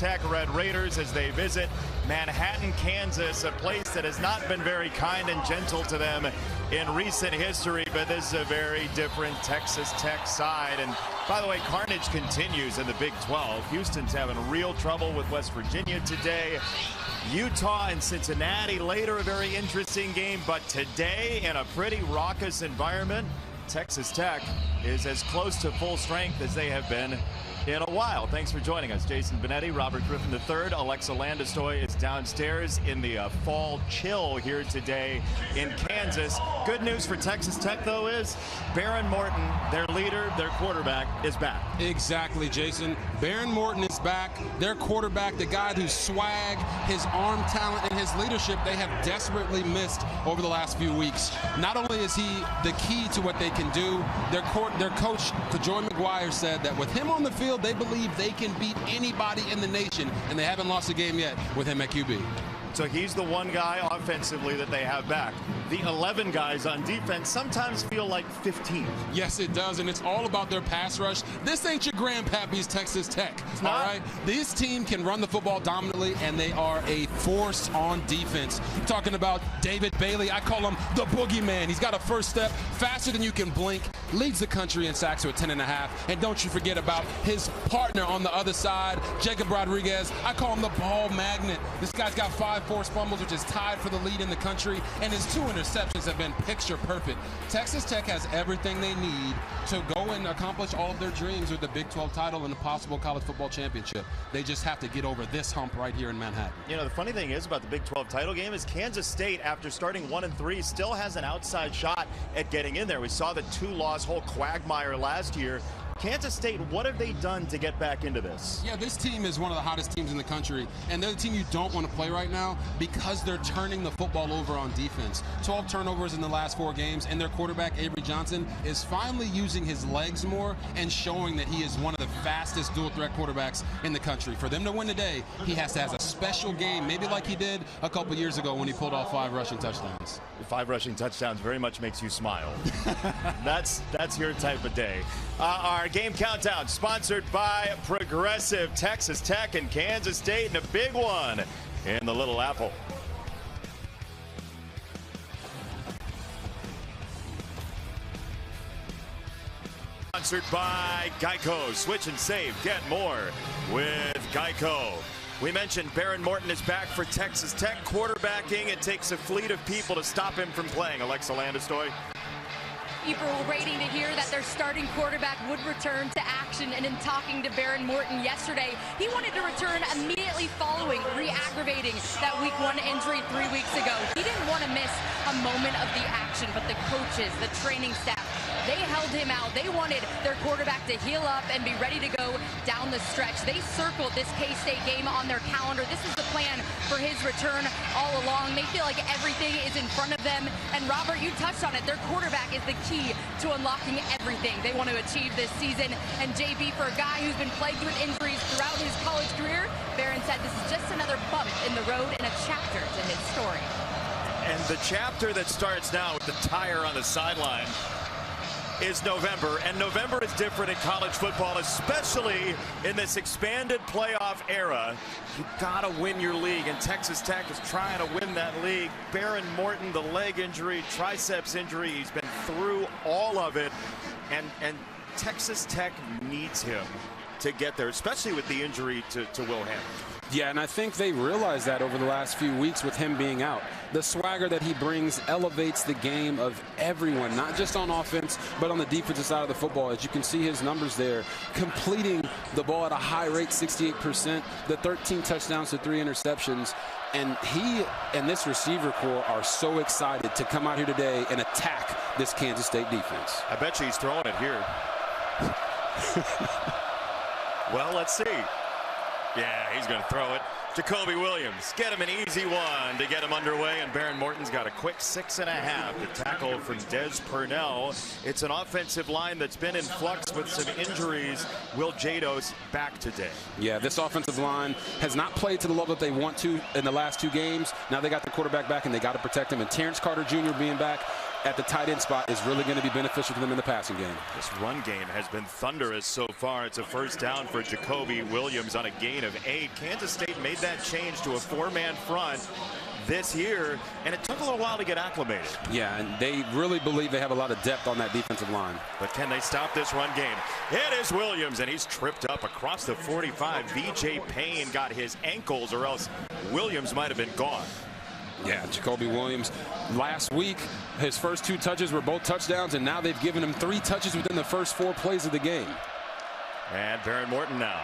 Tech Red Raiders as they visit Manhattan, Kansas, a place that has not been very kind and gentle to them in recent history, but this is a very different Texas Tech side. And by the way, carnage continues in the Big 12. Houston's having real trouble with West Virginia today. Utah and Cincinnati later, a very interesting game, but today in a pretty raucous environment, Texas Tech is as close to full strength as they have been in a while. Thanks for joining us. Jason Benetti, Robert Griffin III, Alexa Landestoy is downstairs in the fall chill here today in Kansas. Good news for Texas Tech, though, is Behren Morton, their leader, their quarterback, is back. Exactly, Jason. Behren Morton is back. Their quarterback, the guy whose swag, his arm talent, and his leadership they have desperately missed over the last few weeks. Not only is he the key to what they can do, their coach, Joy McGuire, said that with him on the field, they believe they can beat anybody in the nation, and they haven't lost a game yet with him at QB. So he's the one guy offensively that they have back. The 11 guys on defense sometimes feel like 15. Yes, it does, and it's all about their pass rush. This ain't your grandpappy's Texas Tech, all right? This team can run the football dominantly, and they are a force on defense. I'm talking about David Bailey. I call him the boogeyman. He's got a first step faster than you can blink, leads the country in sacks with 10.5. And don't you forget about his partner on the other side, Jacob Rodriguez. I call him the ball magnet. This guy's got 5 forced fumbles, which is tied for the lead in the country, and his 2 interceptions have been picture perfect. Texas Tech has everything they need to go and accomplish all of their dreams with the Big 12 title and the possible college football championship. They just have to get over this hump right here in Manhattan. You know, the funny thing is about the Big 12 title game is Kansas State, after starting 1-3, still has an outside shot at getting in there. We saw the 2-loss whole quagmire last year. Kansas State, what have they done to get back into this? Yeah, this team is one of the hottest teams in the country, and they're the team you don't want to play right now because they're turning the football over on defense. 12 turnovers in the last 4 games, and their quarterback, Avery Johnson, is finally using his legs more and showing that he is one of the fastest dual-threat quarterbacks in the country. For them to win today, he has to have a special game, maybe like he did a couple years ago when he pulled off 5 rushing touchdowns. 5 rushing touchdowns very much makes you smile. That's your type of day. Our game countdown sponsored by Progressive. Texas Tech and Kansas State, and a big one in the Little Apple. Sponsored by Geico. Switch and save. Get more with Geico. We mentioned Behren Morton is back for Texas Tech quarterbacking. It takes a fleet of people to stop him from playing. Alexa Landestoy. People were waiting to hear that their starting quarterback would return to action, and in talking to Behren Morton yesterday, he wanted to return immediately following re-aggravating that week 1 injury 3 weeks ago. He didn't want to miss a moment of the action, but the coaches, the training staff, they held him out. They wanted their quarterback to heal up and be ready to go down the stretch. They circled this K-State game on their calendar. This is the plan for his return all along. They feel like everything is in front of them. And Robert, you touched on it. Their quarterback is the key to unlocking everything they want to achieve this season. And JB, for a guy who's been plagued with injuries throughout his college career, Behren said this is just another bump in the road and a chapter to his story. And the chapter that starts now with the tire on the sideline is November, and November is different in college football, especially in this expanded playoff era. You gotta win your league, and Texas Tech is trying to win that league. Behren Morton, the leg injury, triceps injury, he's been through all of it, and Texas Tech needs him to get there, especially with the injury to Will Hamilton. Yeah, and I think they realized that over the last few weeks with him being out. The swagger that he brings elevates the game of everyone, not just on offense, but on the defensive side of the football. As you can see his numbers there, completing the ball at a high rate, 68%, the 13 touchdowns to 3 interceptions. And he and this receiver corps are so excited to come out here today and attack this Kansas State defense. I bet you he's throwing it here. Well, let's see. Yeah, he's going to throw it. Jacoby Williams, get him an easy one to get him underway, and Behren Morton's got a quick 6.5. The tackle from Des Purnell. It's an offensive line that's been in flux with some injuries. Will Jados back today. Yeah, this offensive line has not played to the level that they want to in the last 2 games. Now they got the quarterback back, and they got to protect him. And Terrence Carter Jr. being back, at the tight end spot is really going to be beneficial to them in the passing game. This run game has been thunderous so far. It's a first down for Jacoby Williams on a gain of 8. Kansas State made that change to a 4-man front this year, and it took a little while to get acclimated. Yeah, and they really believe they have a lot of depth on that defensive line. But can they stop this run game? It is Williams, and he's tripped up across the 45. V.J. Payne got his ankles, or else Williams might have been gone. Yeah, Jacoby Williams, last week, his first 2 touches were both touchdowns, and now they've given him 3 touches within the first 4 plays of the game. And Baron Morton now.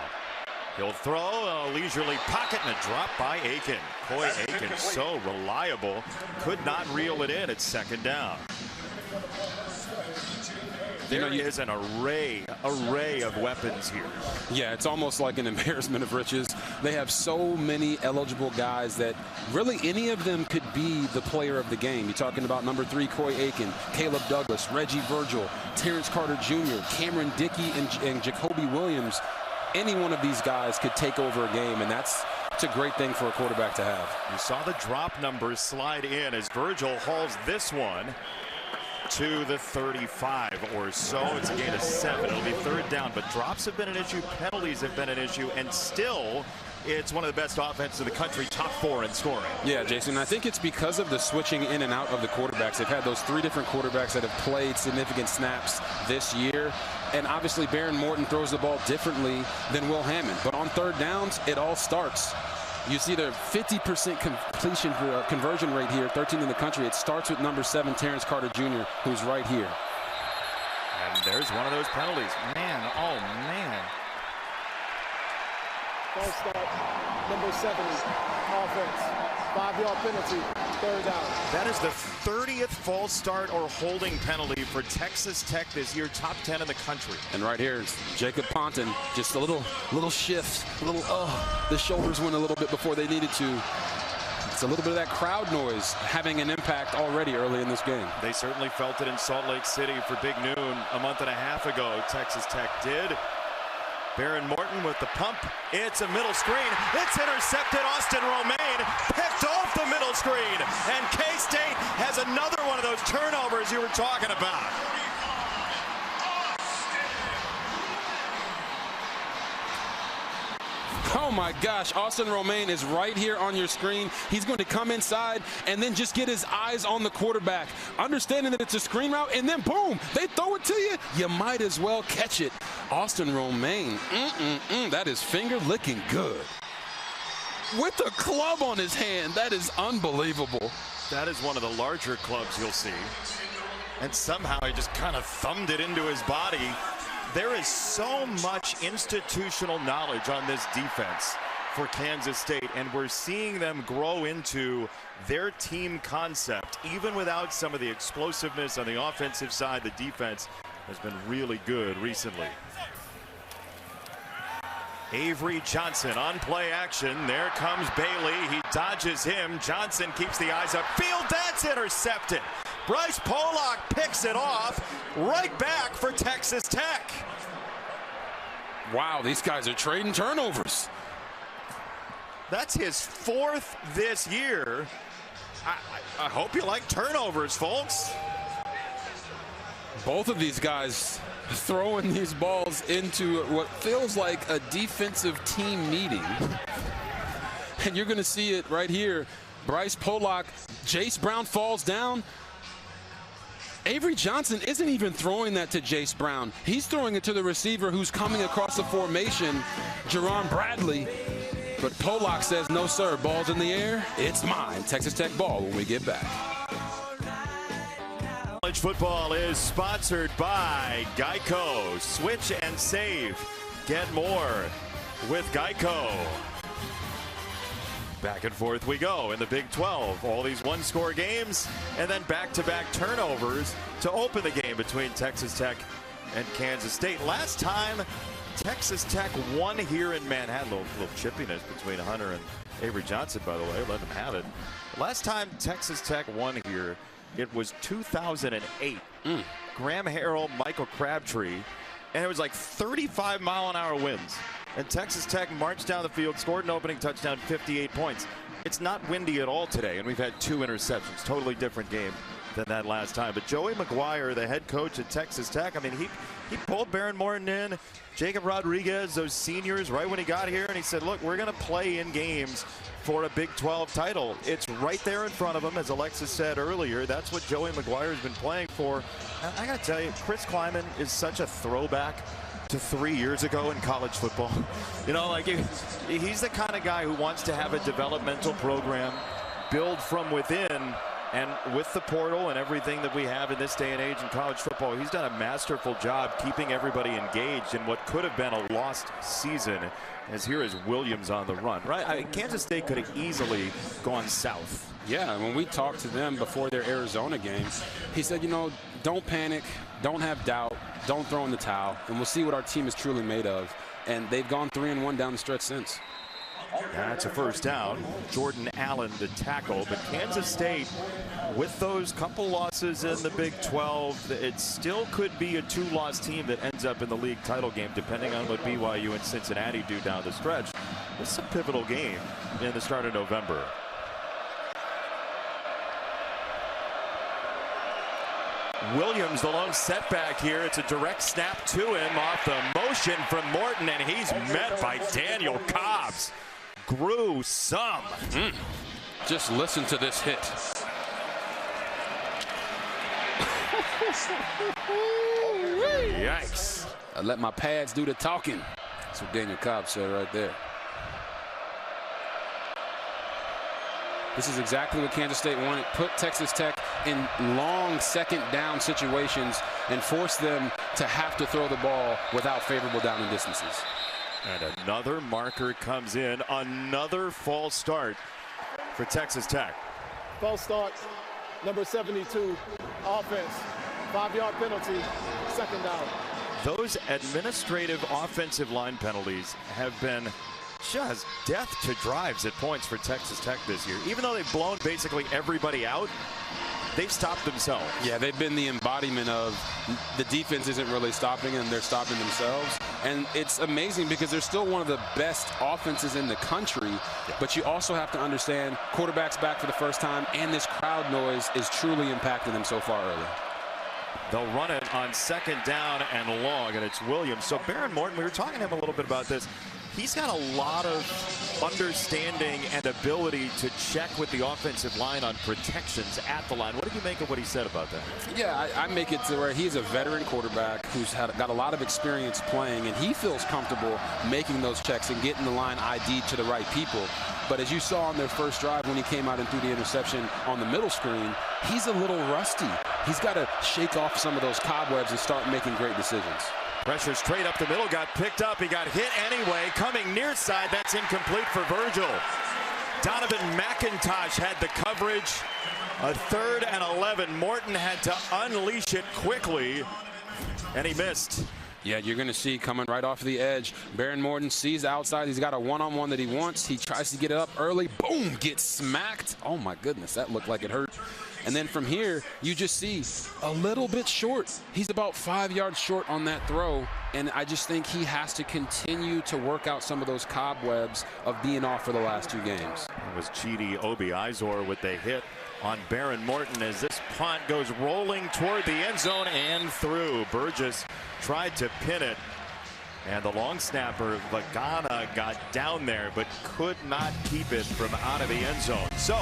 He'll throw a leisurely pocket and a drop by Aiken. Coy Aiken, so reliable, could not reel it in at second down. There is an array of weapons here. Yeah, it's almost like an embarrassment of riches. They have so many eligible guys that really any of them could be the player of the game. You're talking about number 3, Coy Aiken, Caleb Douglas, Reggie Virgil, Terrence Carter Jr., Cameron Dickey, and Jacoby Williams. Any one of these guys could take over a game, and it's a great thing for a quarterback to have. You saw the drop numbers slide in as Virgil hauls this one to the 35 or so. It's a gain of 7. It'll be third down, but drops have been an issue, penalties have been an issue, and still it's one of the best offenses in the country, top 4 in scoring. Yeah, Jason, I think it's because of the switching in and out of the quarterbacks. They've had those 3 different quarterbacks that have played significant snaps this year. And obviously, Baron Morton throws the ball differently than Will Hammond. But on third downs, it all starts. You see their 50% completion conversion rate here, 13th in the country. It starts with number 7, Terrence Carter Jr., who's right here. And there's one of those penalties. Man, oh man. False start, number 70, offense. 5-yard penalty, third down. That is the 30th false start or holding penalty for Texas Tech this year, top 10 in the country. And right here is Jacob Ponton, just a little shift, the shoulders went a little bit before they needed to. It's a little bit of that crowd noise having an impact already early in this game. They certainly felt it in Salt Lake City for Big Noon a month and a half ago. Texas Tech did. Baron Morton with the pump. It's a middle screen. It's intercepted. Austin Romaine picked off the middle screen. And K-State has another one of those turnovers you were talking about. Oh my gosh, Austin Romaine is right here on your screen. He's going to come inside and then just get his eyes on the quarterback, understanding that it's a screen route, and then boom, they throw it to you. You might as well catch it. Austin Romaine, that is finger licking good. With a club on his hand, that is unbelievable. That is one of the larger clubs you'll see. And somehow he just kind of thumbed it into his body. There is so much institutional knowledge on this defense for Kansas State, and we're seeing them grow into their team concept. Even without some of the explosiveness on the offensive side, the defense has been really good recently. Avery Johnson on play action. There comes Bailey. He dodges him. Johnson keeps the eyes upfield. That's intercepted. Bryce Pollock picks it off. Right back for Texas Tech. Wow, these guys are trading turnovers. That's his 4th this year. I hope you like turnovers, folks. Both of these guys throwing these balls into what feels like a defensive team meeting. And you're going to see it right here. Bryce Pollock, Jace Brown falls down. Avery Johnson isn't even throwing that to Jace Brown. He's throwing it to the receiver who's coming across the formation, Jerron Bradley. But Pollock says, no, sir, ball's in the air. It's mine. Texas Tech ball when we get back. College football is sponsored by Geico. Switch and save. Get more with Geico. Back and forth we go in the Big 12. All these one-score games and then back-to-back turnovers to open the game between Texas Tech and Kansas State. Last time, Texas Tech won here in Manhattan. A little chippiness between Hunter and Avery Johnson, by the way. Let them have it. Last time Texas Tech won here, it was 2008. Graham Harrell, Michael Crabtree, and it was like 35-mile-an-hour winds. And Texas Tech marched down the field, scored an opening touchdown, 58 points. It's not windy at all today, and we've had 2 interceptions. Totally different game than that last time. But Joey McGuire, the head coach at Texas Tech, I mean, he pulled Baron Morton in, Jacob Rodriguez, those seniors, right when he got here, and he said, look, we're going to play in games for a Big 12 title. It's right there in front of him, as Alexis said earlier. That's what Joey McGuire has been playing for. And I got to tell you, Chris Kleiman is such a throwback to 3 years ago in college football. You know, like he's the kind of guy who wants to have a developmental program, build from within, and with the portal and everything that we have in this day and age in college football, he's done a masterful job keeping everybody engaged in what could have been a lost season. As here is Williams on the run, right? I mean, Kansas State could have easily gone south. Yeah, when we talked to them before their Arizona game, he said, you know, don't panic, don't have doubt, don't throw in the towel, and we'll see what our team is truly made of. And they've gone 3-1 down the stretch since. That's a first down. Jordan Allen to tackle, but Kansas State, with those couple losses in the Big 12, it still could be a two-loss team that ends up in the league title game, depending on what BYU and Cincinnati do down the stretch. This is a pivotal game in the start of November. Williams, the lone setback here. It's a direct snap to him off the motion from Morton, and he's met by Daniel Cobbs. Gruesome. Just listen to this hit. Yikes. I let my pads do the talking. That's what Daniel Cobbs said right there. This is exactly what Kansas State wanted. Put Texas Tech in long second down situations and force them to have to throw the ball without favorable down and distances. And another marker comes in. Another false start for Texas Tech. False start, number 72, offense. 5-yard penalty, second down. Those administrative offensive line penalties have been just death to drives at points for Texas Tech this year. Even though they've blown basically everybody out, they've stopped themselves. Yeah, they've been the embodiment of the defense isn't really stopping them, they're stopping themselves. And it's amazing because they're still one of the best offenses in the country, but you also have to understand quarterback's back for the first time, and this crowd noise is truly impacting them so far early. They'll run it on second down and long, and it's Williams. So Baron Morton, we were talking to him a little bit about this. He's got a lot of understanding and ability to check with the offensive line on protections at the line. What did you make of what he said about that? Yeah, I make it to where he's a veteran quarterback who's got a lot of experience playing, and he feels comfortable making those checks and getting the line ID'd to the right people. But as you saw on their first drive when he came out and threw the interception on the middle screen, he's a little rusty. He's got to shake off some of those cobwebs and start making great decisions. Pressure straight up the middle, got picked up, he got hit anyway, coming near side, that's incomplete for Virgil. Donovan McIntosh had the coverage, a 3rd and 11. Morton had to unleash it quickly, and he missed. Yeah, you're going to see coming right off the edge. Baron Morton sees the outside. He's got a one-on-one that he wants. He tries to get it up early. Boom, gets smacked. Oh, my goodness, that looked like it hurt. And then from here, you just see a little bit short. He's about 5 yards short on that throw. And I just think he has to continue to work out some of those cobwebs of being off for the last 2 games. It was Chidi Obi-Izor with the hit on Baron Morton as this punt goes rolling toward the end zone and through. Burgess tried to pin it, and the long snapper Vagana got down there but could not keep it from out of the end zone. So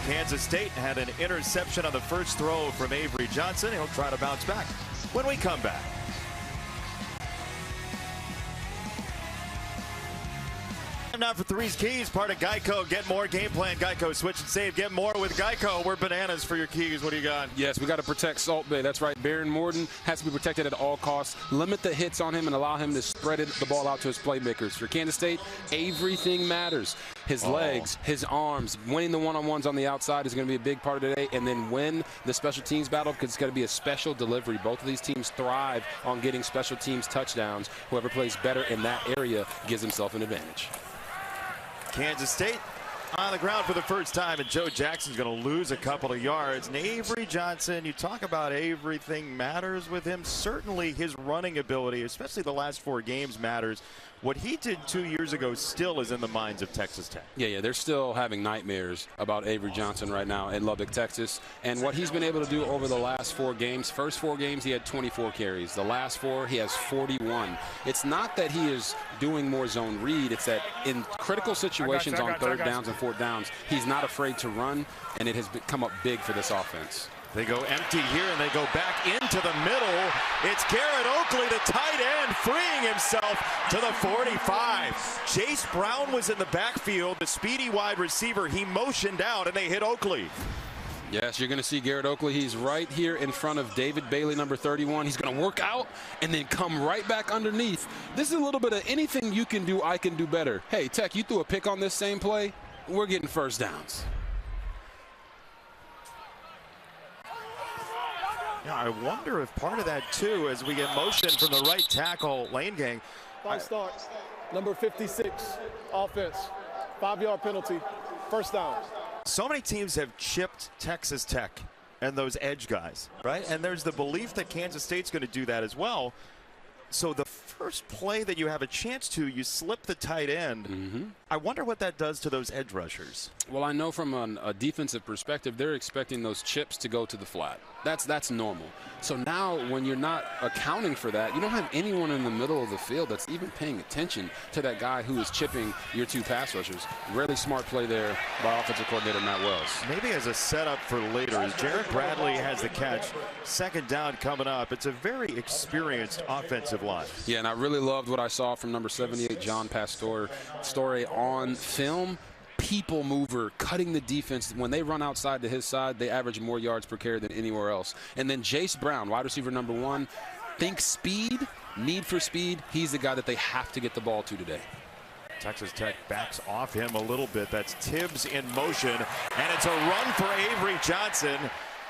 Kansas State had an interception on the first throw from Avery Johnson. He'll try to bounce back when we come back. Now for Three's Keys, part of Geico. Get more game plan. Geico, switch and save. Get more with Geico. We're bananas for your keys. What do you got? Yes, we got to protect Salt Bay. That's right. Baron Morton has to be protected at all costs. Limit the hits on him and allow him to spread the ball out to his playmakers. For Kansas State, everything matters. His legs, his arms, winning the one-on-ones on the outside is going to be a big part of today, and then win the special teams battle because it's going to be a special delivery. Both of these teams thrive on getting special teams touchdowns. Whoever plays better in that area gives himself an advantage. Kansas State on the ground for the first time, and Joe Jackson's going to lose a couple of yards. And Avery Johnson, you talk about everything matters with him. Certainly his running ability, especially the last 4 games, matters. what he did 2 years ago still is in the minds of Texas Tech. Yeah, they're still having nightmares about Avery Johnson right now in Lubbock, Texas. And what he's been able to do over the last 4 games, first 4 games he had 24 carries. The last 4 he has 41. It's not that he is doing more zone read, it's that in critical situations on third downs and fourth downs, he's not afraid to run, and it has come up big for this offense. They go empty here, and they go back into the middle. It's Garrett Oakley, the tight end, freeing himself to the 45. Jace Brown was in the backfield, the speedy wide receiver. He motioned out, and they hit Oakley. Yes, you're going to see Garrett Oakley. He's right here in front of David Bailey, number 31. He's going to work out and then come right back underneath. This is a little bit of anything you can do, I can do better. Hey, Tech, you threw a pick on this same play. We're getting first downs. Yeah, I wonder if part of that, too, as we get motion from the right tackle, Lane Gang. 5 starts, number 56, offense, 5-yard penalty, first down. So many teams have chipped Texas Tech and those edge guys, right? And there's the belief that Kansas State's going to do that as well. So the first play that you have a chance to, you slip the tight end. I wonder what that does to those edge rushers. Well, I know from a defensive perspective, they're expecting those chips to go to the flat. That's normal. So now when you're not accounting for that, you don't have anyone in the middle of the field that's even paying attention to that guy who is chipping your 2 pass rushers. Really smart play there by offensive coordinator Matt Wells. Maybe as a setup for later, as Jared Bradley has the catch, second down coming up. It's a very experienced offensive line. Yeah, and I really loved what I saw from number 78, John Pastore on film. People mover, cutting the defense. When they run outside to his side, they average more yards per carry than anywhere else. And then Jace Brown, wide receiver number 1, think speed, need for speed. He's the guy that they have to get the ball to today. Texas Tech backs off him a little bit. That's Tibbs in motion, and it's a run for Avery Johnson.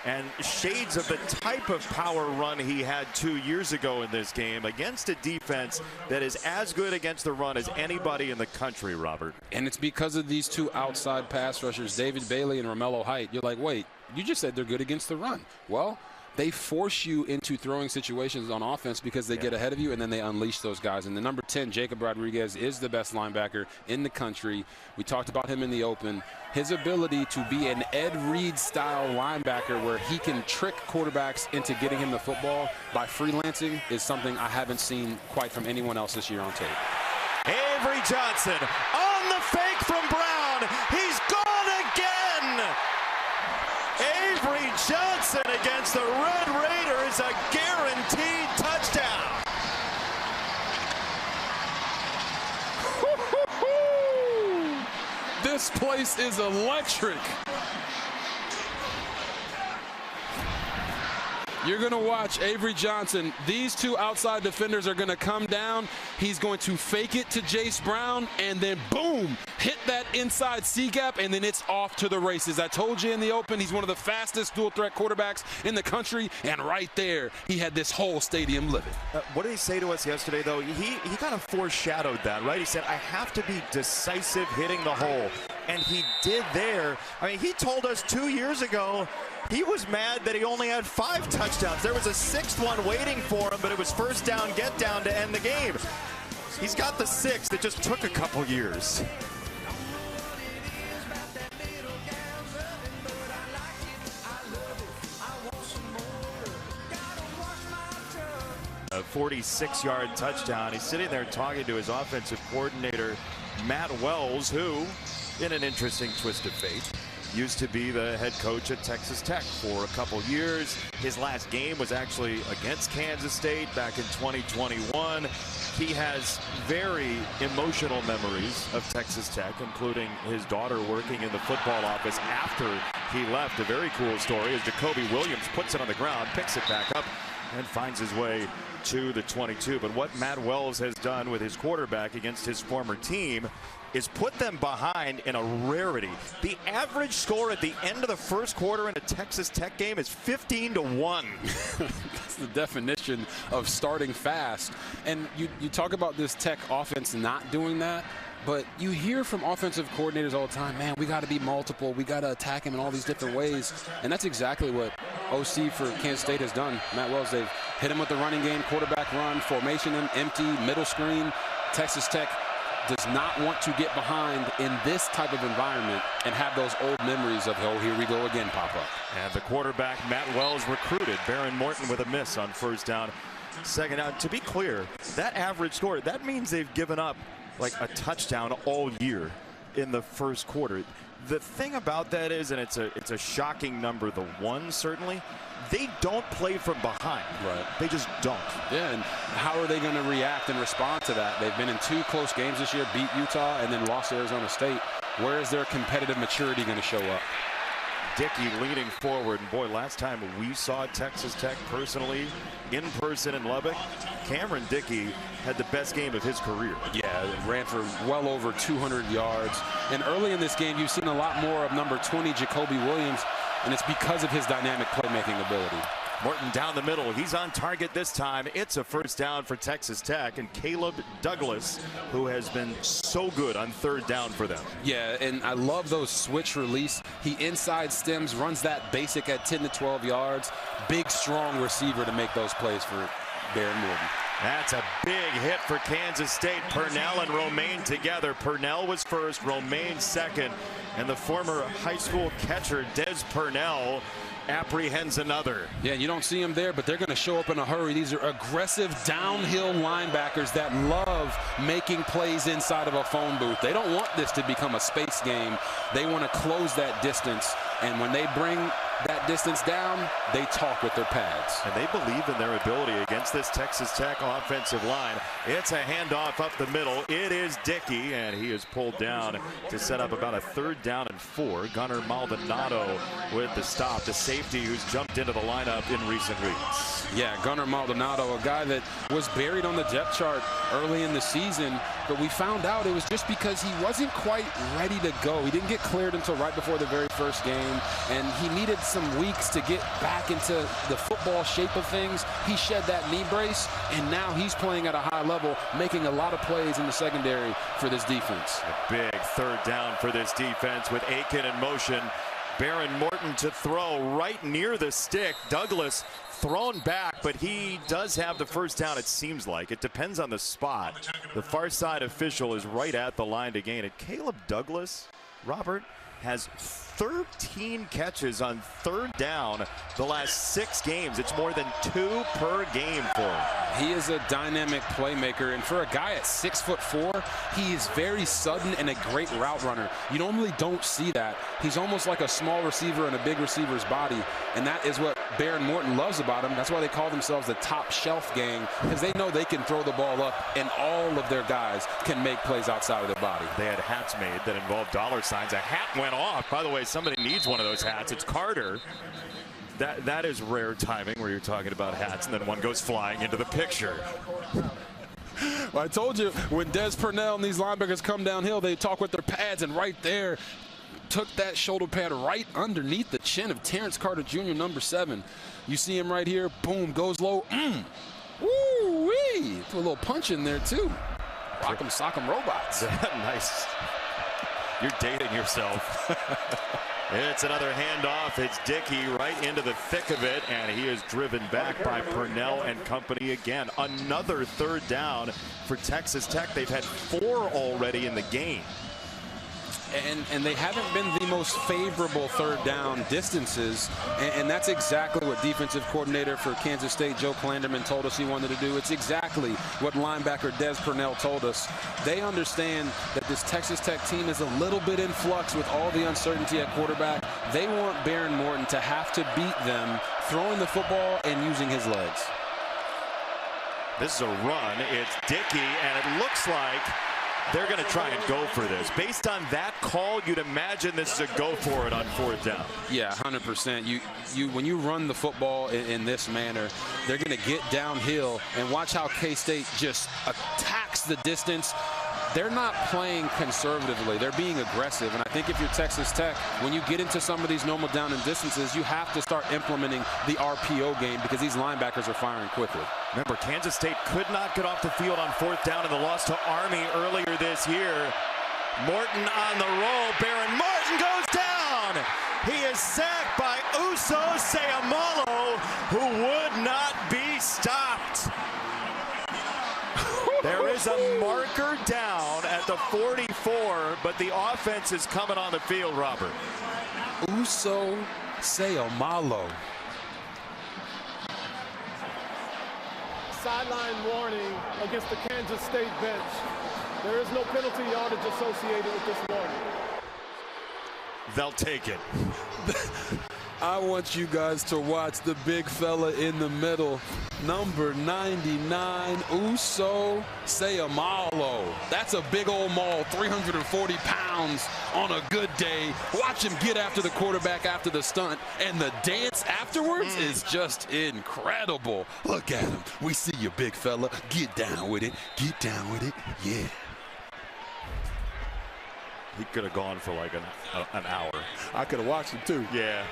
And shades of the type of power run he had 2 years ago in this game against a defense that is as good against the run as anybody in the country, Robert. And it's because of these 2 outside pass rushers, David Bailey and Romello Height. You're like, wait, you just said they're good against the run. Well, they force you into throwing situations on offense because they get ahead of you, and then they unleash those guys. And the number 10, Jacob Rodriguez, is the best linebacker in the country. We talked about him in the open. His ability to be an Ed Reed-style linebacker where he can trick quarterbacks into getting him the football by freelancing is something I haven't seen quite from anyone else this year on tape. Avery Johnson on the fake from Brown. He's gone again. Avery Johnson against the Red Raiders, a guaranteed touchdown. This place is electric. You're going to watch Avery Johnson. These 2 outside defenders are going to come down. He's going to fake it to Jace Brown, and then boom, hit that inside C-gap, and then it's off to the races. I told you in the open, he's one of the fastest dual-threat quarterbacks in the country, and right there, he had this whole stadium living. What did he say to us yesterday, though? He kind of foreshadowed that, right? He said, I have to be decisive hitting the hole, and he did there. I mean, he told us 2 years ago he was mad that he only had 5 touchdowns. There was a 6th one waiting for him, but it was first down, get down to end the game. He's got the 6th. It just took a couple years. A 46-yard touchdown. He's sitting there talking to his offensive coordinator, Matt Wells, who, in an interesting twist of fate, used to be the head coach at Texas Tech for a couple years. His last game was actually against Kansas State back in 2021. He has very emotional memories of Texas Tech, including his daughter working in the football office after he left. A very cool story as Jacoby Williams puts it on the ground, picks it back up, and finds his way to the 22. But what Matt Wells has done with his quarterback against his former team is put them behind in a rarity. The average score at the end of the first quarter in a Texas Tech game is 15-1. That's the definition of starting fast. And you talk about this Tech offense not doing that, but you hear from offensive coordinators all the time, man, we got to be multiple. We got to attack him in all these different ways. And that's exactly what OC for Kansas State has done. Matt Wells, they've hit him with the running game, quarterback run, formation him, empty, middle screen. Texas Tech does not want to get behind in this type of environment and have those old memories of, oh, here we go again, pop up. And the quarterback, Matt Wells, recruited. Baron Morton with a miss on first down. Second down. To be clear, that average score, that means they've given up like a touchdown all year in the first quarter. The thing about that is, and it's a shocking number, the one certainly, they don't play from behind. Right. They just don't. Yeah, and how are they going to react and respond to that? They've been in 2 close games this year, beat Utah and then lost to Arizona State. Where is their competitive maturity going to show up? Dickey leaning forward, and boy, last time we saw Texas Tech personally in person in Lubbock, Cameron Dickey had the best game of his career. Yeah, ran for well over 200 yards. And early in this game, you've seen a lot more of number 20, Jacoby Williams, and it's because of his dynamic playmaking ability. Morton down the middle. He's on target this time. It's a first down for Texas Tech, and Caleb Douglas, who has been so good on third down for them. Yeah, and I love those switch release. He inside stems, runs that basic at 10 to 12 yards. Big, strong receiver to make those plays for Baron Morton. That's a big hit for Kansas State. Purnell and Romaine together. Purnell was first, Romaine second, and the former high school catcher, Des Purnell, apprehends another. Yeah, you don't see them there, but they're going to show up in a hurry. These are aggressive downhill linebackers that love making plays inside of a phone booth. They don't want this to become a space game. They want to close that distance, and when they bring that distance down, they talk with their pads. And they believe in their ability against this Texas Tech offensive line. It's a handoff up the middle. It is Dickey, and he is pulled down to set up about a third down and 4. Gunnar Maldonado with the stop, the safety who's jumped into the lineup in recent weeks. Yeah, Gunnar Maldonado, a guy that was buried on the depth chart early in the season, but we found out it was just because he wasn't quite ready to go. He didn't get cleared until right before the very first game, and he needed some weeks to get back into the football shape of things. He shed that knee brace, and now he's playing at a high level, making a lot of plays in the secondary for this defense. A big third down for this defense with Aiken in motion. Baron Morton to throw right near the stick. Douglas thrown back, but he does have the first down, it seems like. It depends on the spot. The far side official is right at the line to gain it. Caleb Douglas, Robert, has 13 catches on third down the last 6 games. It's more than 2 per game for him. He is a dynamic playmaker, and for a guy at 6'4", he is very sudden and a great route runner. You normally don't see that. He's almost like a small receiver in a big receiver's body, and that is what Baron Morton loves about him. That's why they call themselves the top shelf gang, because they know they can throw the ball up, and all of their guys can make plays outside of their body. They had hats made that involved dollar signs. A hat went off. By the way, somebody needs one of those hats. It's Carter. That is rare timing where you're talking about hats and then one goes flying into the picture. Well, I told you, when Des Purnell and these linebackers come downhill, they talk with their pads, and right there took that shoulder pad right underneath the chin of Terrence Carter Jr., number 7. You see him right here, boom, goes low. Woo-wee! Put a little punch in there too. Rock'em sock'em robots. Nice. You're dating yourself. It's another handoff. It's Dickey right into the thick of it, and he is driven back by Purnell and company again. Another third down for Texas Tech. They've had 4 already in the game. And they haven't been the most favorable third down distances, and that's exactly what defensive coordinator for Kansas State, Joe Klanderman, told us he wanted to do. It's exactly what linebacker Des Purnell told us. They understand that this Texas Tech team is a little bit in flux with all the uncertainty at quarterback. They want Baron Morton to have to beat them throwing the football and using his legs. This is a run. It's Dickey, and it looks like they're going to try and go for this. Based on that call, you'd imagine this is a go for it on fourth down. Yeah, 100%. When you run the football in this manner, they're going to get downhill, and watch how K-State just attacks the distance. They're not playing conservatively. They're being aggressive. And I think if you're Texas Tech, when you get into some of these normal down and distances, you have to start implementing the RPO game because these linebackers are firing quickly. Remember, Kansas State could not get off the field on fourth down in the loss to Army earlier this year. Morton on the roll. Baron Morton goes down. He is sacked by Uso Seumalo, who would not be stopped. There is a marker down at the 44, but the offense is coming on the field, Robert. Uso Seumalo. Sideline warning against the Kansas State bench. There is no penalty yardage associated with this warning. They'll take it. I want you guys to watch the big fella in the middle, number 99, Uso Seumalo. That's a big old maul, 340 pounds on a good day. Watch him get after the quarterback after the stunt, and the dance afterwards is just incredible. Look at him. We see you, big fella. Get down with it. Get down with it. Yeah. He could have gone for like an hour. I could have watched him too. Yeah.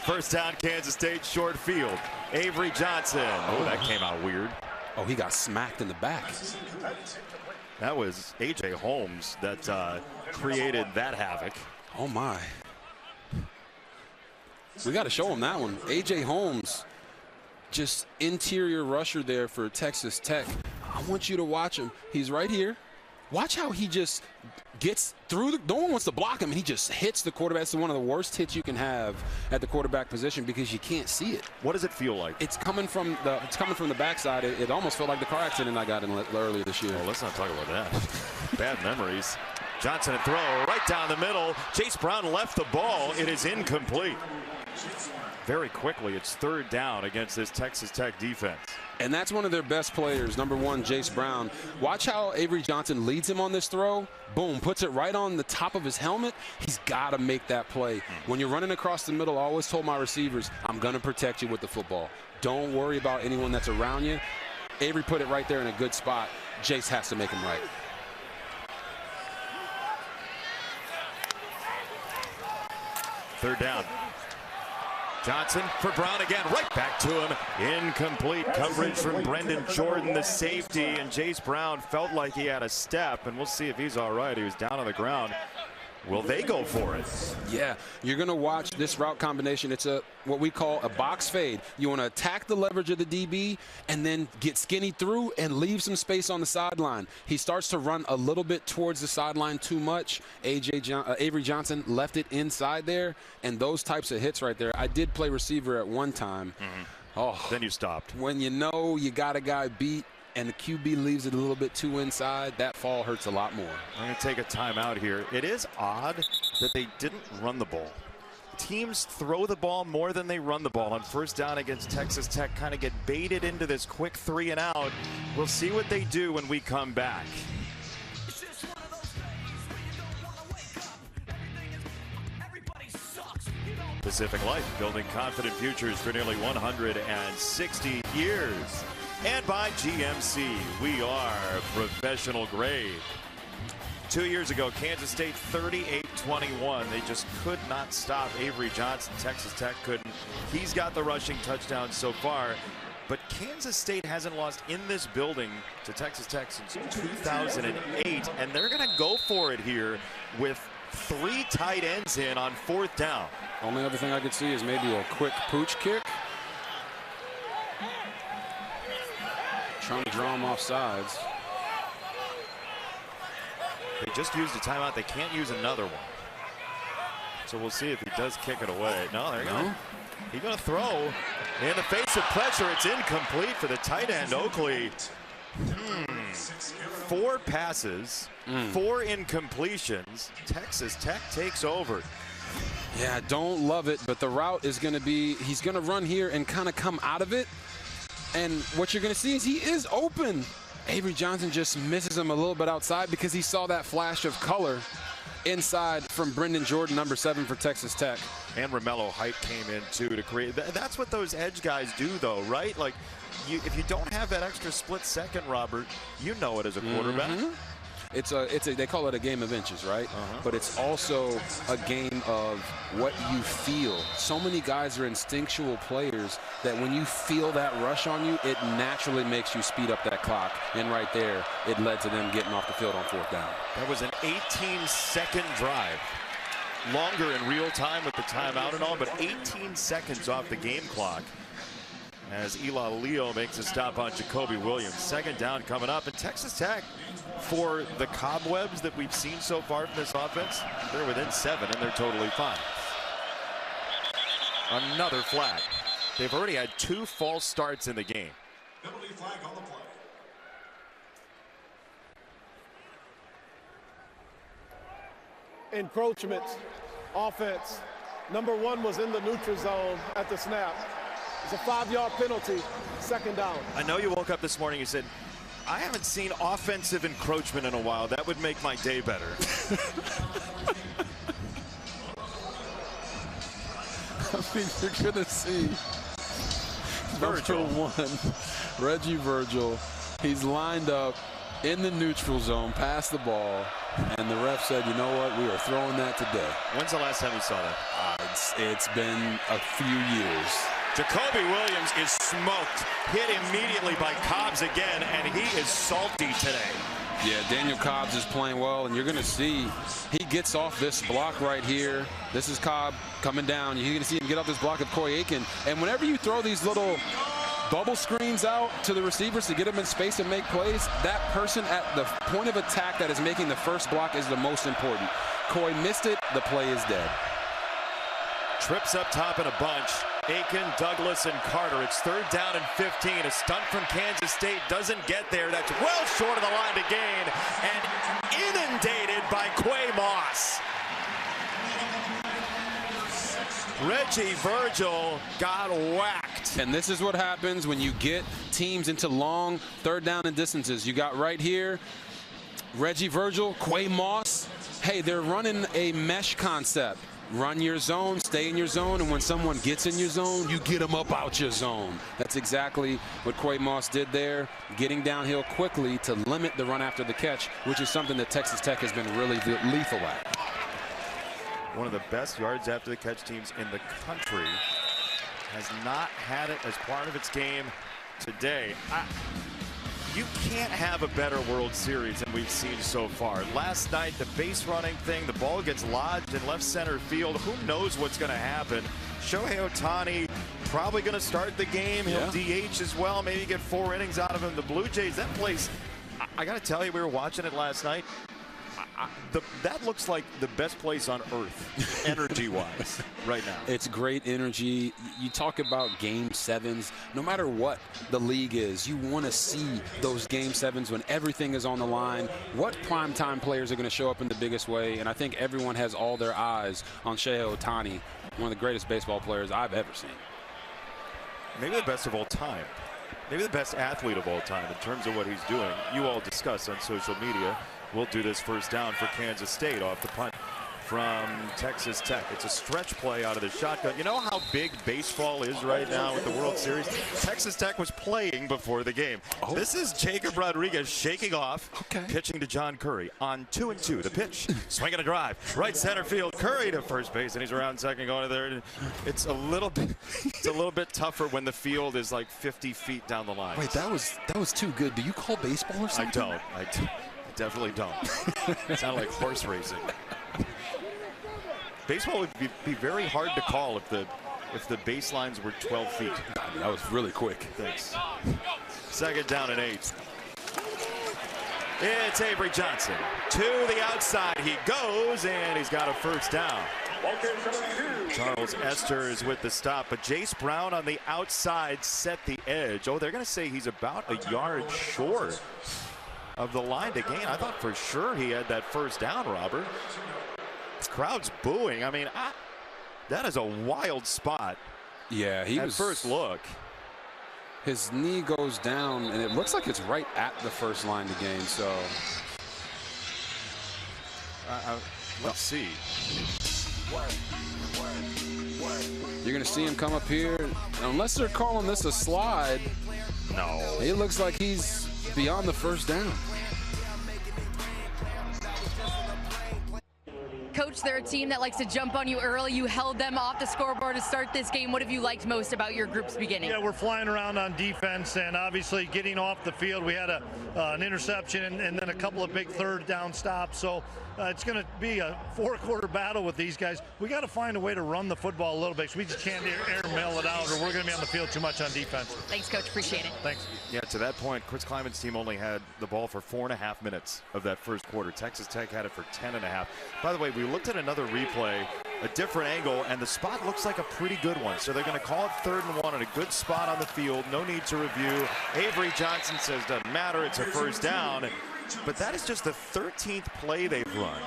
First down, Kansas State, short field. Avery Johnson. Oh, that came out weird. Oh, he got smacked in the back. That was A.J. Holmes that created that havoc. Oh, my. We got to show him that one. A.J. Holmes, just interior rusher there for Texas Tech. I want you to watch him. He's right here. Watch how he just gets through. No one wants to block him, and he just hits the quarterback. It's one of the worst hits you can have at the quarterback position because you can't see it. What does it feel like? It's coming from the backside. It almost felt like the car accident I got in earlier this year. Well, let's not talk about that. Bad memories. Johnson a throw right down the middle. Chase Brown left the ball. It is incomplete. Very quickly, it's third down against this Texas Tech defense. And that's one of their best players, number 1, Chase Brown. Watch how Avery Johnson leads him on this throw. Boom, puts it right on the top of his helmet. He's got to make that play. When you're running across the middle, I always told my receivers, I'm going to protect you with the football. Don't worry about anyone that's around you. Avery put it right there in a good spot. Jace has to make him right. Third down. Johnson for Brown again, right back to him. Incomplete coverage from Brendan Jordan, the safety, and Chase Brown felt like he had a step, and we'll see if he's all right. He was down on the ground. Will they go for it? Yeah, you're going to watch this route combination. It's what we call a box fade. You want to attack the leverage of the DB and then get skinny through and leave some space on the sideline. He starts to run a little bit towards the sideline too much. Avery Johnson left it inside there, and those types of hits right there. I did play receiver at one time. Oh, then you stopped. When you know you got a guy beat and the QB leaves it a little bit too inside, that fall hurts a lot more. I'm going to take a timeout here. It is odd that they didn't run the ball. Teams throw the ball more than they run the ball. On first down against Texas Tech, kind of get baited into this quick 3 and out. We'll see what they do when we come back. Pacific Life, building confident futures for nearly 160 years. And by GMC, we are professional grade. 2 years ago, Kansas State 38-21. They just could not stop Avery Johnson. Texas Tech couldn't. He's got the rushing touchdown so far. But Kansas State hasn't lost in this building to Texas Tech since 2008. And they're going to go for it here with 3 tight ends in on fourth down. Only other thing I could see is maybe a quick pooch kick. Trying to draw him off sides. They just used a timeout. They can't use another one. So we'll see if he does kick it away. No, there you go. He's going to throw in the face of pressure. It's incomplete for the tight end, Oakley. 4 passes, 4 incompletions. Texas Tech takes over. Yeah, don't love it, but the route is going to be, he's going to run here and kind of come out of it. And what you're going to see is he is open. Avery Johnson just misses him a little bit outside because he saw that flash of color inside from Brendan Jordan, number 7 for Texas Tech. And Romello Height came in, too, to create. That's what those edge guys do, though, right? Like, if you don't have that extra split second, Robert, you know it as a quarterback. They call it a game of inches, right? But it's also a game of what you feel. So many guys are instinctual players that when you feel that rush on you, it naturally makes you speed up that clock. And right there, it led to them getting off the field on fourth down. That was an 18-second drive. Longer in real time with the timeout and all, but 18 seconds off the game clock. as Eli Leo makes a stop on Jacoby Williams. Second down coming up, and Texas Tech, for the cobwebs that we've seen so far from this offense, they're within 7 and they're totally fine. Another flag. They've already had 2 false starts in the game. Penalty flag on the play. Encroachments, offense. Number 1 was in the neutral zone at the snap. It's a 5-yard penalty, second down. I know you woke up this morning and said, I haven't seen offensive encroachment in a while. That would make my day better. I mean, you're going to see Virgil. Number 1, Reggie Virgil. He's lined up in the neutral zone, past the ball, and the ref said, you know what, we are throwing that today. When's the last time you saw that? It's been a few years. Jacoby Williams is smoked, hit immediately by Cobbs again, and he is salty today. Yeah, Daniel Cobbs is playing well, and you're going to see he gets off this block right here. This is Cobb coming down. You're going to see him get off this block of Coy Aiken. And whenever you throw these little bubble screens out to the receivers to get them in space and make plays, that person at the point of attack that is making the first block is the most important. Coy missed it. The play is dead. Trips up top in a bunch. Aiken, Douglas, and Carter. It's 3rd down and 15. A stunt from Kansas State doesn't get there. That's well short of the line to gain. And inundated by Quay Moss. Reggie Virgil got whacked. And this is what happens when you get teams into long 3rd down and distances. You got right here Reggie Virgil, Quay Moss. Hey, they're running a mesh concept. Run your zone, stay in your zone, and when someone gets in your zone, you get them up out your zone. That's exactly what Quay Moss did there, getting downhill quickly to limit the run after the catch, which is something that Texas Tech has been really lethal at. One of the best yards after the catch teams in the country has not had it as part of its game today. You can't have a better World Series than we've seen so far. Last night, the base running thing, the ball gets lodged in left center field. Who knows what's going to happen? Shohei Ohtani probably going to start the game. He'll DH as well, maybe get 4 innings out of him. The Blue Jays, that place, I got to tell you, we were watching it last night. That looks like the best place on earth, energy-wise, right now. It's great energy. You talk about Game 7s. No matter what the league is, you want to see those Game 7s when everything is on the line. What primetime players are going to show up in the biggest way? And I think everyone has all their eyes on Shohei Ohtani, one of the greatest baseball players I've ever seen. Maybe the best of all time. Maybe the best athlete of all time in terms of what he's doing. You all discuss on social media. We'll do this first down for Kansas State off the punt from Texas Tech. It's a stretch play out of the shotgun. You know how big baseball is right now with the World Series? Texas Tech was playing before the game. This is Jacob Rodriguez shaking off, pitching to John Curry on 2-2. The pitch, swing and a drive, right center field. Curry to first base, and he's around second going to third. It's a little bit tougher when the field is like 50 feet down the line. Wait, that was too good. Do you call baseball or something? I definitely don't. It sounded like horse racing. Baseball would be very hard to call if the baselines were 12 feet. That was really quick. Thanks. 2nd down and 8. It's Avery Johnson. To the outside he goes, and he's got a first down. Charles Esther is with the stop, but Jace Brown on the outside set the edge. Oh, they're going to say he's about a yard short of the line to gain. I thought for sure he had that first down, Robert. This crowd's booing. I mean, that is a wild spot. Yeah, he was. At first look. His knee goes down, and it looks like it's right at the first line to gain, so. Let's see. You're going to see him come up here. Unless they're calling this a slide. No. It looks like he's beyond the first down. Coach, they're a team that likes to jump on you early. You held them off the scoreboard to start this game. What have you liked most about your group's beginning? Yeah, we're flying around on defense, and obviously getting off the field. We had an interception and then a couple of big third down stops. So it's going to be a four-quarter battle with these guys. We got to find a way to run the football a little bit. So we just can't air mail it out, or we're going to be on the field too much on defense. Thanks, Coach. Appreciate it. Thanks. Yeah, to that point, Chris Kleiman's team only had the ball for 4.5 minutes of that first quarter. Texas Tech had it for 10.5. By the way, we looked at another replay, a different angle, and the spot looks like a pretty good one. So they're going to call it 3rd and 1 at a good spot on the field. No need to review. Avery Johnson says doesn't matter. It's a first down. But that is just the 13th play they've run.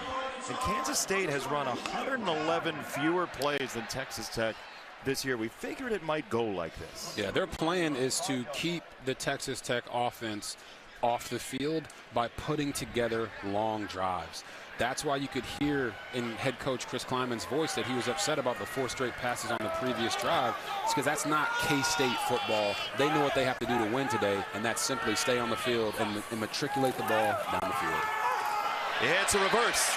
And Kansas State has run 111 fewer plays than Texas Tech this year. We figured it might go like this. Yeah, their plan is to keep the Texas Tech offense off the field by putting together long drives. That's why you could hear in head coach Chris Kleiman's voice that he was upset about the 4 straight passes on the previous drive. It's because that's not K-State football. They know what they have to do to win today, and that's simply stay on the field and matriculate the ball down the field. It's a reverse.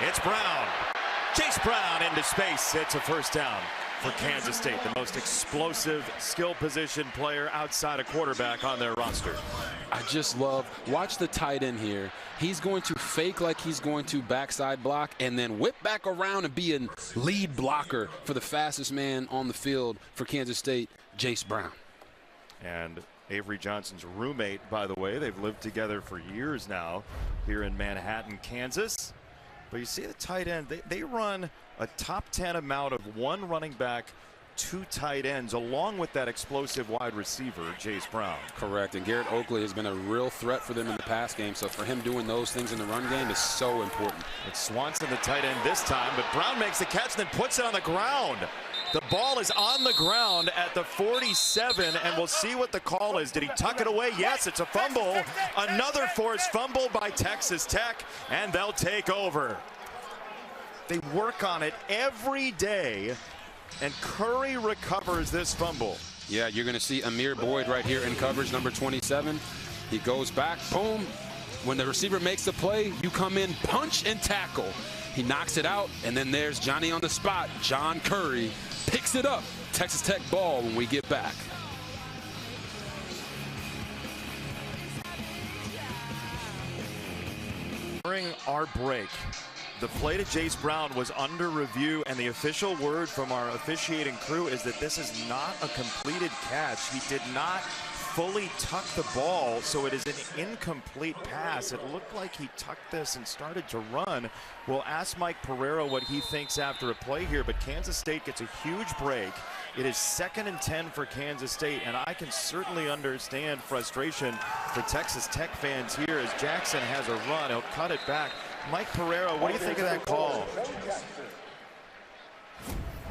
It's Brown. Chase Brown into space. It's a first down for Kansas State, the most explosive skill position player outside a quarterback on their roster. I just love, watch the tight end here. He's going to fake like he's going to backside block and then whip back around and be a lead blocker for the fastest man on the field for Kansas State, Jace Brown. And Avery Johnson's roommate, by the way. They've lived together for years now here in Manhattan, Kansas. But you see the tight end, they run a top 10 amount of 1 running back, 2 tight ends, along with that explosive wide receiver, Jace Brown. Correct, and Garrett Oakley has been a real threat for them in the pass game, so for him doing those things in the run game is so important. It's Swanson, the tight end this time, but Brown makes the catch and then puts it on the ground. The ball is on the ground at the 47, and we'll see what the call is. Did he tuck it away? Yes, it's a fumble. Another forced fumble by Texas Tech, and they'll take over. They work on it every day, and Curry recovers this fumble. Yeah, you're going to see Amir Boyd right here in coverage, number 27. He goes back, boom. When the receiver makes the play, you come in, punch and tackle. He knocks it out, and then there's Johnny on the spot. John Curry picks it up. Texas Tech ball when we get back. During our break, the play to Jace Brown was under review, and the official word from our officiating crew is that this is not a completed catch. He did not fully tuck the ball, so it is an incomplete pass. It looked like he tucked this and started to run. We'll ask Mike Pereira what he thinks after a play here, but Kansas State gets a huge break. It is 2nd and 10 for Kansas State, and I can certainly understand frustration for Texas Tech fans here as Jackson has a run. He'll cut it back. Mike Pereira, what do you think of that call?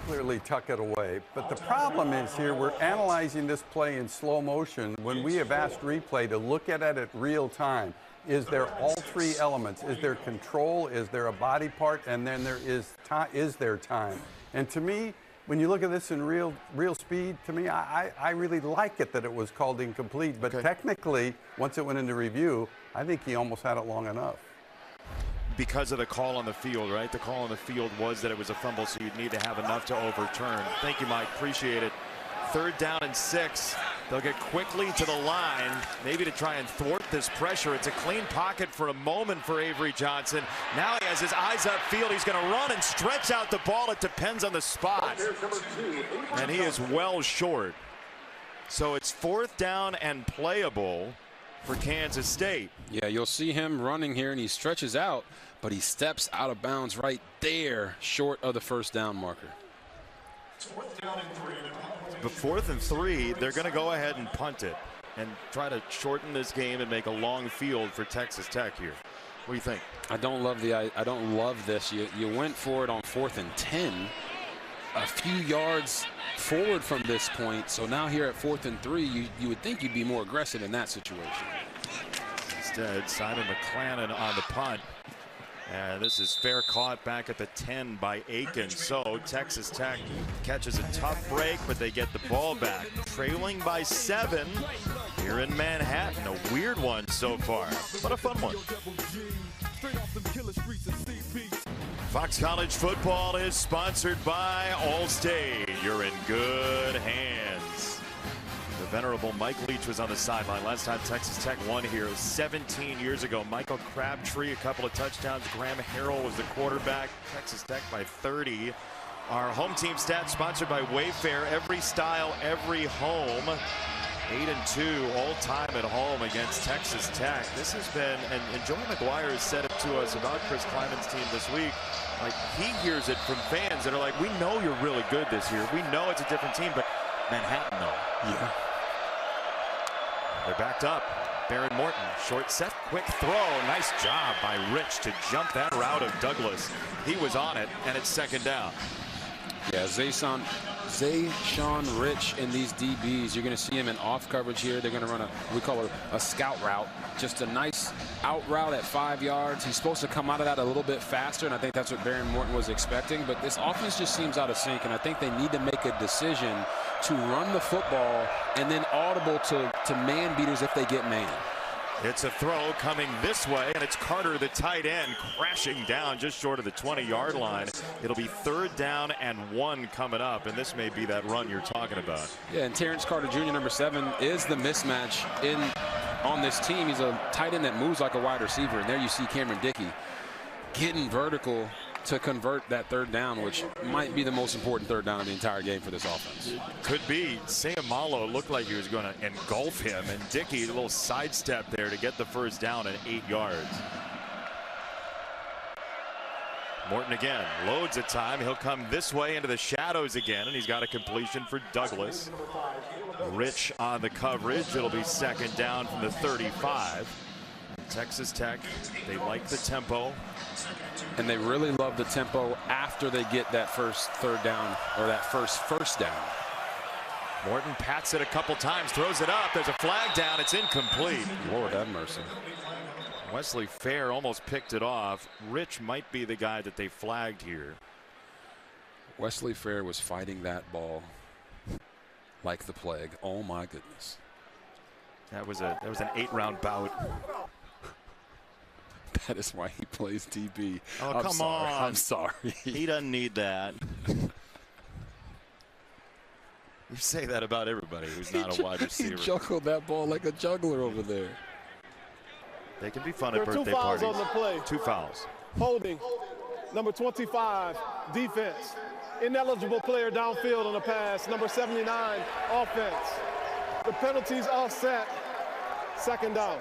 Clearly tuck it away, but the problem is here we're analyzing this play in slow motion when we have asked replay to look at it at real time. Is there all 3 elements? Is there control? Is there a body part? And then there is time. Is there time? And to me, when you look at this in real speed, to me, I really like it that it was called incomplete. But technically, once it went into review, I think he almost had it long enough. Because of the call on the field, right? The call on the field was that it was a fumble, so you'd need to have enough to overturn. Thank you, Mike. Appreciate it. 3rd down and 6. They'll get quickly to the line, maybe to try and thwart this pressure. It's a clean pocket for a moment for Avery Johnson. Now he has his eyes upfield. He's going to run and stretch out the ball. It depends on the spot. And he is well short. So it's 4th down and playable for Kansas State. Yeah, you'll see him running here, and he stretches out, but he steps out of bounds right there, short of the 1st down marker. But 4th and 3, they're going to go ahead and punt it and try to shorten this game and make a long field for Texas Tech here. What do you think? I don't love this. You went for it on 4th and 10, a few yards forward from this point. So now here at 4th and 3, you would think you'd be more aggressive in that situation. Instead, Simon McClannon on the punt. And this is fair caught back at the 10 by Aiken. So Texas Tech catches a tough break, but they get the ball back. Trailing by 7 here in Manhattan. A weird one so far, but a fun one. Fox College football is sponsored by Allstate. You're in good hands. The venerable Mike Leach was on the sideline. Last time Texas Tech won here 17 years ago. Michael Crabtree, a couple of touchdowns. Graham Harrell was the quarterback. Texas Tech by 30. Our home team stats sponsored by Wayfair. Every style, every home. 8-2 all time at home against Texas Tech. This has been, and Joey McGuire has said it to us about Chris Kleiman's team this week. Like, he hears it from fans that are like, we know you're really good this year. We know it's a different team, but Manhattan, though. Yeah. They're backed up. Baron Morton, short set, quick throw. Nice job by Rich to jump that route of Douglas. He was on it, and it's second down. Yeah, Zayshawn Rich in these DBs. You're going to see him in off coverage here. They're going to run we call it a scout route. Just a nice out route at 5 yards. He's supposed to come out of that a little bit faster, and I think that's what Baron Morton was expecting. But this offense just seems out of sync, and I think they need to make a decision to run the football and then audible to man beaters if they get man. It's a throw coming this way, and it's Carter, the tight end, crashing down just short of the 20-yard line. It'll be 3rd down and 1 coming up, and this may be that run you're talking about. Yeah, and Terrence Carter Jr., number 7, is the mismatch on this team. He's a tight end that moves like a wide receiver, and there you see Cameron Dickey getting vertical to convert that 3rd down, which might be the most important 3rd down of the entire game for this offense. Could be. Sayamalo looked like he was going to engulf him, and Dickey, a little sidestep there to get the 1st down at 8 yards. Morton again loads at time. He'll come this way into the shadows again, and he's got a completion for Douglas. Rich on the coverage. It'll be 2nd down from the 35. Texas Tech, they like the tempo. And they really love the tempo after they get that first 3rd down, or that first down. Morton pats it a couple times, throws it up. There's a flag down. It's incomplete. Lord have mercy. Wesley Fair almost picked it off. Rich might be the guy that they flagged here. Wesley Fair was fighting that ball like the plague. Oh my goodness. That was an 8-round bout. That is why he plays DB. Oh, come on. I'm sorry. He doesn't need that. You say that about everybody who's not a wide receiver. He juggled that ball like a juggler over there. They can be fun at birthday parties. There are 2 fouls parties. on the play. 2 fouls. Holding, number 25, defense. Ineligible player downfield on the pass, number 79, offense. The penalties offset, 2nd down.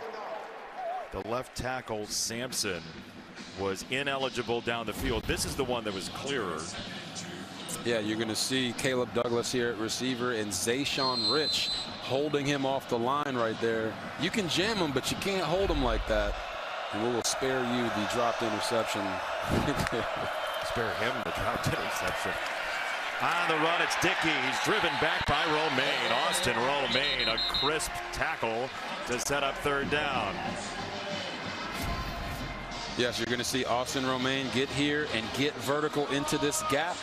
The left tackle, Sampson, was ineligible down the field. This is the one that was clearer. Yeah, you're going to see Caleb Douglas here at receiver and Zayshawn Rich holding him off the line right there. You can jam him, but you can't hold him like that. And we will spare you the dropped interception. Spare him the dropped interception. On the run, it's Dickey. He's driven back by Romaine. Austin Romaine, a crisp tackle to set up 3rd down. Yes, you're going to see Austin Romaine get here and get vertical into this gap.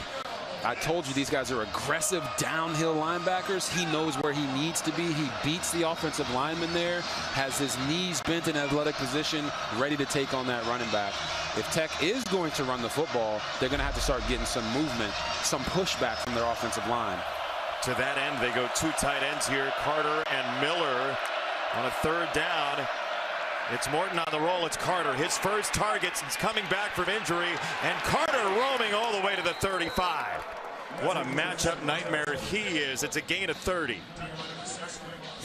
I told you these guys are aggressive downhill linebackers. He knows where he needs to be. He beats the offensive lineman there, has his knees bent in athletic position, ready to take on that running back. If Tech is going to run the football, they're going to have to start getting some movement, some pushback from their offensive line. To that end, they go 2 tight ends here, Carter and Miller on a 3rd down. It's Morton on the roll. It's Carter. His first target since coming back from injury. And Carter roaming all the way to the 35. What a matchup nightmare he is. It's a gain of 30.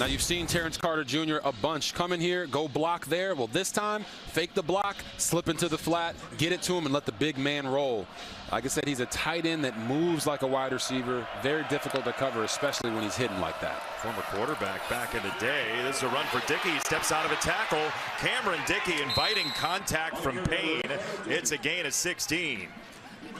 Now you've seen Terrence Carter Jr. a bunch. Come in here, go block there. Well, this time, fake the block, slip into the flat, get it to him, and let the big man roll. Like I said, he's a tight end that moves like a wide receiver. Very difficult to cover, especially when he's hidden like that. Former quarterback back in the day. This is a run for Dickey. He steps out of a tackle. Cameron Dickey inviting contact from Payne. It's a gain of 16.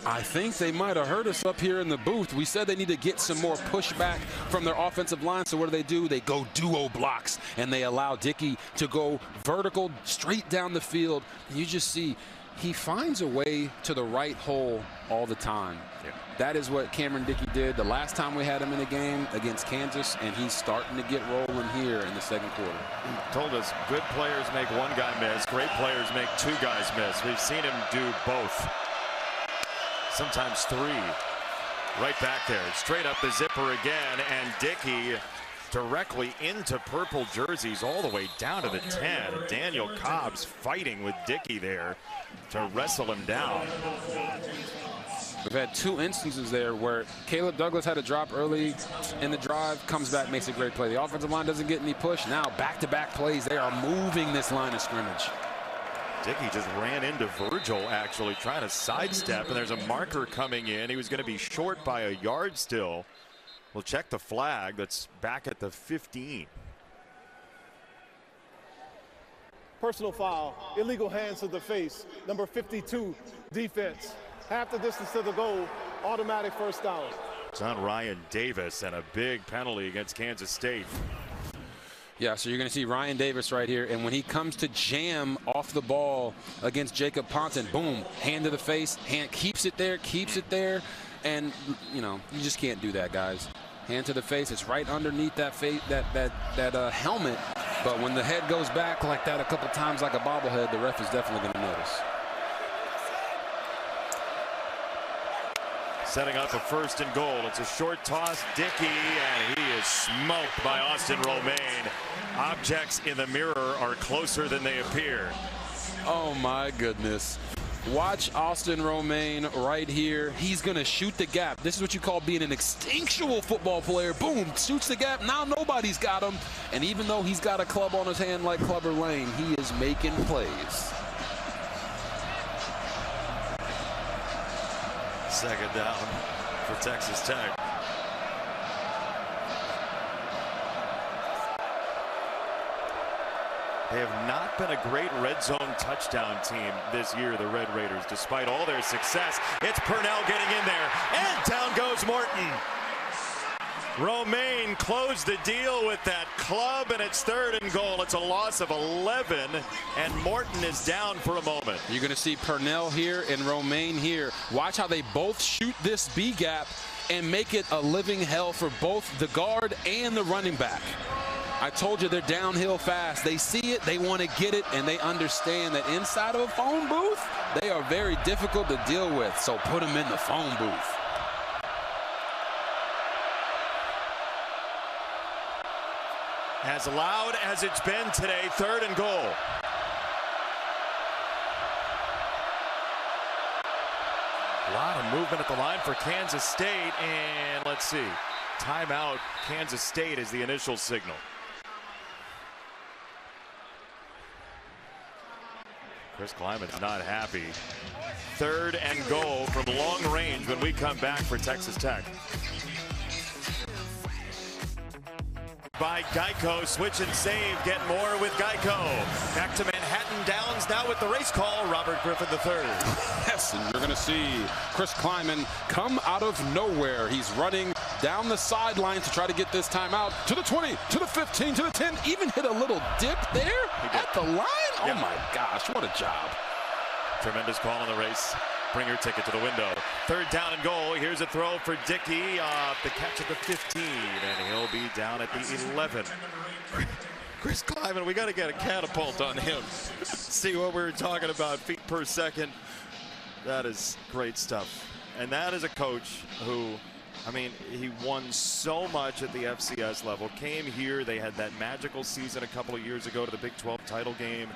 I think they might have heard us up here in the booth. We said they need to get some more pushback from their offensive line. So what do? They go duo blocks, and they allow Dickey to go vertical straight down the field. And you just see he finds a way to the right hole all the time. Yeah. That is what Cameron Dickey did the last time we had him in a game against Kansas, and he's starting to get rolling here in the 2nd quarter. He told us good players make 1 guy miss, great players make 2 guys miss. We've seen him do both. sometimes 3. Right back there, straight up the zipper again, and Dickey directly into purple jerseys all the way down to the 10. Daniel Cobb's fighting with Dickey there to wrestle him down. We've had 2 instances there where Caleb Douglas had a drop early in the drive, comes back, makes a great play. The offensive line doesn't get any push. Now back-to-back plays, they are moving this line of scrimmage. Dickey just ran into Virgil, actually trying to sidestep, and there's a marker coming in. He was going to be short by a yard still. We'll check the flag. That's back at the 15. Personal foul, illegal hands to the face, number 52, defense. Half the distance to the goal, automatic first down. It's on Ryan Davis, and a big penalty against Kansas State. Yeah, so you're going to see Ryan Davis right here, and when he comes to jam off the ball against Jacob Ponton, boom, hand to the face, hand keeps it there, and you know, you just can't do that, guys. Hand to the face, it's right underneath that helmet, but when the head goes back like that a couple times like a bobblehead, the ref is definitely going to notice. Setting up a 1st and goal. It's a short toss. Dickey, and he is smoked by Austin Romaine. Objects in the mirror are closer than they appear. Oh my goodness. Watch Austin Romaine right here. He's going to shoot the gap. This is what you call being an instinctual football player. Boom, shoots the gap. Now nobody's got him. And even though he's got a club on his hand like Clubber Lane, he is making plays. 2nd down for Texas Tech. They have not been a great red zone touchdown team this year, the Red Raiders, despite all their success. It's Purnell getting in there, and down goes Morton. Romaine closed the deal with that club, and it's 3rd and goal. It's a loss of 11, and Morton is down for a moment. You're going to see Purnell here and Romaine here. Watch how they both shoot this B gap and make it a living hell for both the guard and the running back. I told you they're downhill fast. They see it, they want to get it, and they understand that inside of a phone booth, they are very difficult to deal with. So put them in the phone booth. As loud as it's been today, 3rd and goal. A lot of movement at the line for Kansas State, and let's see. Timeout, Kansas State is the initial signal. Chris Kleiman's not happy. 3rd and goal from long range when we come back for Texas Tech. By Geico, switch and save, get more with Geico. Back to Manhattan Downs now with the race call, Robert Griffin III. Yes, and you're going to see Chris Kleiman come out of nowhere. He's running down the sidelines to try to get this time out to the 20, to the 15, to the 10, even hit a little dip there at the line. Oh my gosh, what a job. Tremendous call on the race. Bring your ticket to the window. 3rd down and goal. Here's a throw for Dickey. The catch at the 15, and he'll be down at the 11. Chris Kleiman, we got to get a catapult on him. See what we were talking about, feet per second. That is great stuff. And that is a coach who, I mean, he won so much at the FCS level. Came here, they had that magical season a couple of years ago to the Big 12 title game.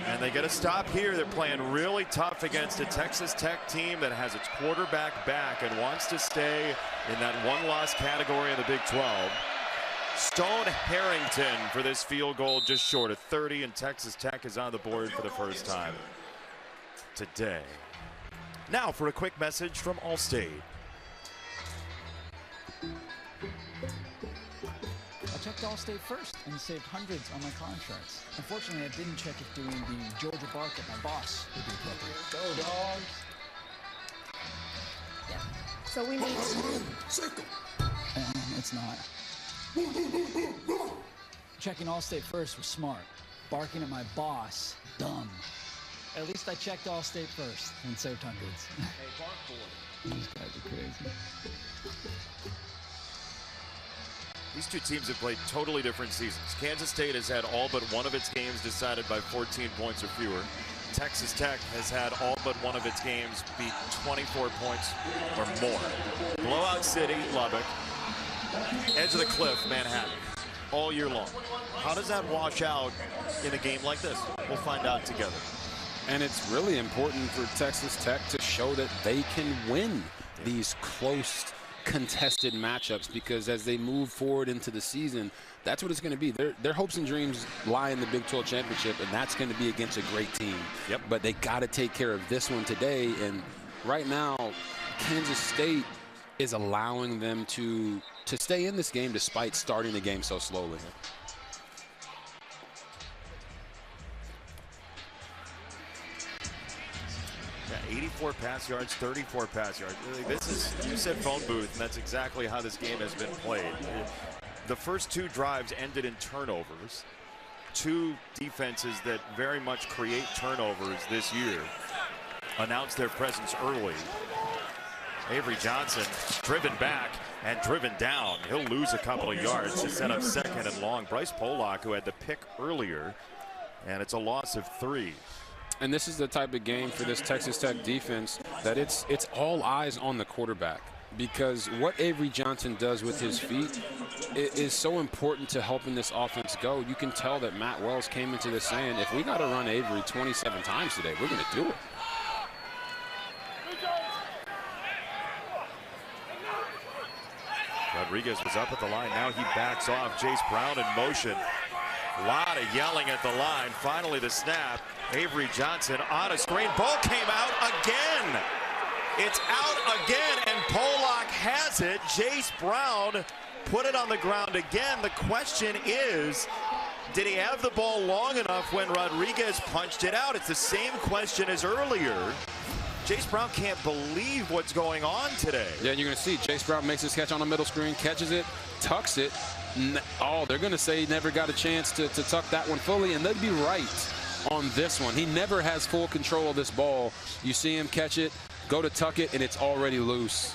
And they get a stop here. They're playing really tough against a Texas Tech team that has its quarterback back and wants to stay in that one-loss category in the Big 12. Stone Harrington for this field goal, just short of 30, and Texas Tech is on the board for the first time today. Now for a quick message from Allstate. I checked Allstate first and saved hundreds on my car insurance. Unfortunately, I didn't check if doing the Georgia bark at my boss would be appropriate. Go, dogs! Yeah. So we need... It's not. Checking Allstate first was smart. Barking at my boss, dumb. At least I checked Allstate first and saved hundreds. Hey, bark boy. These guys are crazy. These two teams have played totally different seasons. Kansas State has had all but one of its games decided by 14 points or fewer. Texas Tech has had all but one of its games beat 24 points or more. Blowout City, Lubbock. Edge of the cliff, Manhattan. All year long. How does that wash out in a game like this? We'll find out together. And it's really important for Texas Tech to show that they can win these close contested matchups, because as they move forward into the season, that's what it's going to be. Their hopes and dreams lie in the Big 12 championship, and that's going to be against a great team. Yep. But they got to take care of this one today. And right now, Kansas State is allowing them to stay in this game despite starting the game so slowly. Yeah, 84 pass yards, 34 pass yards. This is, you said phone booth, and that's exactly how this game has been played. The first two drives ended in turnovers. Two defenses that very much create turnovers this year announced their presence early. Avery Johnson driven back and driven down. He'll lose a couple of yards to set up second and long. Bryce Pollock, who had the pick earlier, and it's a loss of 3. And this is the type of game for this Texas Tech defense that it's all eyes on the quarterback, because what Avery Johnson does with his feet is so important to helping this offense go. You can tell that Matt Wells came into this saying, if we got to run Avery 27 times today, we're going to do it. Rodriguez was up at the line. Now he backs off. Jace Brown in motion. A lot of yelling at the line. Finally the snap. Avery Johnson on a screen. Ball came out again. It's out again, and Pollock has it. Jace Brown put it on the ground again. The question is, did he have the ball long enough when Rodriguez punched it out? It's the same question as earlier. Jace Brown can't believe what's going on today. Yeah, and you're going to see Jace Brown makes his catch on the middle screen, catches it, tucks it. Oh, they're going to say he never got a chance to tuck that one fully, and they'd be right on this one. He never has full control of this ball. You see him catch it, go to tuck it, and it's already loose.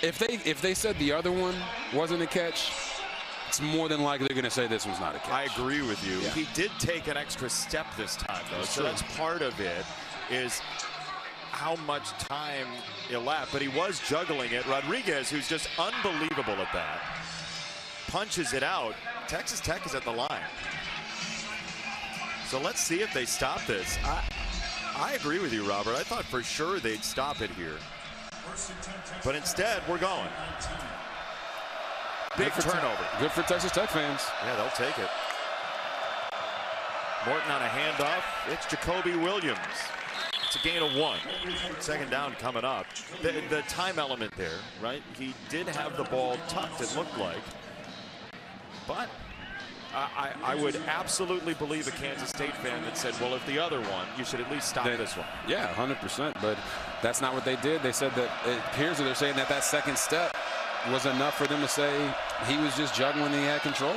If they said the other one wasn't a catch, it's more than likely they're going to say this one's not a catch. I agree with you. Yeah. He did take an extra step this time, though, so that's part of it, is how much time elapsed. But he was juggling it. Rodriguez, who's just unbelievable at that, punches it out. Texas Tech is at the line. So let's see if they stop this. I agree with you, Robert. I thought for sure they'd stop it here. But instead, we're going. Big turnover. Good for Texas Tech fans. Yeah, they'll take it. Morton on a handoff. It's Jacoby Williams. It's a gain of 1. Second down coming up. The time element there, right? He did have the ball tucked, it looked like. But I would absolutely believe a Kansas State fan that said, well, if the other one, you should at least stop this one. Yeah, 100%. But that's not what they did. They said that it appears that they're saying that second step was enough for them to say he was just juggling and he had control.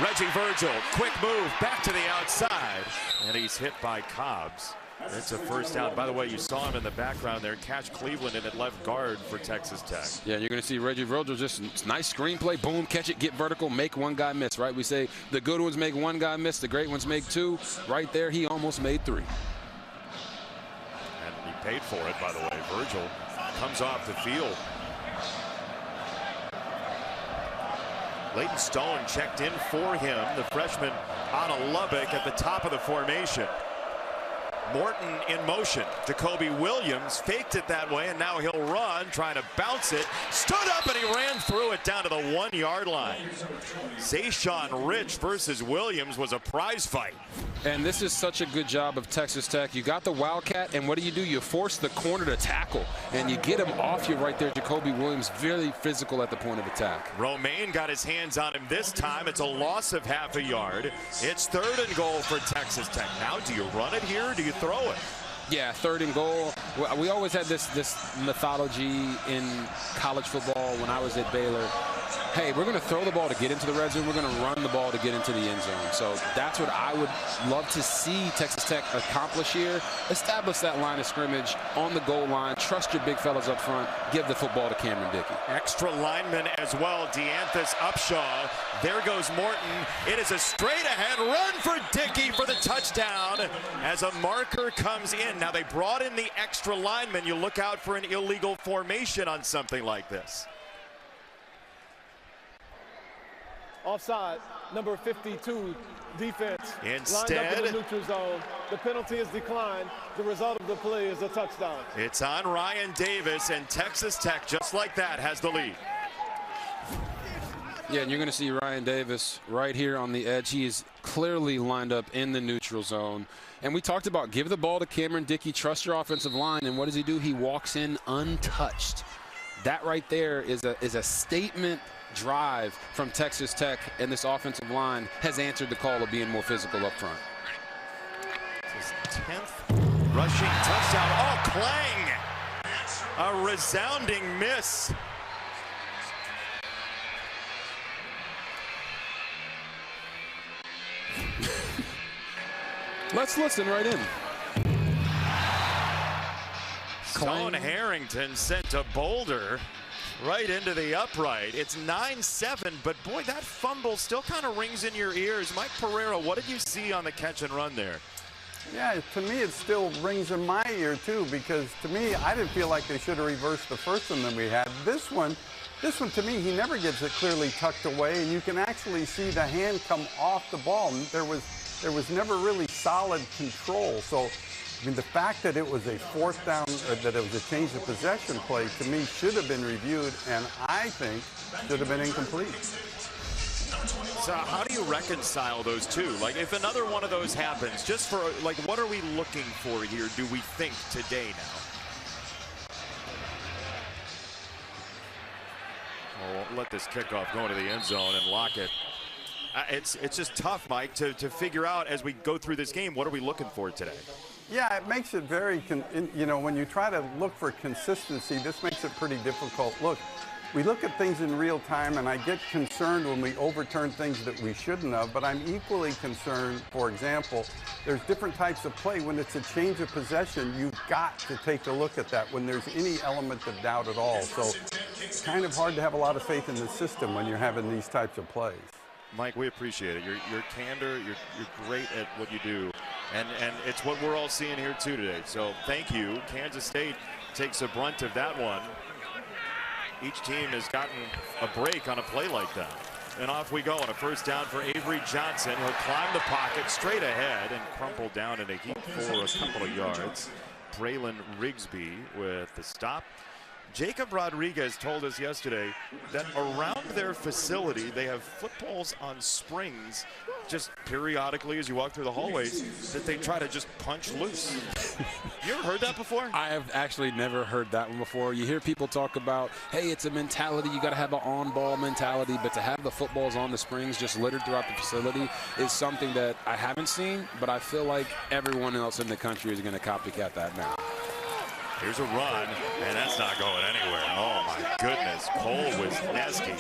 Reggie Virgil, quick move back to the outside, and he's hit by Cobbs. It's a first down. By the way, you saw him in the background there. Catch Cleveland in at left guard for Texas Tech. Yeah, you're going to see Reggie Virgil, just nice screenplay. Boom, catch it, get vertical, make one guy miss, right? We say the good ones make one guy miss, the great ones make 2. Right there, he almost made 3. And he paid for it, by the way. Virgil comes off the field. Leighton Stone checked in for him, the freshman out of Lubbock at the top of the formation. Morton in motion. Jacoby Williams faked it that way, and now he'll run, trying to bounce it. Stood up, and he ran through it down to the 1-yard line. Zayshawn Rich versus Williams was a prize fight. And this is such a good job of Texas Tech. You got the Wildcat, and what do? You force the corner to tackle, and you get him off you right there. Jacoby Williams, very physical at the point of attack. Romaine got his hands on him this time. It's a loss of half a yard. It's 3rd and goal for Texas Tech. Now, do you run it here, or do you throw it? Yeah, 3rd and goal. We always had this methodology in college football when I was at Baylor. hey, we're going to throw the ball to get into the red zone. We're going to run the ball to get into the end zone. So that's what I would love to see Texas Tech accomplish here. Establish that line of scrimmage on the goal line. Trust your big fellas up front. Give the football to Cameron Dickey. Extra lineman as well. DeAnthus Upshaw. There goes Morton. It is a straight ahead run for Dickey for the touchdown as a marker comes in. Now they brought in the extra lineman. You look out for an illegal formation on something like this. Offside, number 52, defense. Instead, lined up in the neutral zone. The penalty is declined. The result of the play is a touchdown. It's on Ryan Davis, and Texas Tech, just like that, has the lead. Yeah, and you're going to see Ryan Davis right here on the edge. He is clearly lined up in the neutral zone. And we talked about give the ball to Cameron Dickey, trust your offensive line, and what does he do? He walks in untouched. That right there is a statement drive from Texas Tech, and this offensive line has answered the call of being more physical up front. It's his 10th rushing touchdown. Oh, clang! A resounding miss. Let's listen right in. Stone Harrington sent a boulder right into the upright. It's 9-7, but boy, that fumble still kind of rings in your ears. Mike Pereira, what did you see on the catch and run there? Yeah, to me it still rings in my ear too, because to me I didn't feel like they should have reversed the first one that we had. This one to me, he never gets it clearly tucked away, and you can actually see the hand come off the ball. There was never really solid control. So, I mean, the fact that it was a fourth down, or that it was a change of possession play, to me should have been reviewed, and I think should have been incomplete. So how do you reconcile those two? Like, if another one of those happens, just for, like, what are we looking for here, do we think, today now? Well, we'll let this kickoff go into the end zone and lock it. It's just tough, Mike, to figure out as we go through this game, what are we looking for today? Yeah, it makes it very, you know, when you try to look for consistency, this makes it pretty difficult. Look, we look at things in real time, and I get concerned when we overturn things that we shouldn't have, but I'm equally concerned, for example, there's different types of play. When it's a change of possession, you've got to take a look at that when there's any element of doubt at all. So it's kind of hard to have a lot of faith in the system when you're having these types of plays. Mike, we appreciate it. Your candor, you're great at what you do, and it's what we're all seeing here too today. So thank you. Kansas State takes the brunt of that one. Each team has gotten a break on a play like that. And off we go on a first down for Avery Johnson. He'll climb the pocket straight ahead and crumple down in a heap for a couple of yards. Braylon Rigsby with the stop. Jacob Rodriguez told us yesterday that around their facility they have footballs on springs just periodically as you walk through the hallways that they try to just punch loose. You ever heard that before? I have actually never heard that one before. You hear people talk about, hey, it's a mentality, you got to have an on-ball mentality, but to have the footballs on the springs just littered throughout the facility is something that I haven't seen, but I feel like everyone else in the country is going to copycat that now. Here's a run, and that's not going anywhere. Oh, my goodness. Cole Wisniewski.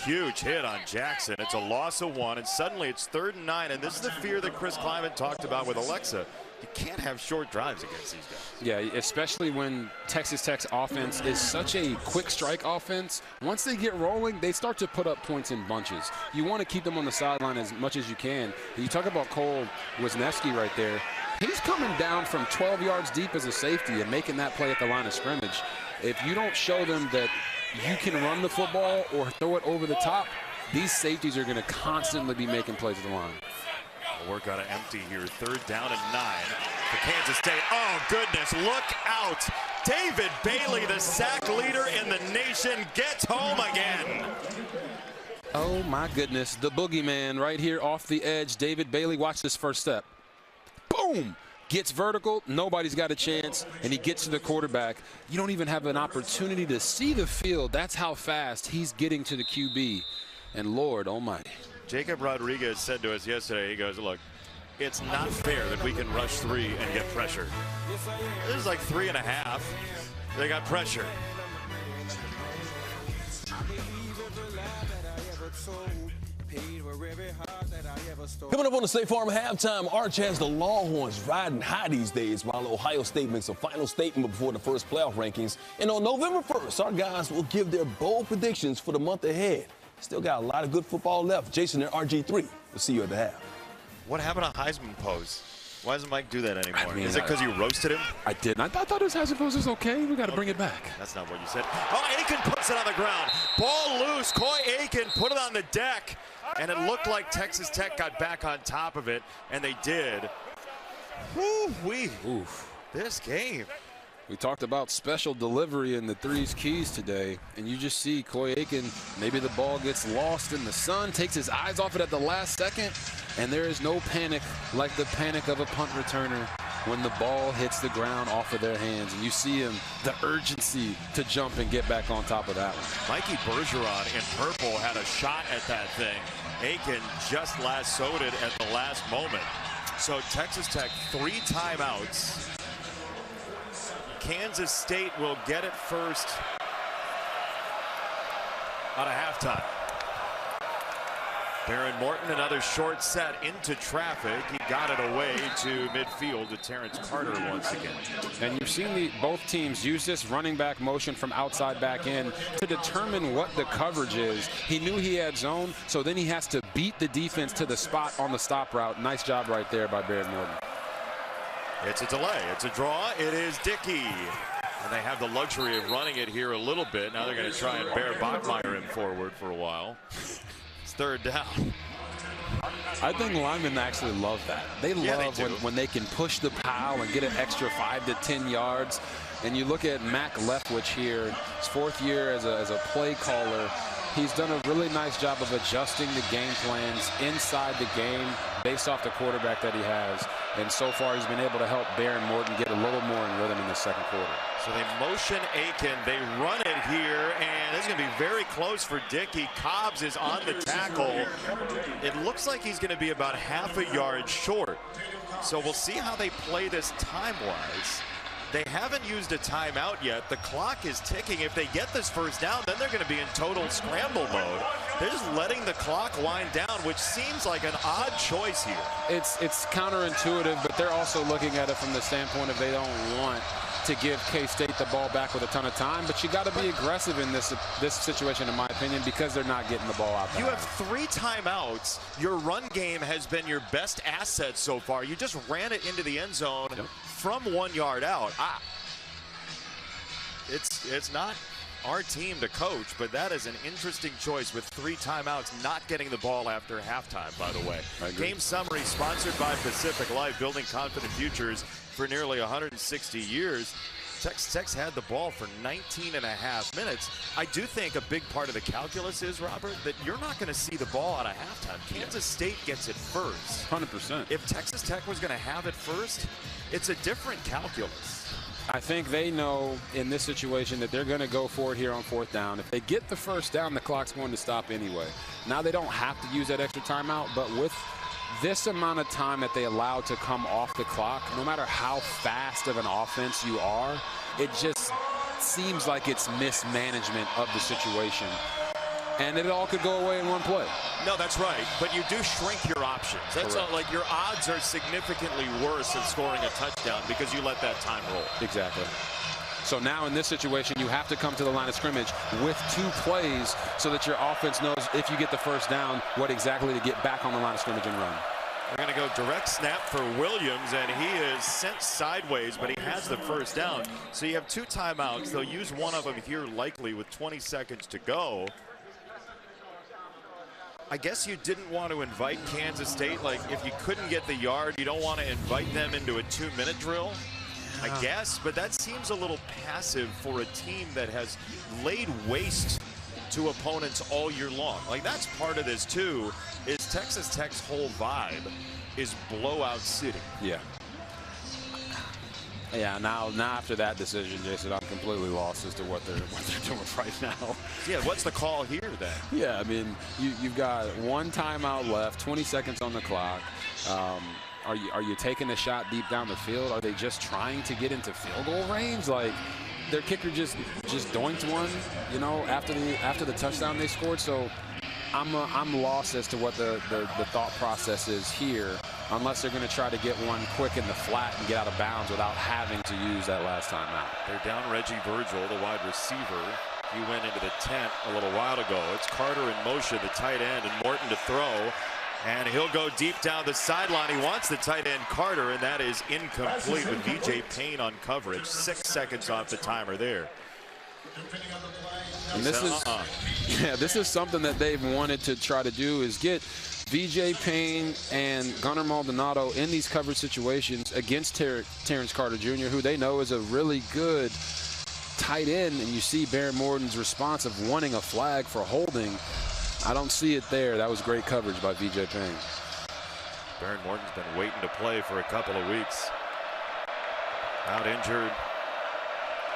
Huge hit on Jackson. It's a loss of one, and suddenly it's 3rd and 9, and this is the fear that Chris Kleiman talked about with Alexa. You can't have short drives against these guys. Yeah, especially when Texas Tech's offense is such a quick strike offense. Once they get rolling, they start to put up points in bunches. You want to keep them on the sideline as much as you can. You talk about Cole Wisniewski right there. He's coming down from 12 yards deep as a safety and making that play at the line of scrimmage. If you don't show them that you can run the football or throw it over the top, these safeties are going to constantly be making plays at the line. Work out of empty here. 3rd down and 9 for Kansas State. Oh, goodness, look out. David Bailey, the sack leader in the nation, gets home again. Oh, my goodness. The boogeyman right here off the edge. David Bailey, watch this first step. Boom! Gets vertical, nobody's got a chance, and he gets to the quarterback. You don't even have an opportunity to see the field. That's how fast he's getting to the QB. And Lord almighty. Jacob Rodriguez said to us yesterday, he goes, look, it's not fair that we can rush 3 and get pressure. This is like 3.5. They got pressure. Coming up on the State Farm halftime, Arch has the Longhorns riding high these days while Ohio State makes a final statement before the first playoff rankings. And on November 1st, our guys will give their bold predictions for the month ahead. Still got a lot of good football left. Jason and RG3, we'll see you at the half. What happened to Heisman pose? Why doesn't Mike do that anymore? I mean, is it because you roasted him? I didn't. I thought his Heisman pose was okay. We got to bring it back. That's not what you said. Oh, Aiken puts it on the ground. Ball loose. Coy Aiken put it on the deck. And it looked like Texas Tech got back on top of it, and they did. Woo-wee. Oof. This game. We talked about special delivery in the threes keys today, and you just see Coy Aiken, maybe the ball gets lost in the sun, takes his eyes off it at the last second, and there is no panic like the panic of a punt returner when the ball hits the ground off of their hands, and you see him, the urgency to jump and get back on top of that one. Mikey Bergeron in purple had a shot at that thing. Aiken just lassoed it at the last moment. So Texas Tech 3 timeouts. Kansas State will get it first out of halftime. Baron Morton, another short set into traffic. He got it away to midfield to Terrence Carter once again. And you've seen both teams use this running back motion from outside back in to determine what the coverage is. He knew he had zone, so then he has to beat the defense to the spot on the stop route. Nice job right there by Baron Morton. It's a delay. It's a draw. It is Dickey. And they have the luxury of running it here a little bit. Now they're going to try and bear Bachmeier in forward for a while. It's third down. I think linemen actually love that. They love when they can push the pile and get an extra 5 to 10 yards. And you look at Mac Leftwich here, his 4th year as a play caller. He's done a really nice job of adjusting the game plans inside the game based off the quarterback that he has. And so far, he's been able to help Baron Morton get a little more in rhythm in the second quarter. So they motion Aiken. They run it here, and this is going to be very close for Dickey. Cobbs is on the tackle. It looks like he's going to be about half a yard short. So we'll see how they play this time-wise. They haven't used a timeout yet. The clock is ticking. If they get this first down, then they're going to be in total scramble mode. They're just letting the clock wind down, which seems like an odd choice here. It's counterintuitive, but they're also looking at it from the standpoint of they don't want to give K-State the ball back with a ton of time, but you got to be aggressive in this situation, in my opinion, because they're not getting the ball out there. You have 3 timeouts. Your run game has been your best asset so far. You just ran it into the end zone from 1 yard out. It's not our team to coach, but that is an interesting choice with 3 timeouts, not getting the ball after halftime, by the way. Game summary sponsored by Pacific Life, building confident futures for nearly 160 years. Texas Tech's had the ball for 19.5 minutes. I do think a big part of the calculus is, Robert, that you're not going to see the ball out of halftime. Kansas State gets it first. 100%. If Texas Tech was going to have it first, it's a different calculus. I think they know in this situation that they're going to go for it here on 4th down. If they get the first down, the clock's going to stop anyway. Now they don't have to use that extra timeout, but with this amount of time that they allow to come off the clock, no matter how fast of an offense you are, it just seems like it's mismanagement of the situation. And it all could go away in one play. No, that's right. But you do shrink your options. That's like your odds are significantly worse of scoring a touchdown because you let that time roll. Exactly. So now in this situation, you have to come to the line of scrimmage with 2 plays so that your offense knows if you get the first down, what exactly to get back on the line of scrimmage and run. They're going to go direct snap for Williams, and he is sent sideways, but he has the first down. So you have 2 timeouts. They'll use one of them here likely with 20 seconds to go. I guess you didn't want to invite Kansas State. Like, if you couldn't get the yard, you don't want to invite them into a 2-minute drill. I guess, but that seems a little passive for a team that has laid waste to opponents all year long. Like, that's part of this too, is Texas Tech's whole vibe is blowout city. Yeah. Yeah, now after that decision, Jason, I'm completely lost as to what they're doing right now. Yeah, what's the call here then? Yeah, I mean, you've got 1 timeout left, 20 seconds on the clock. Are you taking a shot deep down the field? Are they just trying to get into field goal range? Like, their kicker just doinked one, you know, after the touchdown they scored. So I'm lost as to what the thought process is here, unless they're going to try to get one quick in the flat and get out of bounds without having to use that last time out. They're down Reggie Virgil, the wide receiver. He went into the tent a little while ago. It's Carter in motion, the tight end, and Morton to throw. And he'll go deep down the sideline. He wants the tight end Carter, and that is incomplete with VJ Payne on coverage. 6 seconds off the timer there. And this is something that they've wanted to try to do, is get VJ Payne and Gunnar Maldonado in these coverage situations against Terrence Carter Jr., who they know is a really good tight end. And you see Baron Morton's response of wanting a flag for holding. I don't see it there. That was great coverage by VJ Payne. Baron Morton's been waiting to play for a couple of weeks. Out injured.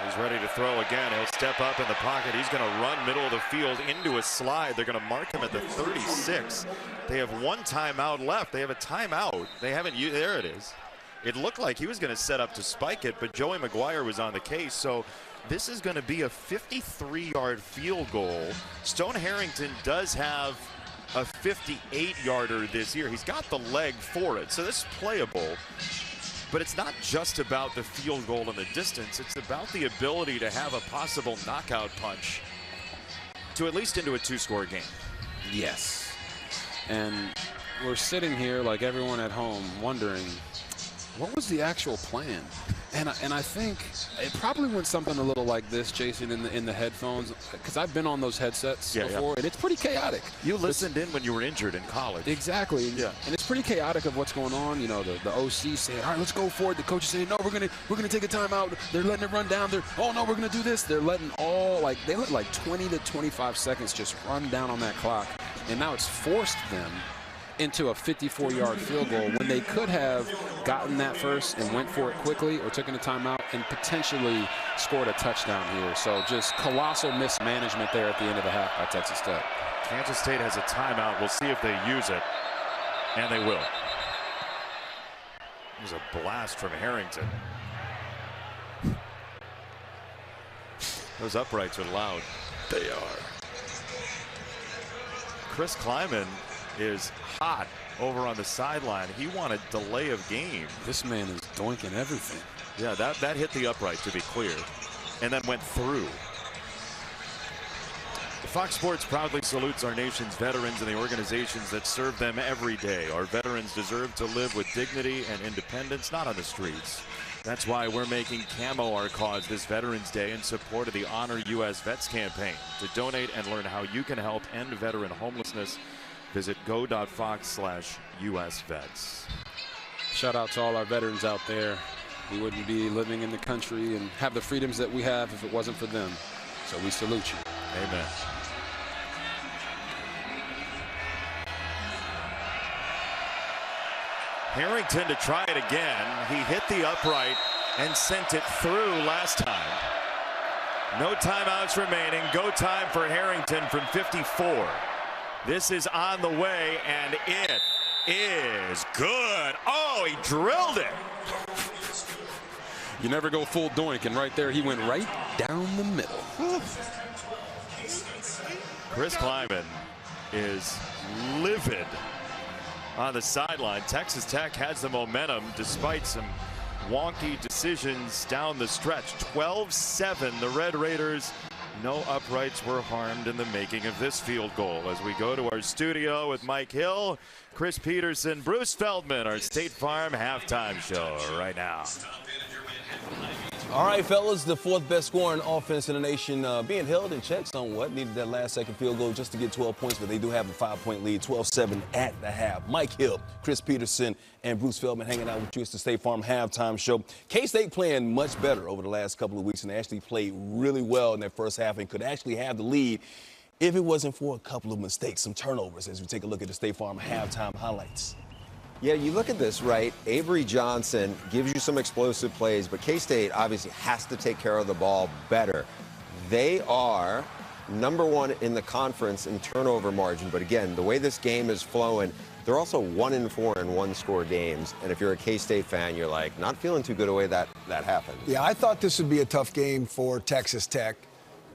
He's ready to throw again. He'll step up in the pocket. He's going to run middle of the field into a slide. They're going to mark him at the 36. They have one timeout left. They have a timeout. They haven't used. There it is. It looked like he was going to set up to spike it, but Joey McGuire was on the case. So this is going to be a 53-yard field goal. Stone Harrington does have a 58-yarder this year. He's got the leg for it, so this is playable. But it's not just about the field goal and the distance. It's about the ability to have a possible knockout punch to at least into a 2-score game. Yes. And we're sitting here like everyone at home wondering, what was the actual plan? And I think it probably went something a little like this, Jason, in the headphones, because I've been on those headsets before, and it's pretty chaotic. You listened in when you were injured in college. Exactly. Yeah. And it's pretty chaotic of what's going on. You know, the OC saying, all right, let's go for it. The coach is saying, no, we're gonna take a timeout. They're letting it run down. Oh no, we're gonna do this. They're letting they let like 20 to 25 seconds just run down on that clock, and now it's forced them into a 54-yard field goal when they could have gotten that first and went for it quickly, or taken a timeout and potentially scored a touchdown here. So just colossal mismanagement there at the end of the half by Texas Tech. Kansas State has a timeout. We'll see if they use it, and they will. It was a blast from Harrington. Those uprights are loud. They are. Chris Kleiman is hot over on the sideline. He wanted delay of game. This man is doinking everything. Yeah, that hit the upright, to be clear, and then went through. Fox Sports proudly salutes our nation's veterans and the organizations that serve them every day. Our veterans deserve to live with dignity and independence, not on the streets. That's why we're making Camo our cause this Veterans Day in support of the Honor U.S. Vets campaign. To donate and learn how you can help end veteran homelessness, visit go.fox/USVets. Shout out to all our veterans out there. We wouldn't be living in the country and have the freedoms that we have if it wasn't for them. So we salute you. Amen. Harrington to try it again. He hit the upright and sent it through last time. No timeouts remaining. Go time for Harrington from 54. This is on the way, and it is good. Oh, he drilled it. You never go full doink, and right there he went right down the middle. Chris Kleiman is livid on the sideline. Texas Tech has the momentum despite some wonky decisions down the stretch. 12-7, the Red Raiders. No uprights were harmed in the making of this field goal. As we go to our studio with Mike Hill, Chris Peterson, Bruce Feldman, our State Farm halftime show right now. All right, fellas, the fourth best scoring offense in the nation being held in check somewhat. Needed that last second field goal just to get 12 points, but they do have a 5-point lead, 12-7 at the half. Mike Hill, Chris Peterson, and Bruce Feldman hanging out with you. It's the State Farm halftime show. K-State playing much better over the last couple of weeks, and they actually played really well in their first half and could actually have the lead if it wasn't for a couple of mistakes, some turnovers, as we take a look at the State Farm halftime highlights. Yeah, you look at this, right? Avery Johnson gives you some explosive plays, but K-State obviously has to take care of the ball better. They are #1 in the conference in turnover margin, but again, the way this game is flowing, they're also 1-4 in one-score games. And if you're a K-State fan, you're like, not feeling too good the way that happened. Yeah, I thought this would be a tough game for Texas Tech.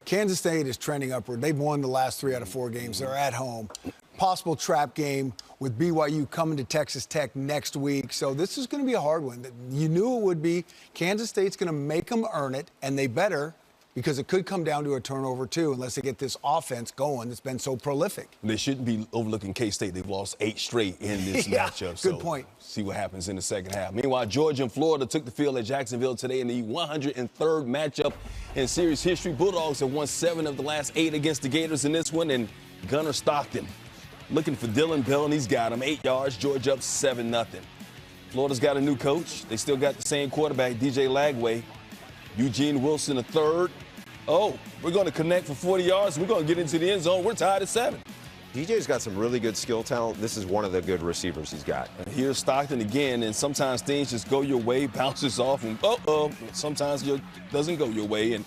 Kansas State is trending upward. They've won the last 3 out of 4 games. They're at home. possible trap game with BYU coming to Texas Tech next week. So this is going to be a hard one. You knew it would be. Kansas State's going to make them earn it, and they better, because it could come down to a turnover, too, unless they get this offense going that's been so prolific. They shouldn't be overlooking K-State. They've lost 8 straight in this matchup. Good point. See what happens in the second half. Meanwhile, Georgia and Florida took the field at Jacksonville today in the 103rd matchup in series history. Bulldogs have won 7 of the last 8 against the Gators in this one, and Gunnar Stockton looking for Dylan Bell, and he's got him 8 yards. Georgia up 7-0. Florida's got a new coach. They still got the same quarterback, DJ Lagway. Eugene Wilson, a third. Oh, we're going to connect for 40 yards. We're going to get into the end zone. We're tied at 7. DJ's got some really good skill talent. This is one of the good receivers he's got. And here's Stockton again, and sometimes things just go your way, bounces off, and sometimes it doesn't go your way, and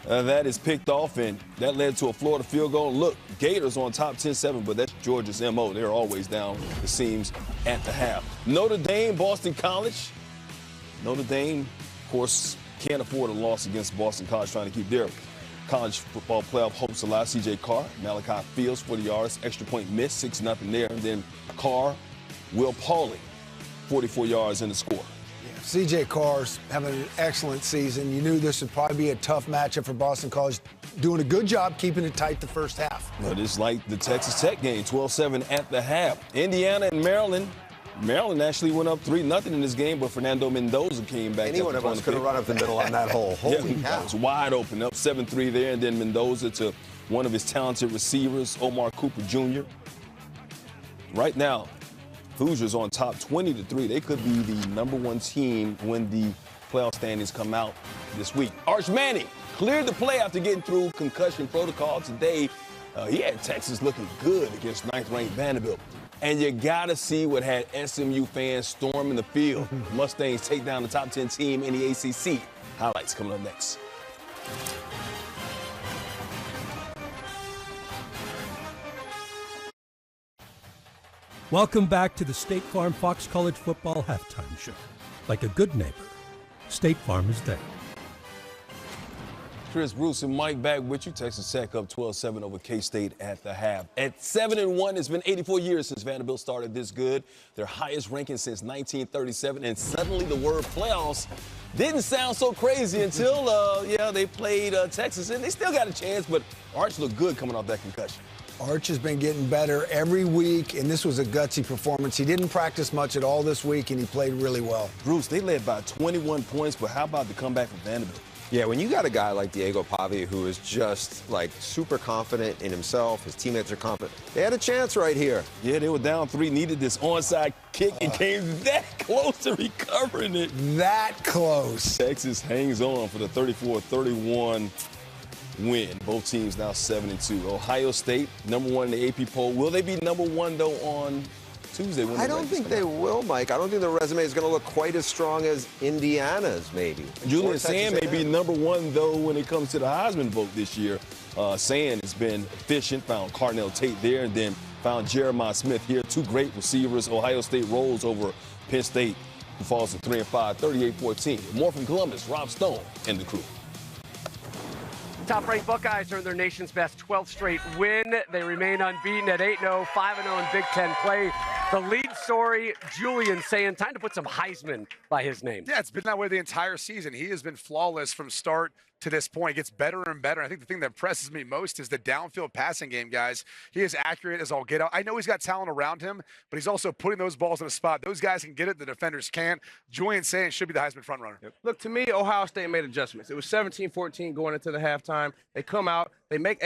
that is picked off, and that led to a Florida field goal. Look, Gators on top 10-7, but that's Georgia's M.O. They're always down the seams at the half. Notre Dame, Boston College. Notre Dame, of course, can't afford a loss against Boston College, trying to keep their college football playoff hopes alive. C.J. Carr, Malachi Fields, 40 yards, extra point miss, 6-0 there. And then Carr, Will Pauly, 44 yards in the score. Yeah, C.J. Carr's having an excellent season. You knew this would probably be a tough matchup for Boston College, doing a good job keeping it tight the first half. But it's like the Texas Tech game, 12-7 at the half. Indiana and Maryland. Maryland actually went up 3-0 in this game, but Fernando Mendoza came back. Anyone of us could have run up the middle on that hole. Holy cow. It was wide open, up 7-3 there, and then Mendoza to one of his talented receivers, Omar Cooper Jr. Right now, Hoosiers on top 20-3. They could be the #1 team when the playoff standings come out this week. Arch Manning cleared the play after getting through concussion protocol today. He had Texas looking good against 9th-ranked Vanderbilt. And you got to see what had SMU fans storming the field. Mustangs take down the top 10 team in the ACC. Highlights coming up next. Welcome back to the State Farm Fox College Football Halftime Show. Like a good neighbor, State Farm is there. Chris, Bruce, and Mike back with you. Texas Tech up 12-7 over K-State at the half. At 7-1, it's been 84 years since Vanderbilt started this good. Their highest ranking since 1937, and suddenly the word playoffs didn't sound so crazy until, they played Texas, and they still got a chance, but Arch looked good coming off that concussion. Arch has been getting better every week, and this was a gutsy performance. He didn't practice much at all this week, and he played really well. Bruce, they led by 21 points, but how about the comeback from Vanderbilt? Yeah, when you got a guy like Diego Pavia who is just like super confident in himself, his teammates are confident. They had a chance right here. Yeah, they were down 3, needed this onside kick and came that close to recovering it. That close. Texas hangs on for the 34-31 win. Both teams now 7-2. Ohio State, #1 in the AP poll. Will they be #1 though on Tuesday? I don't think they will, Mike. I don't think the resume is going to look quite as strong as Indiana's, maybe. Julian Sand may be #1, though, when it comes to the Heisman vote this year. Sand has been efficient, found Carnell Tate there, and then found Jeremiah Smith here. 2 great receivers. Ohio State rolls over Penn State, who falls to 3-5, 38-14. More from Columbus, Rob Stone and the crew. Top-ranked Buckeyes earned their nation's best 12th straight win. They remain unbeaten at 8-0, 5-0 in Big Ten play. The lead story, Julian saying, time to put some Heisman by his name. Yeah, it's been that way the entire season. He has been flawless from start to this point. It gets better and better. I think the thing that impresses me most is the downfield passing game, guys. He is accurate as all get out. I know he's got talent around him, but he's also putting those balls in a spot. Those guys can get it, the defenders can't. Julian Sand should be the Heisman frontrunner. Yep. Look, to me, Ohio State made adjustments. It was 17-14 going into the halftime. They come out, they make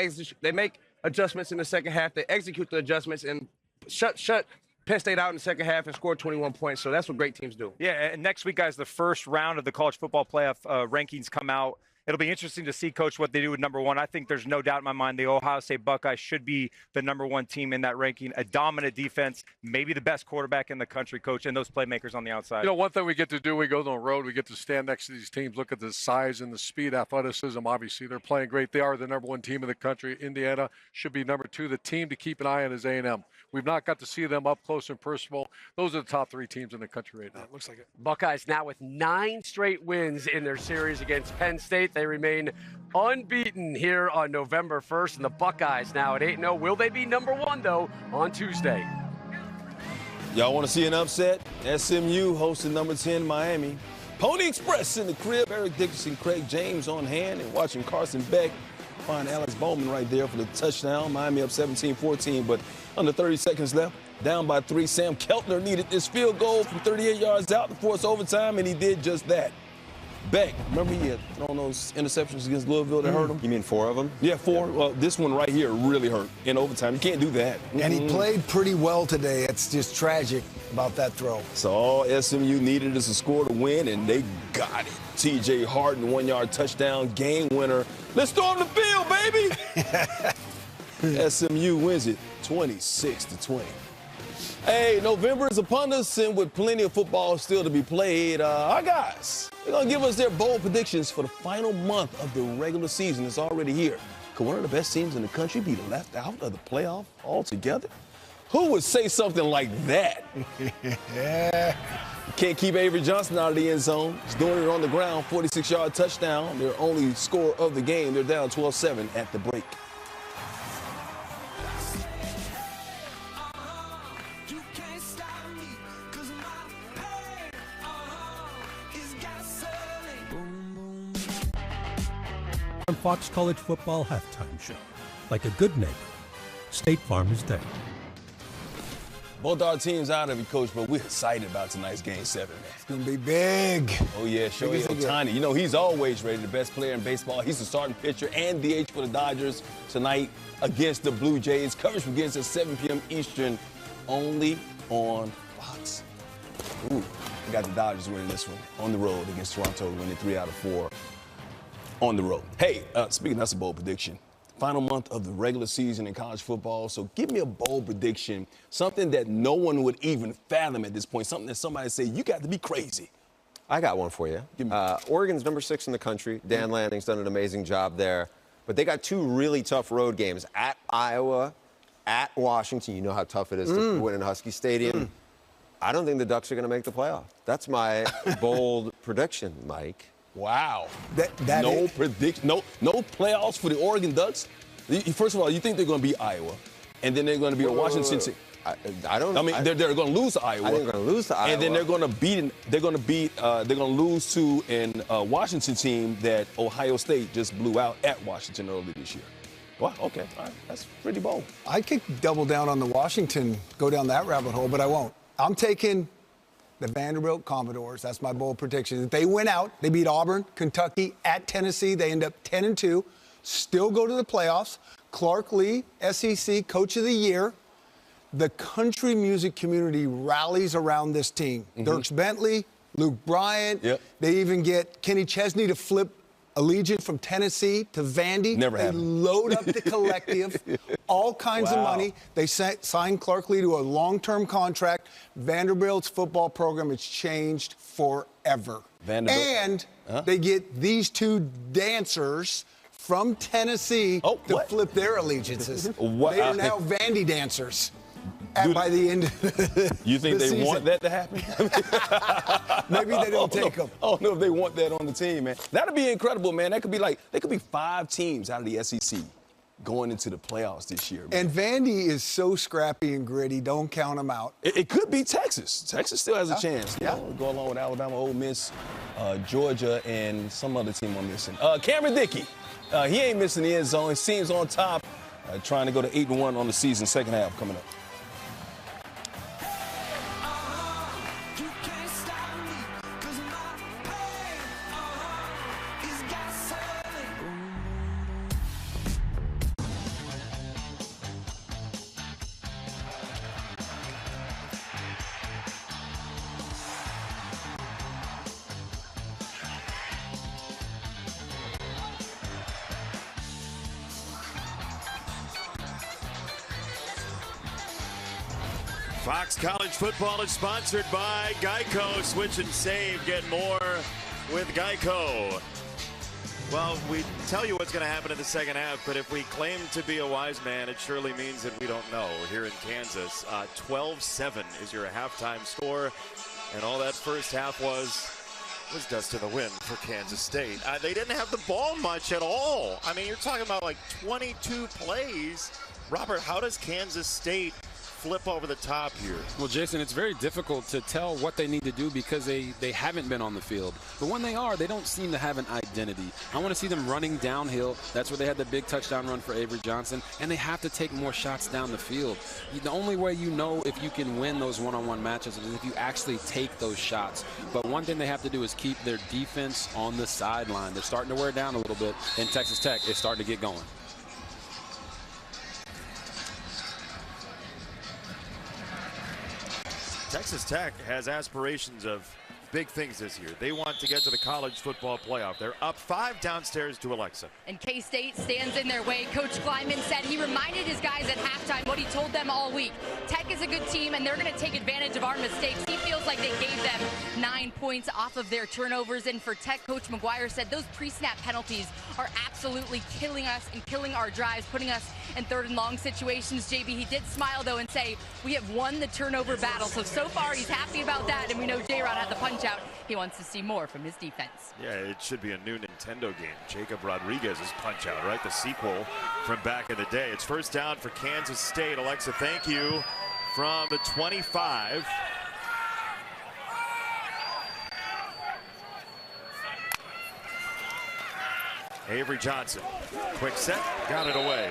adjustments in the second half. They execute the adjustments and shut Penn State out in the second half and scored 21 points. So that's what great teams do. Yeah, and next week, guys, the first round of the college football playoff rankings come out. It'll be interesting to see, Coach, what they do with #1. I think there's no doubt in my mind the Ohio State Buckeyes should be the #1 team in that ranking. A dominant defense, maybe the best quarterback in the country, Coach, and those playmakers on the outside. You know, one thing we get to do, we go on the road, we get to stand next to these teams, look at the size and the speed, athleticism. Obviously, they're playing great. They are the #1 team in the country. Indiana should be #2. The team to keep an eye on is A&M. We've not got to see them up close and personal. Those are the top 3 teams in the country right now. Looks like it. Buckeyes now with 9 straight wins in their series against Penn State. They remain unbeaten here on November 1st, and the Buckeyes now at 8-0. Will they be number 1, though, on Tuesday? Y'all want to see an upset? SMU hosting number 10 Miami. Pony Express in the crib. Eric Dickerson, Craig James on hand, and watching Carson Beck find Alex Bowman right there for the touchdown. Miami up 17-14, but under 30 seconds left. Down by 3. Sam Keltner needed this field goal from 38 yards out to force overtime, and he did just that. Beck, remember he had thrown those interceptions against Louisville that hurt him? You mean 4 of them? Yeah, 4. Well, this one right here really hurt in overtime. You can't do that. And he played pretty well today. It's just tragic about that throw. So all SMU needed is a score to win, and they got it. TJ Harden, 1-yard touchdown, game winner. Let's storm the field, baby! SMU wins it 26-20. Hey, November is upon us, and with plenty of football still to be played, our guys, they're going to give us their bold predictions for the final month of the regular season. It's already here. Could one of the best teams in the country be left out of the playoff altogether? Who would say something like that? Can't keep Avery Johnson out of the end zone. He's doing it on the ground, 46-yard touchdown. Their only score of the game. They're down 12-7 at the break. Fox College Football Halftime Show. Like a good neighbor, State Farm is there. Both our teams out of it, Coach, but we're excited about tonight's Game 7, man. It's going to be big. Oh, yeah, Shohei Ohtani. You know, he's always ready, the best player in baseball. He's the starting pitcher and DH for the Dodgers tonight against the Blue Jays. Coverage begins at 7 p.m. Eastern, only on Fox. Ooh, we got the Dodgers winning this one on the road against Toronto, winning 3 out of 4 on the road. Hey, speaking of that's a bold prediction. Final month of the regular season in college football. So give me a bold prediction, something that no one would even fathom at this point, something that somebody say, you got to be crazy. I got one for you. Oregon's number 6 in the country. Dan Lanning's done an amazing job there. But they got 2 really tough road games at Iowa, at Washington. You know how tough it is to win in Husky Stadium. I don't think the Ducks are going to make the playoff. That's my bold prediction, Mike. Wow. No prediction, no playoffs for the Oregon Ducks? First of all, you think they're going to beat Iowa, and then they're going to be a Washington team. I don't. I mean, they're going to lose to Iowa. I think they're going to lose to Iowa. And then they're going to lose to a Washington team that Ohio State just blew out at Washington earlier this year. Wow, okay, all right, that's pretty bold. I could double down on the Washington, go down that rabbit hole, but I won't. I'm taking the Vanderbilt Commodores. That's my bold prediction. If they win out, they beat Auburn, Kentucky, at Tennessee. They end up 10-2, still go to the playoffs. Clark Lee, SEC Coach of the Year. The country music community rallies around this team. Dierks Bentley, Luke Bryant. Yep. They even get Kenny Chesney to flip Allegiant from Tennessee to Vandy. Never happened. They load up the collective, all kinds of money. They signed Clark Lee to a long-term contract. Vanderbilt's football program has changed forever. And they get these 2 dancers from Tennessee to flip their allegiances. They are now Vandy dancers. By the end of you think they want that to happen? Maybe they don't take them. I don't know if they want that on the team, man. That'd be incredible, man. That could be there could be 5 teams out of the SEC going into the playoffs this year, man. And Vandy is so scrappy and gritty. Don't count them out. It could be Texas. Texas still has a chance. You know, go along with Alabama, Ole Miss, Georgia, and some other team I'm missing. Cameron Dickey, he ain't missing the end zone. His team's on top, trying to go to 8-1 on the season, second half coming up. Fox College Football is sponsored by Geico. Switch and save. Get more with Geico. Well, we tell you what's going to happen in the second half, but if we claim to be a wise man, it surely means that we don't know here in Kansas. 12-7 is your halftime score, and all that first half was was dust in the wind for Kansas State. They didn't have the ball much at all. I mean, you're talking about like 22 plays. Robert, how does Kansas State flip over the top here? Well, Jason, it's very difficult to tell what they need to do because they haven't been on the field. But when they are, they don't seem to have an identity. I want to see them running downhill. That's where they had the big touchdown run for Avery Johnson. And they have to take more shots down the field. The only way you know if you can win those one-on-one matches is if you actually take those shots. But one thing they have to do is keep their defense on the sideline. They're starting to wear down a little bit, and Texas Tech is starting to get going. Texas Tech has aspirations of big things this year. They want to get to the college football playoff. They're up 5 downstairs to Alexa. And K-State stands in their way. Coach Kleiman said he reminded his guys at halftime what he told them all week. Tech is a good team, and they're going to take advantage of our mistakes. He feels like they gave them 9 points off of their turnovers. And for Tech, Coach McGuire said those pre-snap penalties are absolutely killing us and killing our drives, putting us in 3rd and long situations. JB, he did smile, though, and say, we have won the turnover battle. So far, he's happy about that. And we know J-Rod had the punch out. He wants to see more from his defense. Yeah, it should be a new Nintendo game. Jacob Rodriguez's punch out, right? The sequel from back in the day. It's first down for Kansas State. Alexa, thank you. From the 25. Avery Johnson, quick set, got it away.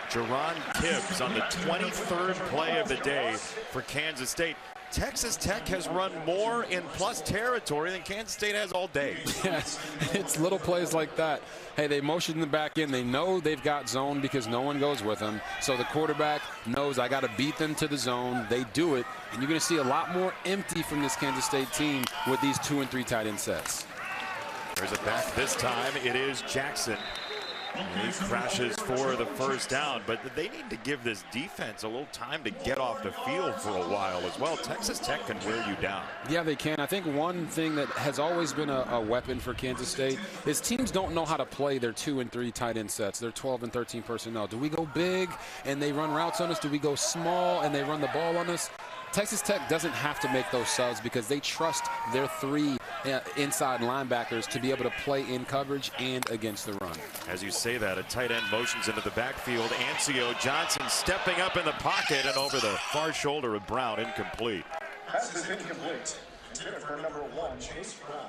Jerron Tibbs on the 23rd play of the day for Kansas State. Texas Tech has run more in plus territory than Kansas State has all day. Yes, it's little plays like that. Hey, they motion them back in. They know they've got zone because no one goes with them. So the quarterback knows I got to beat them to the zone. They do it, and you're going to see a lot more empty from this Kansas State team with these 2 and 3 tight end sets. There's a back this time. It is Jackson. He crashes for the first down, but they need to give this defense a little time to get off the field for a while as well. Texas Tech can wear you down. Yeah, they can. I think one thing that has always been a weapon for Kansas State is teams don't know how to play their 2 and 3 tight end sets. Their 12 and 13 personnel. Do we go big and they run routes on us? Do we go small and they run the ball on us? Texas Tech doesn't have to make those subs because they trust their 3 inside linebackers to be able to play in coverage and against the run. As you say that, a tight end motions into the backfield. Ancio Johnson stepping up in the pocket and over the far shoulder of Brown, incomplete. Pass is incomplete. Intended for number 1, Chase Brown.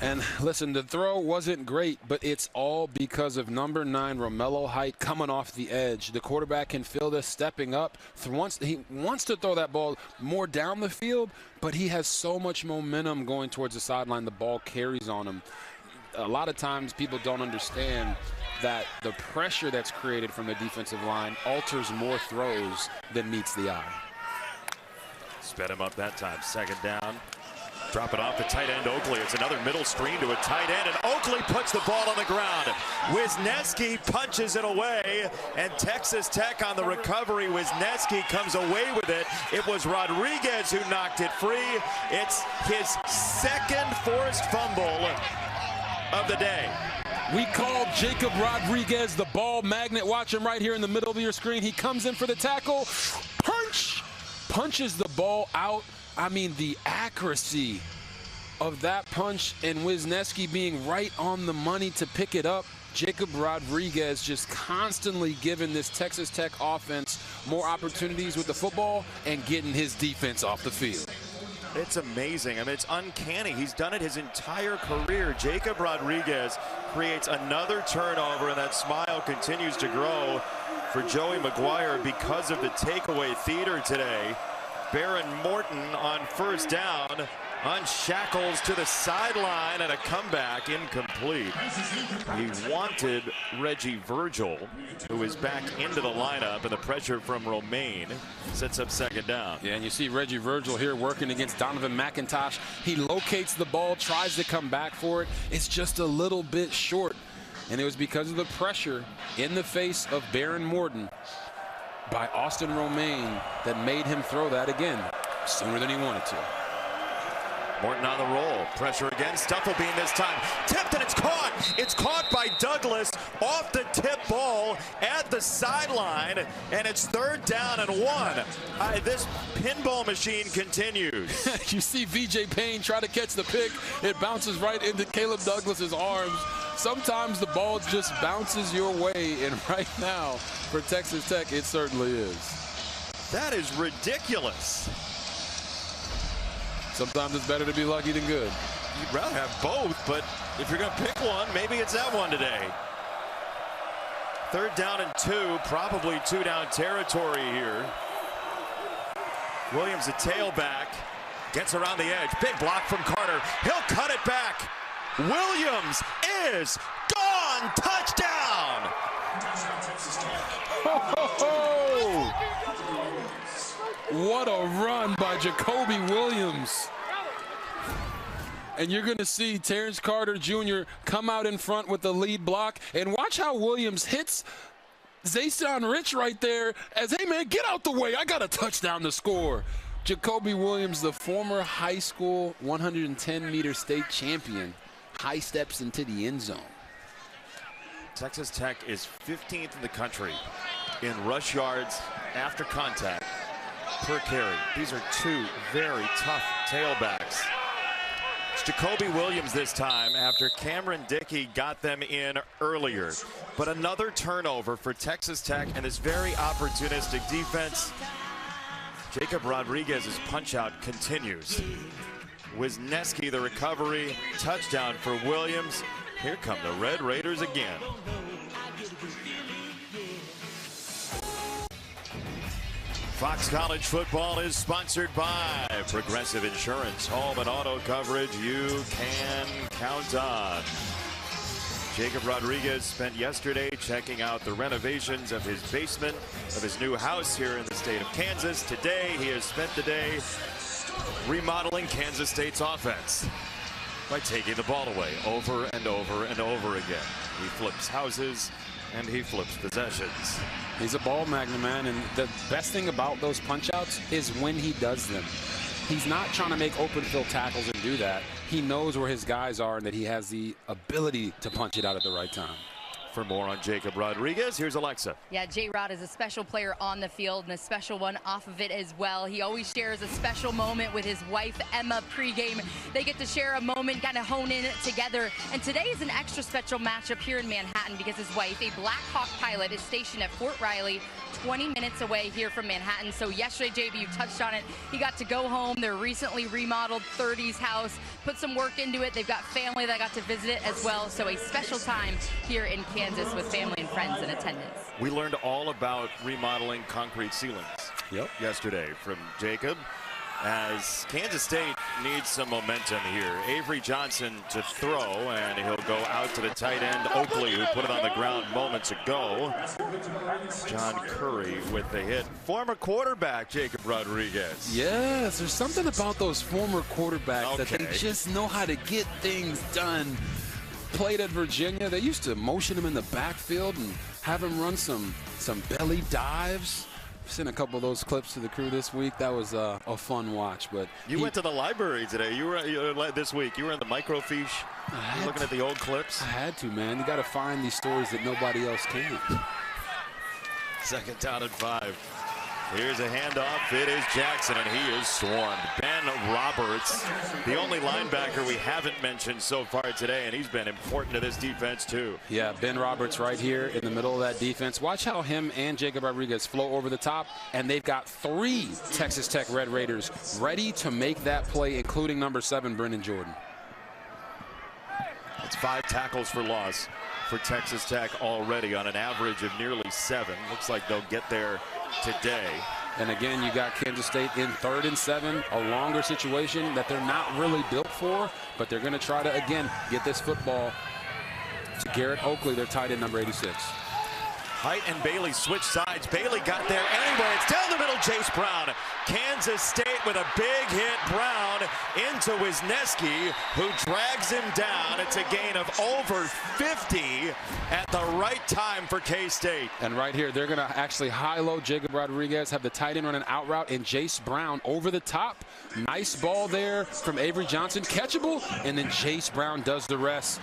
And listen, the throw wasn't great, but it's all because of number 9, Romello Height, coming off the edge. The quarterback can feel this stepping up. He wants to throw that ball more down the field, but he has so much momentum going towards the sideline. The ball carries on him. A lot of times people don't understand that the pressure that's created from the defensive line alters more throws than meets the eye. Sped him up that time. Second down. Drop it off to tight end Oakley. It's another middle screen to a tight end, and Oakley puts the ball on the ground. Wisniewski punches it away, and Texas Tech on the recovery. Wisniewski comes away with it. It was Rodriguez who knocked it free. It's his second forced fumble of the day. We called Jacob Rodriguez the ball magnet. Watch him right here in the middle of your screen. He comes in for the tackle. Punches the ball out. I mean, the accuracy of that punch and Wisniewski being right on the money to pick it up. Jacob Rodriguez just constantly giving this Texas Tech offense more opportunities with the football and getting his defense off the field. It's amazing. I mean, it's uncanny. He's done it his entire career. Jacob Rodriguez creates another turnover, and that smile continues to grow for Joey McGuire because of the takeaway theater today. Baron Morton on first down, unshackles to the sideline, and a comeback incomplete. He wanted Reggie Virgil, who is back into the lineup, and the pressure from Romaine sets up second down. Yeah, and you see Reggie Virgil here working against Donovan McIntosh. He locates the ball, tries to come back for it. It's just a little bit short, and it was because of the pressure in the face of Baron Morton by Austin Romaine that made him throw that again sooner than he wanted to. Morton on the roll. Pressure again. Stufflebean this time. Tipped, and it's caught. It's caught by Douglas off the tip ball at the sideline, and it's 3rd down and 1. This pinball machine continues. You see VJ Payne try to catch the pick. It bounces right into Caleb Douglas's arms. Sometimes the ball just bounces your way, and right now for Texas Tech, it certainly is. That is ridiculous. Sometimes it's better to be lucky than good. You'd rather have both, but if you're going to pick one, maybe it's that one today. 3rd down and 2, probably 2-down territory here. Williams, a tailback, gets around the edge. Big block from Carter. He'll cut it back. Williams is gone. Touchdown. What a run by Jacoby Williams. And you're going to see Terrence Carter Jr. come out in front with the lead block. And watch how Williams hits Zayshawn Rich right there as, hey, man, get out the way. I got a touchdown to score. Jacoby Williams, the former high school 110-meter state champion, high steps into the end zone. Texas Tech is 15th in the country in rush yards after contact per carry. These are 2 very tough tailbacks. It's Jacoby Williams this time after Cameron Dickey got them in earlier. But another turnover for Texas Tech and this very opportunistic defense. Jacob Rodriguez's punch-out continues. Wisniewski, the recovery, touchdown for Williams. Here come the Red Raiders again. Fox College football is sponsored by Progressive Insurance. Home and auto coverage you can count on. Jacob Rodriguez spent yesterday checking out the renovations of his basement of his new house here in the state of Kansas. Today, he has spent the day remodeling Kansas State's offense by taking the ball away over and over and over again. He flips houses and he flips possessions. He's a ball magnet, man, and the best thing about those punch-outs is when he does them. He's not trying to make open field tackles and do that. He knows where his guys are and that he has the ability to punch it out at the right time. For more on Jacob Rodriguez, here's Alexa. Yeah, J-Rod is a special player on the field and a special one off of it as well. He always shares a special moment with his wife, Emma, pregame. They get to share a moment, kind of hone in together. And today is an extra special matchup here in Manhattan because his wife, a Black Hawk pilot, is stationed at Fort Riley, 20 minutes away here from Manhattan. So yesterday, JB, you touched on it. He got to go home. Their recently remodeled 30s house, put some work into it. They've got family that got to visit it as well. So a special time here in Kansas with family and friends in attendance. We learned all about remodeling concrete ceilings yesterday from Jacob, as Kansas State needs some momentum here. Avery Johnson to throw, and he'll go out to the tight end, Oakley, who put it on the ground moments ago. John Curry with the hit. Former quarterback Jacob Rodriguez. Yes, there's something about those former quarterbacks that they just know how to get things done. Played at Virginia. They used to motion him in the backfield and have him run some belly dives. I've seen a couple of those clips to the crew this week. That was a fun watch. But you went to the library today. You were this week. You were in the microfiche, looking at the old clips. I had to, man. You got to find these stories that nobody else can. 2nd down and 5. Here's a handoff. It is Jackson, and he is swarmed. Ben Roberts, the only linebacker we haven't mentioned so far today, and he's been important to this defense too. Yeah, Ben Roberts right here in the middle of that defense. Watch how him and Jacob Rodriguez flow over the top, and they've got 3 Texas Tech Red Raiders ready to make that play, including number 7, Brendan Jordan. It's 5 tackles for loss for Texas Tech already on an average of nearly 7. Looks like they'll get there today. And again, you got Kansas State in 3rd and 7, a longer situation that they're not really built for, but they're going to try to, again, get this football to Garrett Oakley, their tight end, number 86. Height and Bailey switch sides. Bailey got there anyway. It's down the middle, Jace Brown. Kansas State with a big hit. Brown into Wisniewski, who drags him down. It's a gain of over 50 at the right time for K-State. And right here, they're going to actually high-low Jacob Rodriguez, have the tight end run an out route, and Jace Brown over the top. Nice ball there from Avery Johnson, catchable, and then Jace Brown does the rest.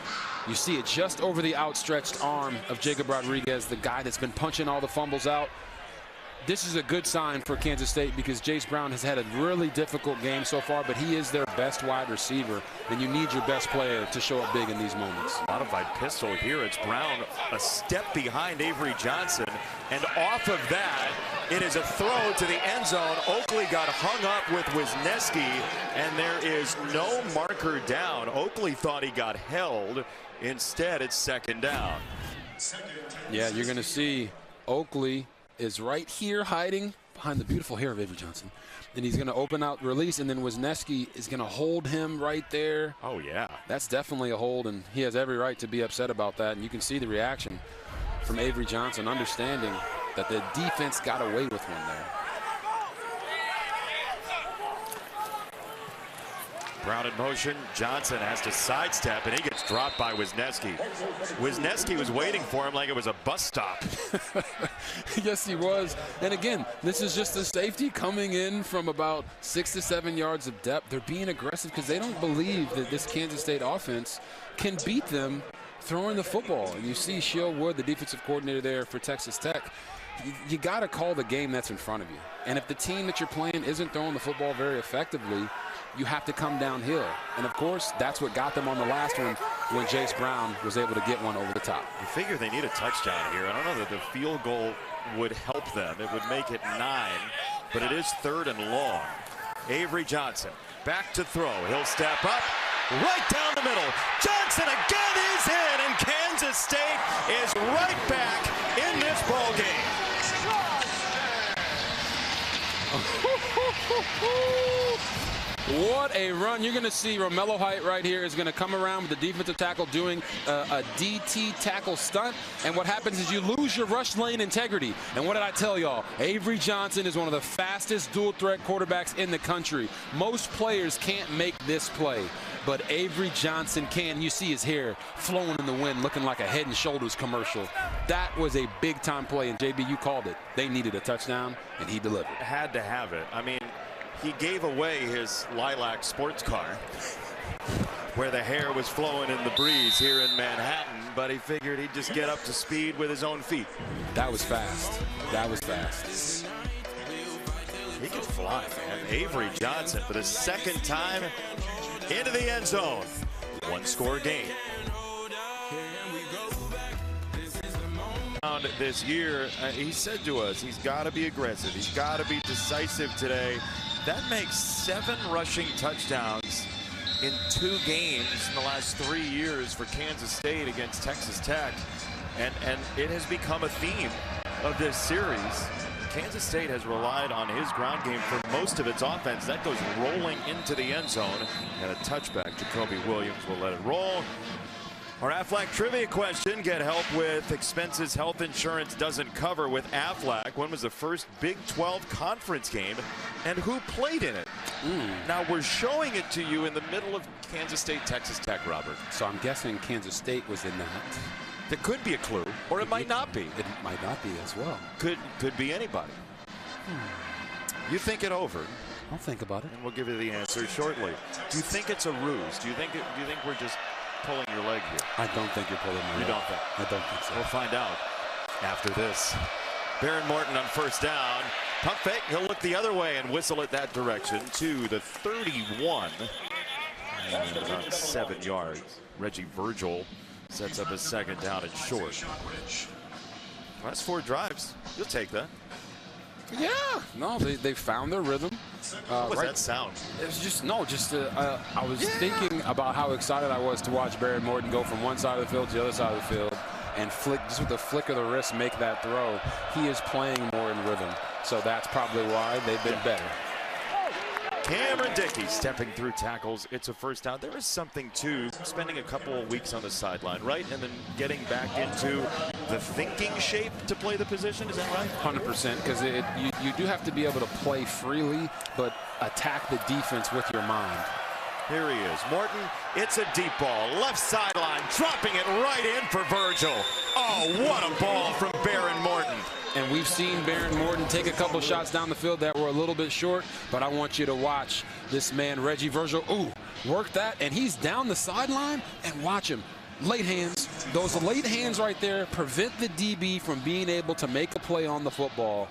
You see it just over the outstretched arm of Jacob Rodriguez, the guy that's been punching all the fumbles out. This is a good sign for Kansas State because Jace Brown has had a really difficult game so far, but he is their best wide receiver, and you need your best player to show up big in these moments. Modified pistol here. It's Brown a step behind Avery Johnson, and off of that, it is a throw to the end zone. Oakley got hung up with Wisniewski, and there is no marker down. Oakley thought he got held. Instead, it's second down. Yeah, you're going to see Oakley is right here hiding behind the beautiful hair of Avery Johnson. And he's going to open out release, and then Wisniewski is going to hold him right there. Oh, yeah. That's definitely a hold, and he has every right to be upset about that. And you can see the reaction from Avery Johnson, understanding that the defense got away with one there. Brown in motion. Johnson has to sidestep, and he gets dropped by Wisniewski. Wisniewski was waiting for him like it was a bus stop. Yes, he was. And again, this is just a safety coming in from about 6 to 7 yards of depth. They're being aggressive because they don't believe that this Kansas State offense can beat them throwing the football. And you see Shiel Wood, the defensive coordinator there for Texas Tech. You got to call the game that's in front of you. And if the team that you're playing isn't throwing the football very effectively, you have to come downhill. And, of course, that's what got them on the last one when Jace Brown was able to get one over the top. I figure they need a touchdown here. I don't know that the field goal would help them. It would make it 9, but it is 3rd and long. Avery Johnson back to throw. He'll step up right down the middle. Johnson again is in, and Kansas State is right back in this ball game. What a run. You're going to see Romello Height right here is going to come around with the defensive tackle doing a DT tackle stunt. And what happens is you lose your rush lane integrity. And what did I tell y'all? Avery Johnson is one of the fastest dual threat quarterbacks in the country. Most players can't make this play, but Avery Johnson can. You see his hair flowing in the wind, looking like a Head and Shoulders commercial. That was a big-time play, and JB, you called it. They needed a touchdown, and he delivered. Had to have it. I mean, he gave away his lilac sports car where the hair was flowing in the breeze here in Manhattan, but he figured he'd just get up to speed with his own feet. That was fast. That was fast. He can fly, man. Avery Johnson for the second time into the end zone. One-score game. This year, he said to us, he's got to be aggressive. He's got to be decisive today. That makes 7 rushing touchdowns in 2 games in the last 3 years for Kansas State against Texas Tech. And it has become a theme of this series. Kansas State has relied on his ground game for most of its offense. That goes rolling into the end zone. And a touchback. Jacoby Williams will let it roll. Our Aflac trivia question. Get help with expenses health insurance doesn't cover with Aflac. When was the first Big 12 conference game and who played in it? Now we're showing it to you in the middle of Kansas State, Texas Tech, Robert. So I'm guessing Kansas State was in that. That could be a clue, or it might not be. It might not be as well. Could be anybody. You think it over. I'll think about it. And we'll give you the answer shortly. Do you think it's a ruse? Do you think we're just pulling your leg here? I don't think you're pulling my leg. You don't think? I don't think so. We'll find out after this. Baron Morton on first down. Pump fake. He'll look the other way and whistle it that direction to the 31. And about 7 yards. Reggie Virgil sets up his second down and short. That's 4 drives. You'll take that. Yeah. No, they found their rhythm. What was that sound? It was just, I was thinking about how excited I was to watch Baron Morton go from one side of the field to the other side of the field and flick, just with the flick of the wrist, make that throw. He is playing more in rhythm. So that's probably why they've been better. Cameron Dickey stepping through tackles. It's a first down. There is something to spending a couple of weeks on the sideline, right? And then getting back into the thinking shape to play the position. Is that right? 100%, because you do have to be able to play freely, but attack the defense with your mind. Here he is. Morton, it's a deep ball. Left sideline, dropping it right in for Virgil. Oh, what a ball from Baron Morton. And we've seen Baron Morton take a couple shots down the field that were a little bit short, but I want you to watch this man, Reggie Virgil. Ooh, work that, and he's down the sideline, and watch him. Late hands. Those late hands right there prevent the DB from being able to make a play on the football.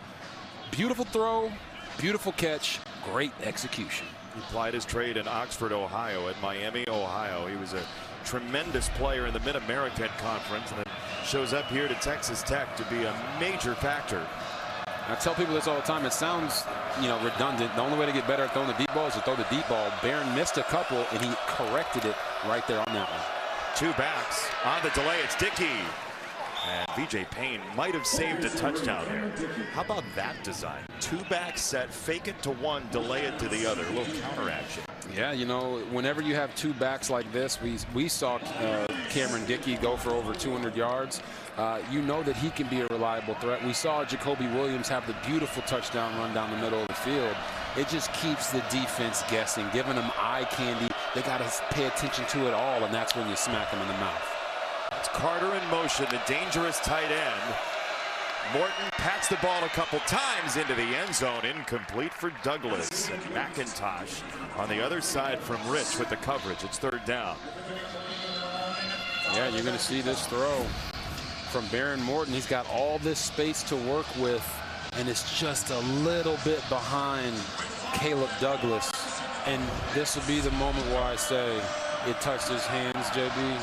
Beautiful throw, beautiful catch, great execution. He applied his trade in Oxford, Ohio, at Miami, Ohio. He was a tremendous player in the Mid-American Conference, and then shows up here to Texas Tech to be a major factor. I tell people this all the time. It sounds, redundant. The only way to get better at throwing the deep ball is to throw the deep ball. Barron missed a couple, and he corrected it right there on that one. Two backs on the delay. It's Dickey. And VJ Payne might have saved a touchdown there. How about that design? Two back set, fake it to one, delay it to the other. A little counter action. Yeah, whenever you have two backs like this, we saw Cameron Dickey go for over 200 yards. You know that he can be a reliable threat. We saw Jacoby Williams have the beautiful touchdown run down the middle of the field. It just keeps the defense guessing, giving them eye candy. They got to pay attention to it all, and that's when you smack them in the mouth. It's Carter in motion, the dangerous tight end. Morton pats the ball a couple times into the end zone. Incomplete for Douglas. And McIntosh on the other side from Rich with the coverage. It's third down. Yeah, you're going to see this throw from Barron Morton. He's got all this space to work with, and it's just a little bit behind Caleb Douglas. And this will be the moment where I say it touched his hands, JB,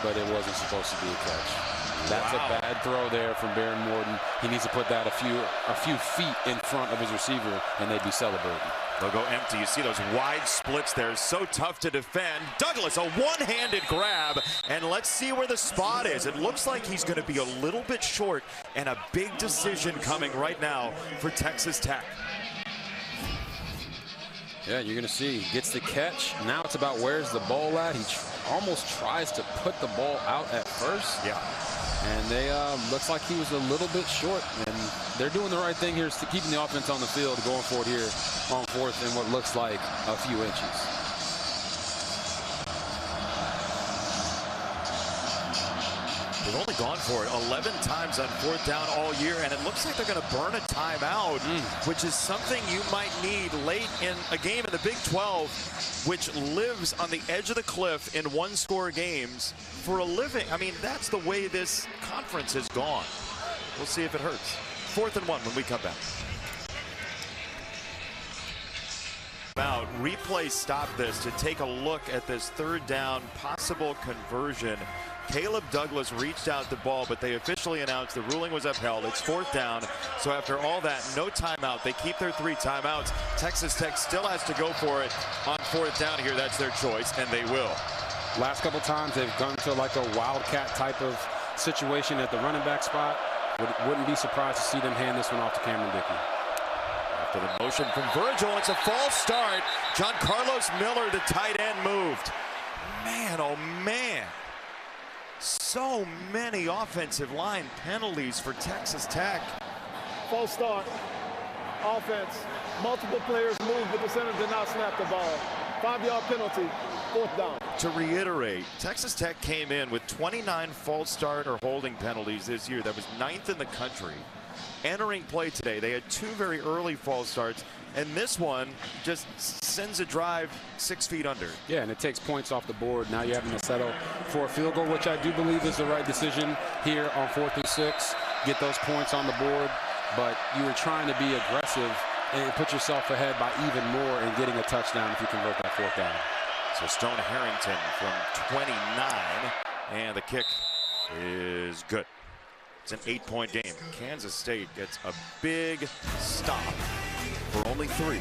but it wasn't supposed to be a catch. That's a bad throw there from Barron Morton. He needs to put that a few feet in front of his receiver, and they'd be celebrating. They'll go empty. You see those wide splits there. So tough to defend. Douglas, a one-handed grab, and let's see where the spot is. It looks like he's going to be a little bit short, and a big decision coming right now for Texas Tech. Yeah, you're going to see. Gets the catch. Now it's about where's the ball at. He almost tries to put the ball out at first. Yeah. And they looks like he was a little bit short. And they're doing the right thing here, to keeping the offense on the field, going for it here on fourth in what looks like a few inches. They've only gone for it 11 times on fourth down all year, and it looks like they're going to burn a timeout, which is something you might need late in a game in the Big 12, which lives on the edge of the cliff in one-score games for a living. I mean, that's the way this conference has gone. We'll see if it hurts. 4th and 1 when we come back. Out. Replay stopped this to take a look at this third down possible conversion. Caleb Douglas reached out the ball, but they officially announced the ruling was upheld. It's 4th down. So after all that, no timeout. They keep their 3 timeouts. Texas Tech still has to go for it on 4th down here. That's their choice, and they will. Last couple times they've gone to like a wildcat type of situation at the running back spot. Wouldn't be surprised to see them hand this one off to Cameron Dickey. After the motion from Virgil, it's a false start. John Carlos Miller, the tight end, moved. Man, oh man. So many offensive line penalties for Texas Tech. False start. Offense. Multiple players moved, but the center did not snap the ball. 5-yard penalty. 4th down. To reiterate, Texas Tech came in with 29 false start or holding penalties this year. That was 9th in the country. Entering play today, they had 2 very early false starts, and this one just sends a drive 6 feet under. Yeah, and it takes points off the board. Now you're having to settle for a field goal, which I do believe is the right decision here on 4th and 6. Get those points on the board, but you were trying to be aggressive and put yourself ahead by even more and getting a touchdown if you convert that 4th down. So Stone Harrington from 29, and the kick is good. It's an 8-point game. Kansas State gets a big stop for only 3.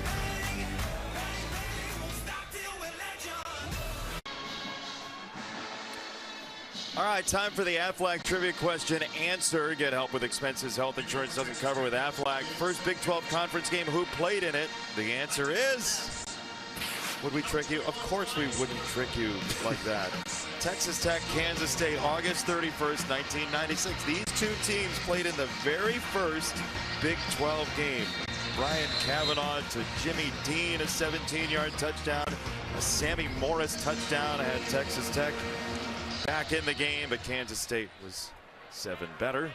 All right, time for the Aflac trivia question answer. Get help with expenses health insurance doesn't cover with Aflac. First Big 12 conference game, who played in it? The answer is... Would we trick you? Of course we wouldn't trick you like that. Texas Tech, Kansas State, August 31st, 1996. These 2 teams played in the very first Big 12 game. Brian Cavanaugh to Jimmy Dean, a 17-yard touchdown. A Sammy Morris touchdown had Texas Tech back in the game, but Kansas State was 7 better.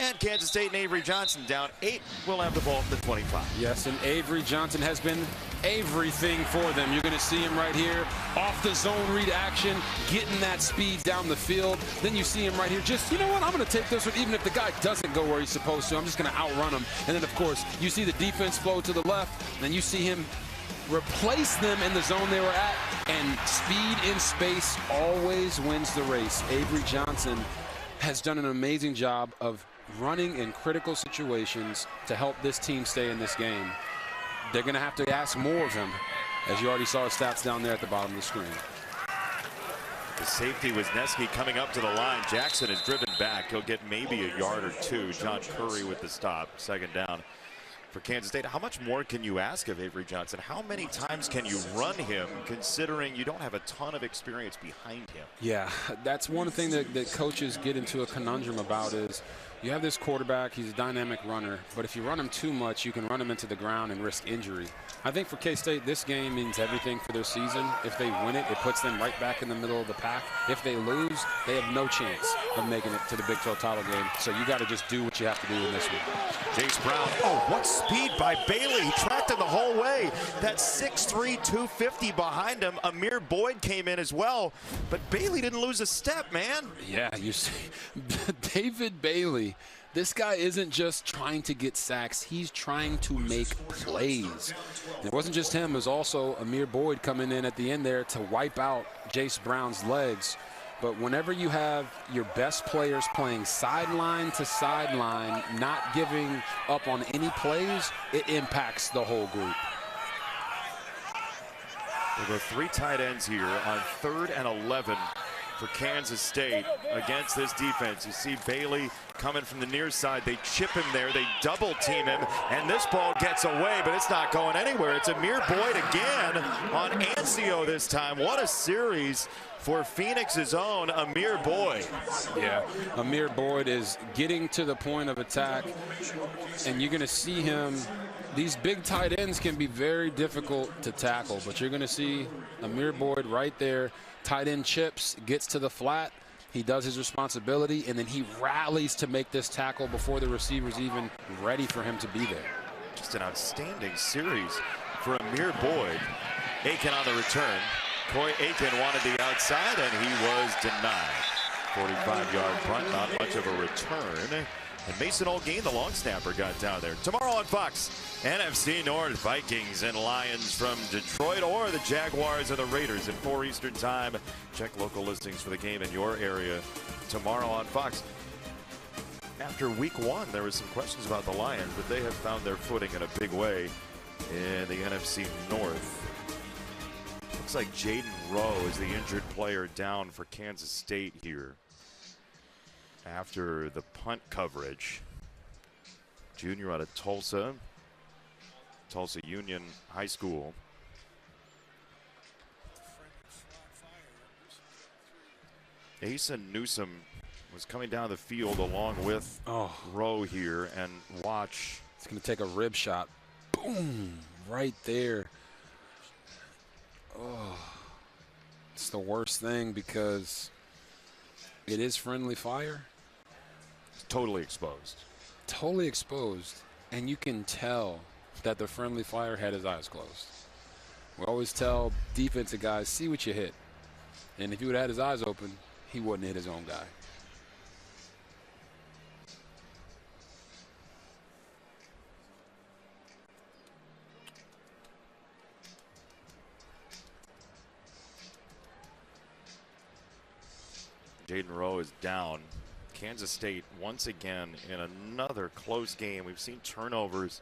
And Kansas State and Avery Johnson down 8 will have the ball at the 25. Yes, and Avery Johnson has been everything for them. You're going to see him right here off the zone read action, getting that speed down the field. Then you see him right here. Just, you know what, I'm going to take this one. Even if the guy doesn't go where he's supposed to, I'm just going to outrun him. And then, of course, you see the defense flow to the left. Then you see him replace them in the zone they were at. And speed in space always wins the race. Avery Johnson has done an amazing job of running in critical situations to help this team stay in this game. They're going to have to ask more of him, as you already saw his stats down there at the bottom of the screen. The safety Wisniewski coming up to the line. Jackson is driven back. He'll get maybe a yard or two. John Curry with the stop. Second down for Kansas State. How much more can you ask of Avery Johnson? How many times can you run him, considering you don't have a ton of experience behind him? Yeah, that's one thing that coaches get into a conundrum about is you have this quarterback, he's a dynamic runner, but if you run him too much, you can run him into the ground and risk injury. I think for K-State, this game means everything for their season. If they win it, it puts them right back in the middle of the pack. If they lose, they have no chance of making it to the Big 12 title game. So you got to just do what you have to do in this one. Jace Brown, oh, what speed by Bailey. He tracked him the whole way. That 6'3", 250 behind him. Amir Boyd came in as well, but Bailey didn't lose a step, man. Yeah, you see, David Bailey, this guy isn't just trying to get sacks, he's trying to make plays. And it wasn't just him, it was also Amir Boyd coming in at the end there to wipe out Jace Brown's legs. But whenever you have your best players playing sideline to sideline, not giving up on any plays, it impacts the whole group. We'll go 3 tight ends here on 3rd and 11 for Kansas State against this defense. You see Bailey coming from the near side. They chip him there. They double team him, and this ball gets away, but it's not going anywhere. It's Amir Boyd again on Ancio this time. What a series for Phoenix's own Amir Boyd. Yeah, Amir Boyd is getting to the point of attack, and you're going to see him. These big tight ends can be very difficult to tackle, but you're going to see Amir Boyd right there. Tight end chips, gets to the flat. He does his responsibility, and then he rallies to make this tackle before the receiver's even ready for him to be there. Just an outstanding series for Amir Boyd. Aiken on the return. Corey Aiken wanted the outside, and he was denied. 45-yard punt, not much of a return. And Mason Olguin, the long snapper, got down there. Tomorrow on Fox, NFC North, Vikings and Lions from Detroit, or the Jaguars and the Raiders at 4 Eastern time. Check local listings for the game in your area tomorrow on Fox. After week 1, there was some questions about the Lions, but they have found their footing in a big way in the NFC North. Looks like Jaden Rowe is the injured player down for Kansas State here after the punt coverage. Junior out of Tulsa Union High School. Asa Newsom was coming down the field along with Rowe here, and watch. It's going to take a rib shot. Boom, right there. Oh, it's the worst thing because it is friendly fire. It's totally exposed. Totally exposed. And you can tell that the friendly fire had his eyes closed. We always tell defensive guys, see what you hit. And if he would have had his eyes open, he wouldn't hit his own guy. Jaden Rowe is down. Kansas State once again in another close game. We've seen turnovers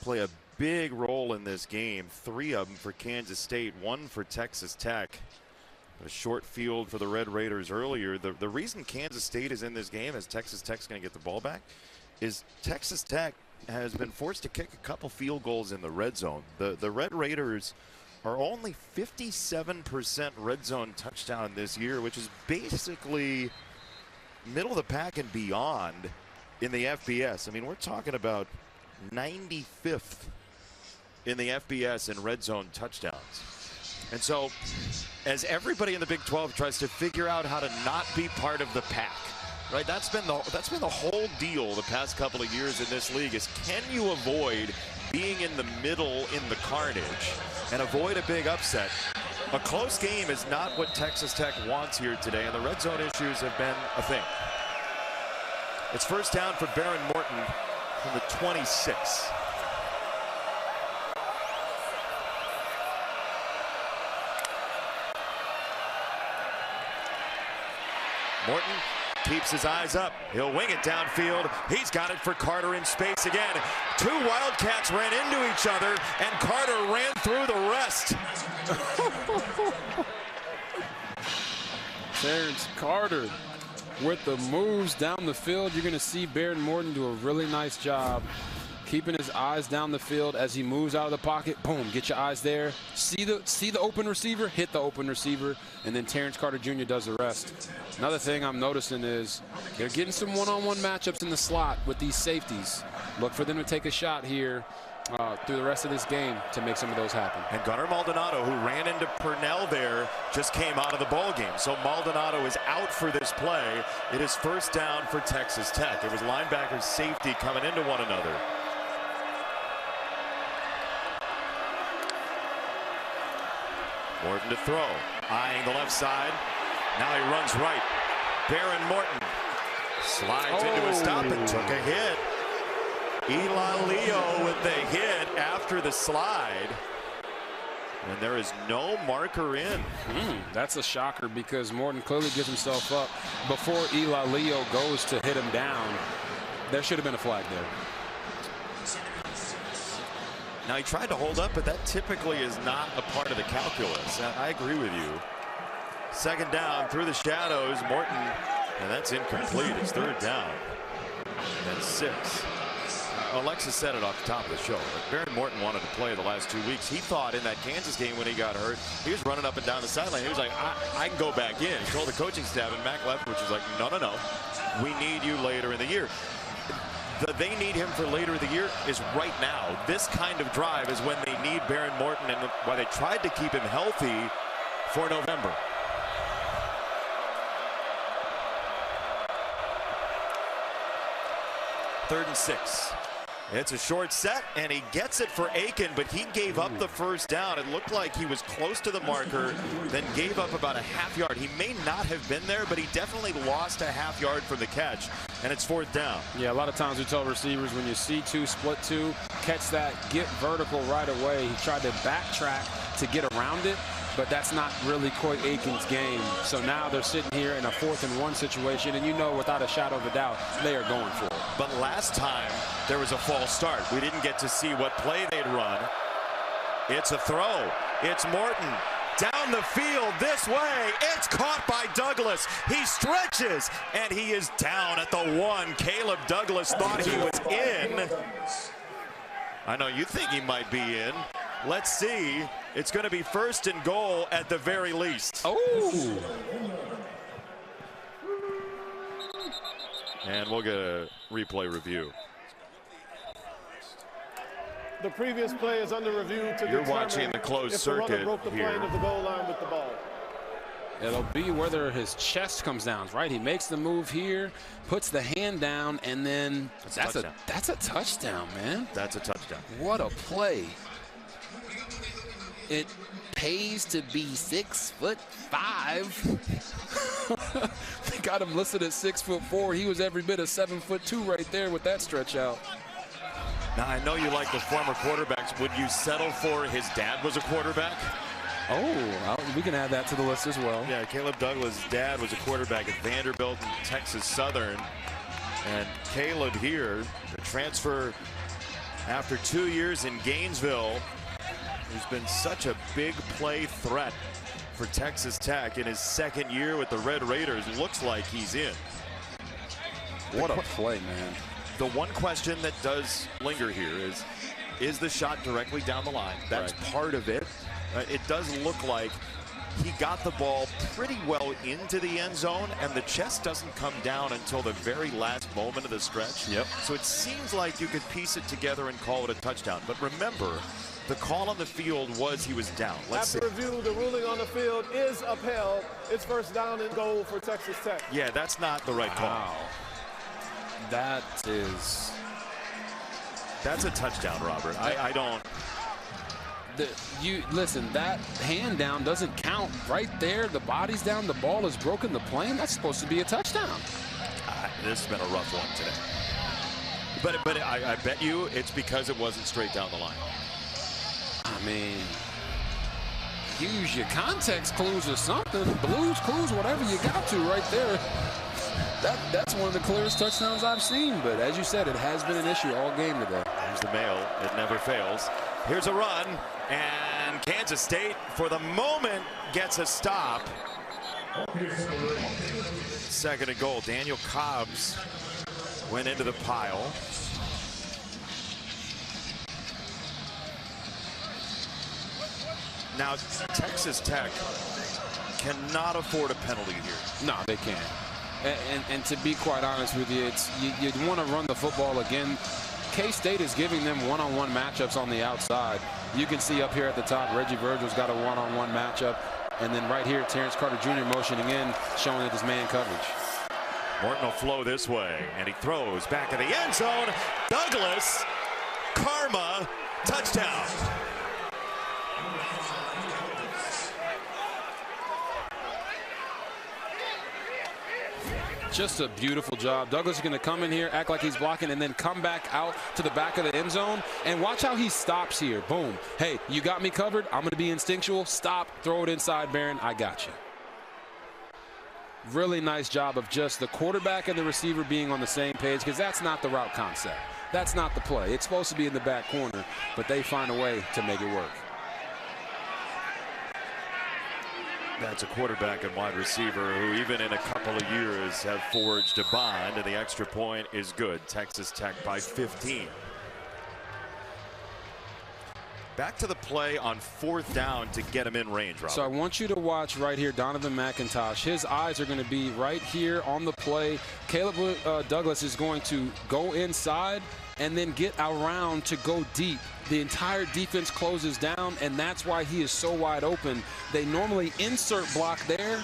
play a big role in this game. 3 of them for Kansas State, 1 for Texas Tech. A short field for the Red Raiders earlier. The reason Kansas State is in this game, as Texas Tech's going to get the ball back, is Texas Tech has been forced to kick a couple field goals in the red zone. The Red Raiders are only 57% red zone touchdown this year, which is basically middle of the pack and beyond in the FBS. I mean, we're talking about 95th in the FBS in red zone touchdowns. And so, as everybody in the Big 12 tries to figure out how to not be part of the pack, right? That's been the whole deal the past couple of years in this league is, can you avoid being in the middle in the carnage and avoid a big upset? A close game is not what Texas Tech wants here today, and the red zone issues have been a thing. It's first down for Baron Morton from the 26. Morton keeps his eyes up. He'll wing it downfield. He's got it for Carter in space again. Two Wildcats ran into each other, and Carter ran through the rest. Terrence Carter with the moves down the field. You're going to see Baron Morton do a really nice job keeping his eyes down the field as he moves out of the pocket. Boom, get your eyes there. See the open receiver, hit the open receiver, and then Terrence Carter Jr. does the rest. Another thing I'm noticing is they're getting some one-on-one matchups in the slot with these safeties. Look for them to take a shot here through the rest of this game to make some of those happen. And Gunnar Maldonado, who ran into Purnell there, just came out of the ball game. So Maldonado is out for this play. It is first down for Texas Tech. It was linebacker safety coming into one another. Morton to throw, eyeing the left side. Now he runs right. Baron Morton slides into a stop and took a hit. Eli Leo with the hit after the slide. And there is no marker in. That's a shocker because Morton clearly gives himself up before Eli Leo goes to hit him down. There should have been a flag there. Now he tried to hold up, but that typically is not a part of the calculus. I agree with you. Second down through the shadows, Morton, and that's incomplete. It's third down. And 6. Alexis said it off the top of the show. Baron Morton wanted to play the last 2 weeks. He thought in that Kansas game when he got hurt, he was running up and down the sideline. He was like, I can go back in. He told the coaching staff, and Mac Leftwich was like, no. We need you later in the year. They need him for later in the year is right now. This kind of drive is when they need Baron Morton, and why they tried to keep him healthy for November. Third and 6. It's a short set, and he gets it for Aiken, but he gave up the first down. It looked like he was close to the marker, then gave up about a half yard. He may not have been there, but he definitely lost a half yard from the catch, and it's fourth down. Yeah, a lot of times we tell receivers when you see 2, split 2, catch that, get vertical right away. He tried to backtrack to get around it, but that's not really Coy Aiken's game. So now they're sitting here in a 4th and 1 situation, and you know without a shadow of a doubt, they are going for it. But last time, there was a false start. We didn't get to see what play they'd run. It's a throw. It's Morton. Down the field this way. It's caught by Douglas. He stretches, and he is down at the 1. Caleb Douglas thought he was in. I know you think he might be in. Let's see. It's going to be first and goal at the very least. Oh! And we'll get a replay review. The previous play is under review to You're watching the closed circuit broke the here. plane of the goal line with the ball. It'll be whether his chest comes down, right? He makes the move here, puts the hand down, and then that's a touchdown, man. That's a touchdown. What a play. It pays to be 6'5". They got him listed at 6'4". He was every bit of 7'2" right there with that stretch out. Now, I know you like the former quarterbacks. Would you settle for his dad was a quarterback? Oh, we can add that to the list as well. Yeah, Caleb Douglas' dad was a quarterback at Vanderbilt and Texas Southern. And Caleb here, the transfer after 2 years in Gainesville, who's been such a big play threat for Texas Tech in his second year with the Red Raiders. Looks like he's in. What a play, man. The one question that does linger here is the shot directly down the line? That's part of it. It does look like he got the ball pretty well into the end zone, and the chest doesn't come down until the very last moment of the stretch. Yep. So it seems like you could piece it together and call it a touchdown. But remember, The call on the field was he was down. Let's After review, the ruling on the field is upheld. It's first down and goal for Texas Tech. Yeah, that's not the right call. Wow. That's a touchdown, Robert. I don't. Listen, that hand down doesn't count right there. The body's down. The ball is broken. The plane, that's supposed to be a touchdown. This has been a rough one today. But I bet you it's because it wasn't straight down the line. I mean, use your context clues or something. Blues clues, whatever you got to right there. That's one of the clearest touchdowns I've seen. But as you said, it has been an issue all game today. Here's the mail. It never fails. Here's a run. And Kansas State, for the moment, gets a stop. Second and goal. Daniel Cobbs went into the pile. Now, Texas Tech cannot afford a penalty here. No, they can't. And to be quite honest with you, you want to run the football again. K-State is giving them one-on-one matchups on the outside. You can see up here at the top, Reggie Virgil's got a one-on-one matchup. And then right here, Terrence Carter Jr. motioning in, showing that his man coverage. Morton will flow this way, and he throws back in the end zone. Douglas, Karma, touchdown. Just a beautiful job. Douglas is going to come in here, act like he's blocking, and then come back out to the back of the end zone. And watch how he stops here. Boom. Hey, you got me covered. I'm going to be instinctual. Stop. Throw it inside, Barron. I got you. Really nice job of just the quarterback and the receiver being on the same page, because that's not the route concept. That's not the play. It's supposed to be in the back corner, but they find a way to make it work. That's a quarterback and wide receiver who even in a couple of years have forged a bond, and the extra point is good. Texas Tech by 15. Back to the play on fourth down to get him in range, Robert. So I want you to watch right here, Donovan McIntosh. His eyes are going to be right here on the play. Caleb Douglas is going to go inside and then get around to go deep. The entire defense closes down, and that's why he is so wide open. They normally insert block there,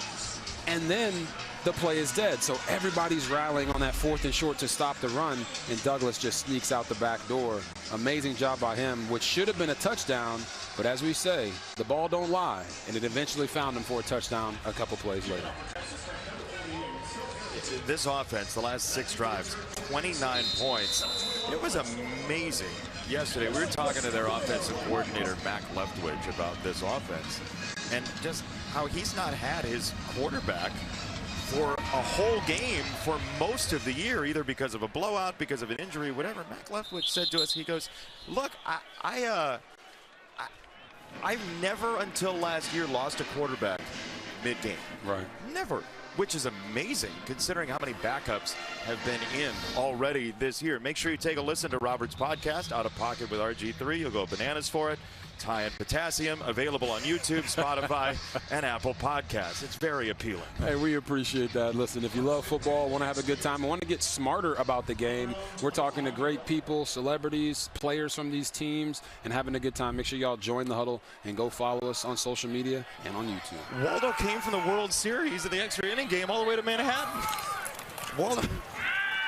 and then the play is dead. So everybody's rallying on that fourth and short to stop the run, and Douglas just sneaks out the back door. Amazing job by him, which should have been a touchdown, but as we say, the ball don't lie, and it eventually found him for a touchdown a couple plays later. This offense, the last 6 drives, 29 points. It was amazing. Yesterday, we were talking to their offensive coordinator, Mac Leftwich, about this offense and just how he's not had his quarterback for a whole game for most of the year, either because of a blowout, because of an injury, whatever. Mac Leftwich said to us, he goes, look, I've never until last year lost a quarterback mid-game. Right. Never. Which is amazing considering how many backups have been in already this year. Make sure you take a listen to Robert's podcast, Out of Pocket with RG3. You'll go bananas for it. Tie and Potassium, available on YouTube, Spotify, and Apple Podcasts. It's very appealing. Hey, we appreciate that. Listen, if you love football, want to have a good time, want to get smarter about the game, we're talking to great people, celebrities, players from these teams, and having a good time. Make sure y'all join the huddle and go follow us on social media and on YouTube. Waldo came from the World Series of the extra inning game all the way to Manhattan. Waldo.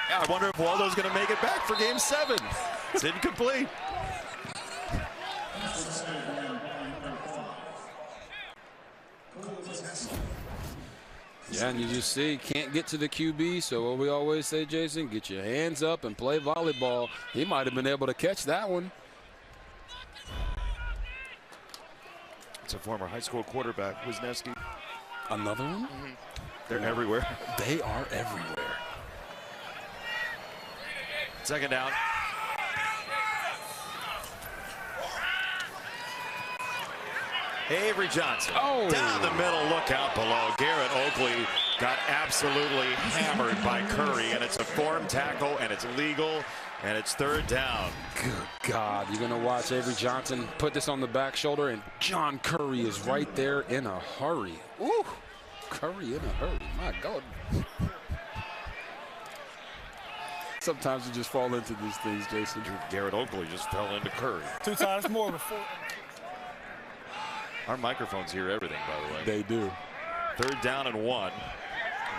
Yeah, I wonder if Waldo's going to make it back for Game 7. It's incomplete. Yeah, and you just see, can't get to the QB, so what we always say, Jason, get your hands up and play volleyball. He might have been able to catch that one. It's a former high school quarterback, Wisniewski. Another one? Mm-hmm. They're everywhere. They are everywhere. Second down. Avery Johnson. Down the middle, look out below. Garrett Oakley got absolutely hammered by Curry, and it's a form tackle, and it's legal, and it's third down. Good God. You're going to watch Avery Johnson put this on the back shoulder, and John Curry is right there in a hurry. Ooh, Curry in a hurry. My God. Sometimes you just fall into these things, Jason. Garrett Oakley just fell into Curry. 2 times more before. Our microphones hear everything, by the way. They do. 3rd down and 1.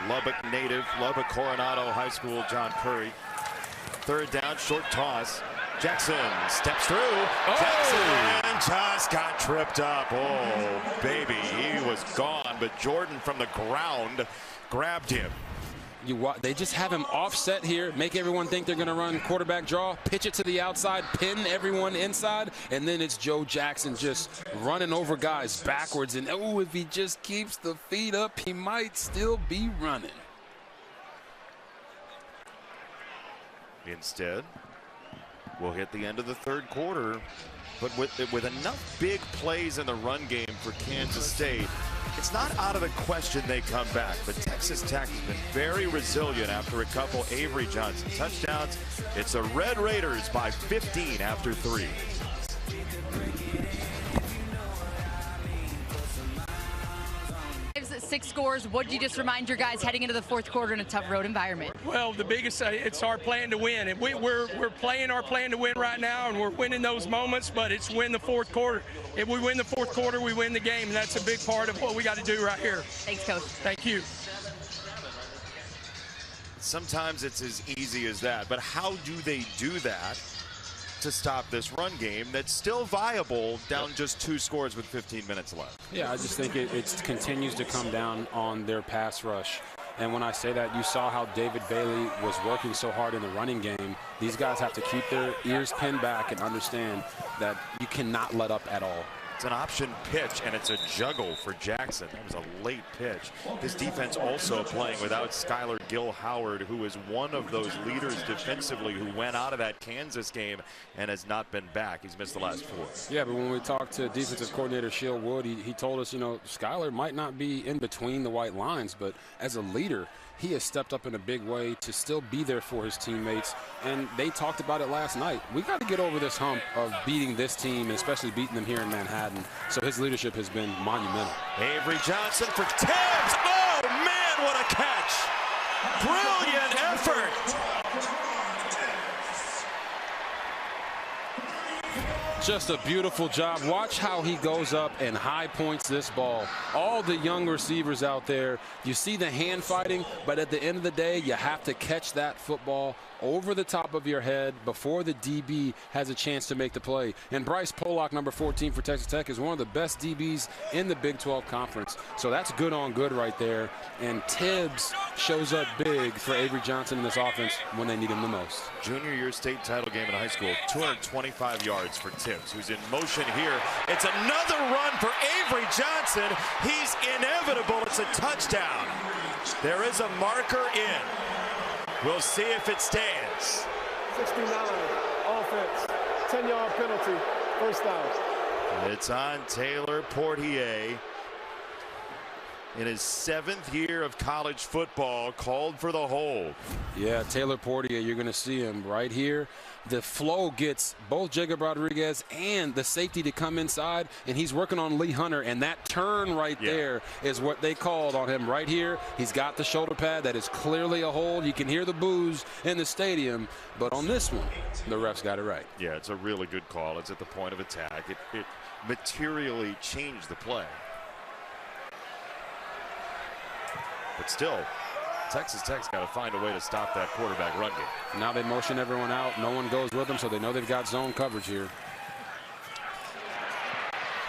Lubbock native, Lubbock Coronado High School, John Curry. 3rd down, short toss. Jackson steps through. Oh! Jackson just got tripped up. Oh, baby, he was gone. But Jordan from the ground grabbed him. They just have him offset here, make everyone think they're going to run quarterback draw, pitch it to the outside, pin everyone inside, and then it's Joe Jackson just running over guys backwards. And, oh, if he just keeps the feet up, he might still be running. Instead, we'll hit the end of the 3rd quarter, but with enough big plays in the run game for Kansas State, it's not out of the question they come back, but Texas Tech has been very resilient after a couple Avery Johnson touchdowns. It's the Red Raiders by 15 after 3. 6 scores. What did you just remind your guys heading into the 4th quarter in a tough road environment? Well, the biggest, it's our plan to win. And we're playing our plan to win right now, and we're winning those moments, but it's win the 4th quarter. If we win the 4th quarter, we win the game, and that's a big part of what we got to do right here. Thanks, Coach. Thank you. Sometimes it's as easy as that, but how do they do that to stop this run game that's still viable down just 2 scores with 15 minutes left? Yeah, I just think it continues to come down on their pass rush. And when I say that, you saw how David Bailey was working so hard in the running game. These guys have to keep their ears pinned back and understand that you cannot let up at all. It's an option pitch, and it's a juggle for Jackson. That was a late pitch. This defense also playing without Skylar Gill-Howard, who is one of those leaders defensively who went out of that Kansas game and has not been back. He's missed the last 4. Yeah, but when we talked to defensive coordinator Sheil Wood, he told us, you know, Skylar might not be in between the white lines, but as a leader, he has stepped up in a big way to still be there for his teammates. And they talked about it last night. We got to get over this hump of beating this team, and especially beating them here in Manhattan. So his leadership has been monumental. Avery Johnson for Tibbs. Oh, man, what a catch. Brilliant effort. Just a beautiful job. Watch how he goes up and high points this ball. All the young receivers out there, you see the hand fighting, but at the end of the day, you have to catch that football over the top of your head before the DB has a chance to make the play. And Bryce Pollock, number 14 for Texas Tech, is one of the best DBs in the Big 12 Conference. So that's good on good right there. And Tibbs shows up big for Avery Johnson in this offense when they need him the most. Junior year state title game in high school, 225 yards for Tibbs, who's in motion here. It's another run for Avery Johnson. He's inevitable. It's a touchdown. There is a marker in. We'll see if it stands. 69, offense, 10-yard penalty, 1st down. It's on Taylor Portier. In his 7th year of college football, called for the hold. Yeah, Taylor Portier, you're going to see him right here. The flow gets both Jacob Rodriguez and the safety to come inside, and he's working on Lee Hunter, and that turn right there is what they called on him right here. He's got the shoulder pad. That is clearly a hold. You can hear the boos in the stadium, but on this one, the refs got it right. Yeah, it's a really good call. It's at the point of attack. It materially changed the play. But still, Texas Tech's got to find a way to stop that quarterback run game. Now they motion everyone out. No one goes with them, so they know they've got zone coverage here.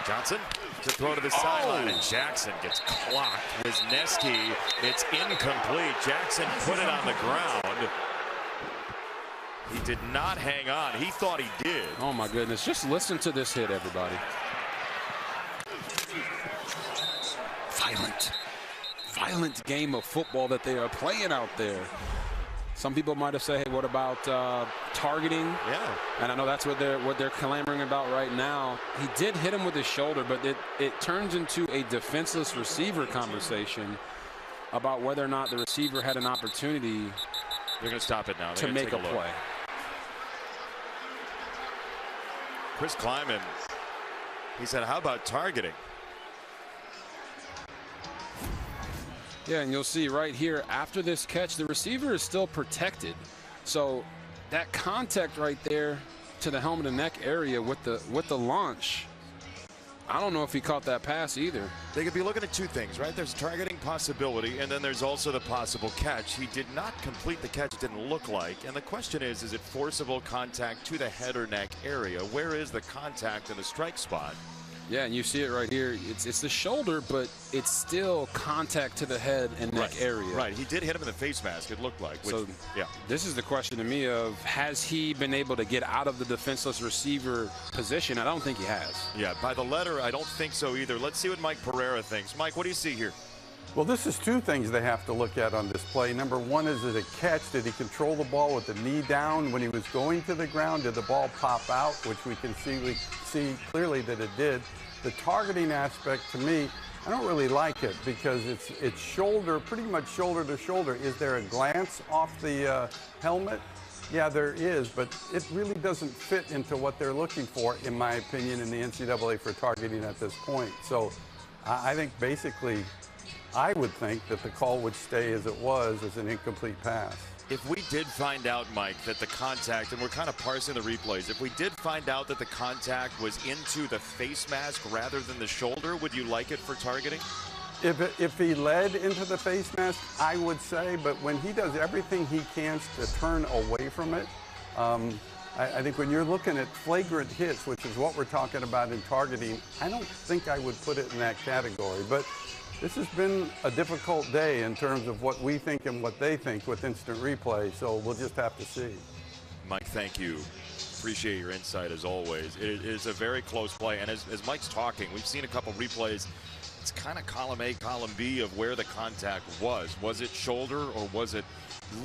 Johnson to throw to the sideline, and Jackson gets clocked. Wisniewski, it's incomplete. Jackson put it on the ground. He did not hang on. He thought he did. Oh, my goodness. Just listen to this hit, everybody. Violent game of football that they are playing out there. Some people might have said, hey, what about targeting? Yeah. And I know that's what they're clamoring about right now. He did hit him with his shoulder, but it turns into a defenseless receiver conversation about whether or not the receiver had an opportunity. They're going to stop it now. To make a play. Chris Kleiman, he said, how about targeting? Yeah, and you'll see right here, after this catch, the receiver is still protected. So that contact right there to the helmet and neck area with the launch, I don't know if he caught that pass either. They could be looking at two things, right? There's targeting possibility, and then there's also the possible catch. He did not complete the catch, it didn't look like. And the question is it forcible contact to the head or neck area? Where is the contact in the strike spot? Yeah, and you see it right here. It's the shoulder, but it's still contact to the head and neck area. Right, he did hit him in the face mask, it looked like. Which, so yeah, this is the question to me of, has he been able to get out of the defenseless receiver position? I don't think he has. Yeah, by the letter, I don't think so either. Let's see what Mike Pereira thinks. Mike, what do you see here? Well, this is two things they have to look at on this play. Number one, is it a catch? Did he control the ball with the knee down when he was going to the ground? Did the ball pop out, which we can see clearly that it did. The targeting aspect, to me, I don't really like it because it's shoulder, pretty much shoulder to shoulder. Is there a glance off the helmet? Yeah, there is, but it really doesn't fit into what they're looking for, in my opinion, in the NCAA for targeting at this point. So I think basically, I would think that the call would stay as it was, as an incomplete pass. If we did find out, Mike, that the contact, and we're kind of parsing the replays, if we did find out that the contact was into the face mask rather than the shoulder, would you like it for targeting? If he led into the face mask, I would say, but when he does everything he can to turn away from it, I think when you're looking at flagrant hits, which is what we're talking about in targeting, I don't think I would put it in that category. But this has been a difficult day in terms of what we think and what they think with instant replay, so we'll just have to see. Mike, thank you. Appreciate your insight as always. It is a very close play, and as Mike's talking, we've seen a couple replays. It's kind of column A, column B of where the contact was. Was it shoulder or was it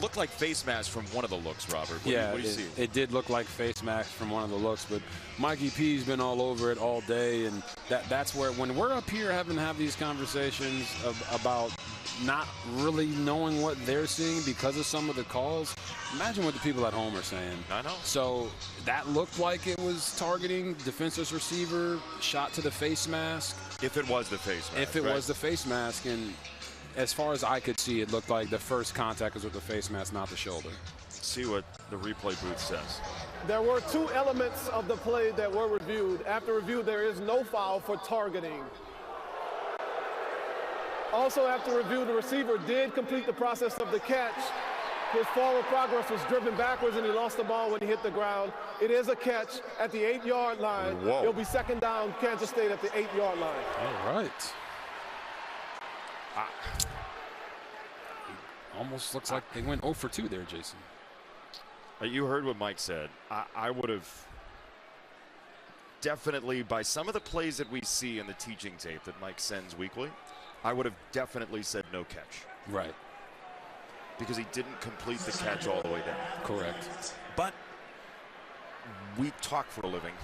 looked like face mask from one of the looks, Robert? What do you see? It did look like face mask from one of the looks, but Mikey P's been all over it all day, and that's where, when we're up here having to have these conversations about not really knowing what they're seeing because of some of the calls, imagine what the people at home are saying. I know. So that looked like it was targeting defenseless receiver, shot to the face mask. If it was the face mask. If it was the face mask, and as far as I could see, it looked like the first contact was with the face mask, not the shoulder. See what the replay booth says. There were two elements of the play that were reviewed. After review, there is no foul for targeting. Also, after review, the receiver did complete the process of the catch. His forward progress was driven backwards, and he lost the ball when he hit the ground. It is a catch at the 8-yard line. Whoa. It'll be second down, Kansas State at the 8-yard line. All right. Almost looks like they went 0 for 2 there, Jason. You heard what Mike said. I would have definitely, by some of the plays that we see in the teaching tape that Mike sends weekly, I would have definitely said no catch. Right. Because he didn't complete the catch all the way down. Correct. But we talk for a living,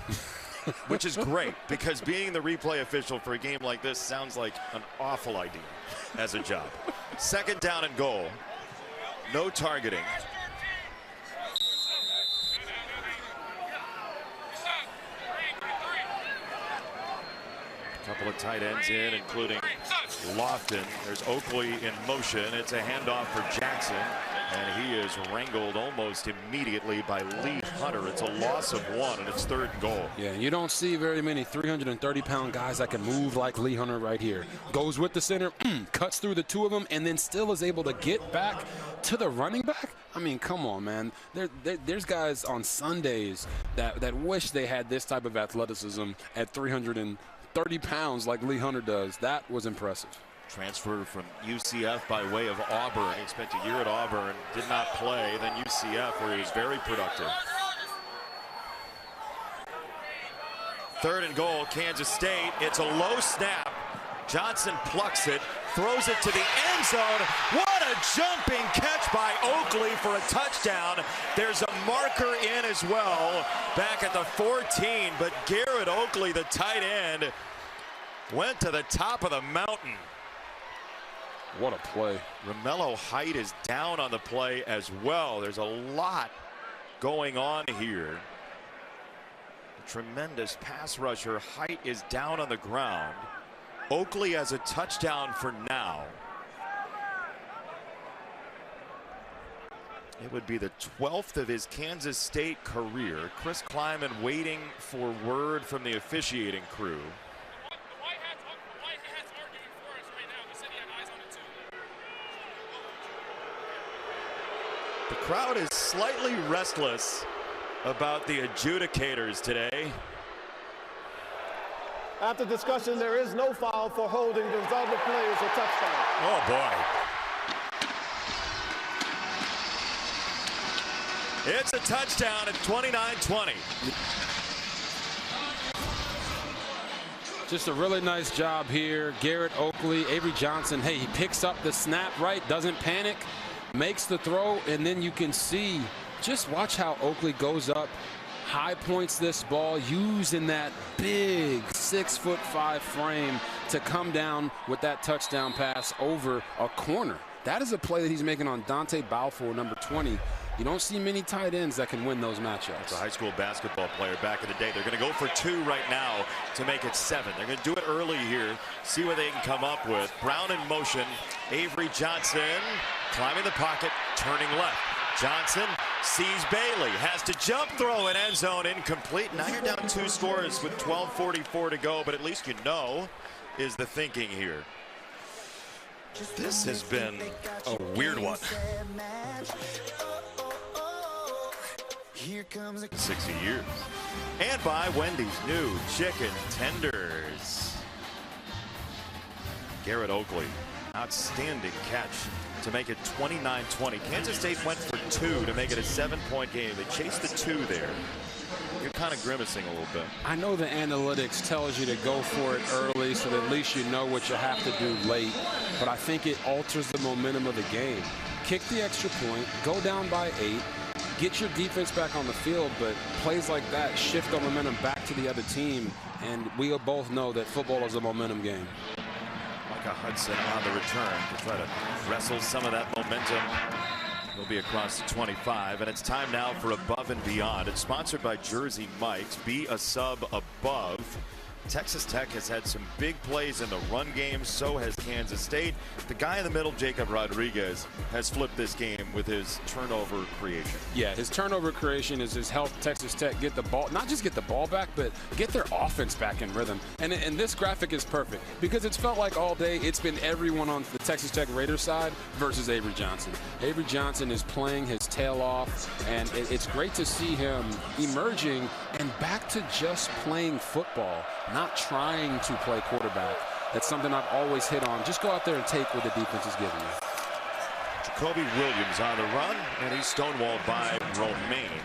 which is great, because being the replay official for a game like this sounds like an awful idea as a job. Second down and goal. No targeting. Couple of tight ends in, including Lofton. There's Oakley in motion. It's a handoff for Jackson, and he is wrangled almost immediately by Lee Hunter. It's a loss of 1, and it's 3rd and goal. Yeah, you don't see very many 330-pound guys that can move like Lee Hunter right here. Goes with the center, cuts through the two of them, and then still is able to get back to the running back. I mean, come on, man. There's guys on Sundays that wish they had this type of athleticism at 330 pounds like Lee Hunter does. That was impressive. Transferred from UCF by way of Auburn. He spent a year at Auburn, did not play. Then UCF, where he was very productive. 3rd and goal, Kansas State. It's a low snap. Johnson plucks it, throws it to the end zone. What a jumping catch by Oakley for a touchdown. There's a marker in as well back at the 14, but Garrett Oakley, the tight end, went to the top of the mountain. What a play. Romello Height is down on the play as well. There's a lot going on here. A tremendous pass rusher. Height is down on the ground. Oakley has a touchdown for now. It would be the 12th of his Kansas State career. Chris Kleiman waiting for word from the officiating crew. The crowd is slightly restless about the adjudicators today. After discussion, there is no foul for holding. The result of the play is a touchdown. Oh, boy. It's a touchdown at 29-20. Just a really nice job here. Garrett Oakley, Avery Johnson. Hey, he picks up the snap right, doesn't panic, makes the throw, and then you can see, just watch how Oakley goes up, high points this ball, using that big 6'5" frame to come down with that touchdown pass over a corner. That is a play that he's making on Dante Balfour, number 20. You don't see many tight ends that can win those matchups. It's a high school basketball player back in the day. They're going to go for 2 right now to make it 7. They're going to do it early here, see what they can come up with. Brown in motion. Avery Johnson climbing the pocket, turning left. Johnson sees Bailey, has to jump throw in end zone, incomplete. Now you're down 2 scores with 12:44 to go, but at least you know is the thinking here. This has been a weird one. 60 years. And by Wendy's new chicken tenders. Garrett Oakley, outstanding catch to make it 29-20. Kansas State went for 2 to make it a 7-point game. They chased the 2 there. You're kind of grimacing a little bit. I know the analytics tells you to go for it early so that at least you know what you have to do late, but I think it alters the momentum of the game. Kick the extra point, go down by 8, get your defense back on the field, but plays like that shift the momentum back to the other team, and we both know that football is a momentum game. Micah Hudson on the return to try to wrestle some of that momentum. He'll be across the 25, and it's time now for Above and Beyond. It's sponsored by Jersey Mike's. Be a sub above. Texas Tech has had some big plays in the run game. So has Kansas State. The guy in the middle, Jacob Rodriguez, has flipped this game with his turnover creation. Yeah, his turnover creation has helped Texas Tech get the ball, not just get the ball back, but get their offense back in rhythm. And this graphic is perfect because it's felt like all day it's been everyone on the Texas Tech Raiders side versus Avery Johnson. Avery Johnson is playing his tail off, and it's great to see him emerging and back to just playing football, not trying to play quarterback. That's something I've always hit on. Just go out there and take what the defense is giving you. Jacoby Williams on the run, and he's stonewalled by Romaine.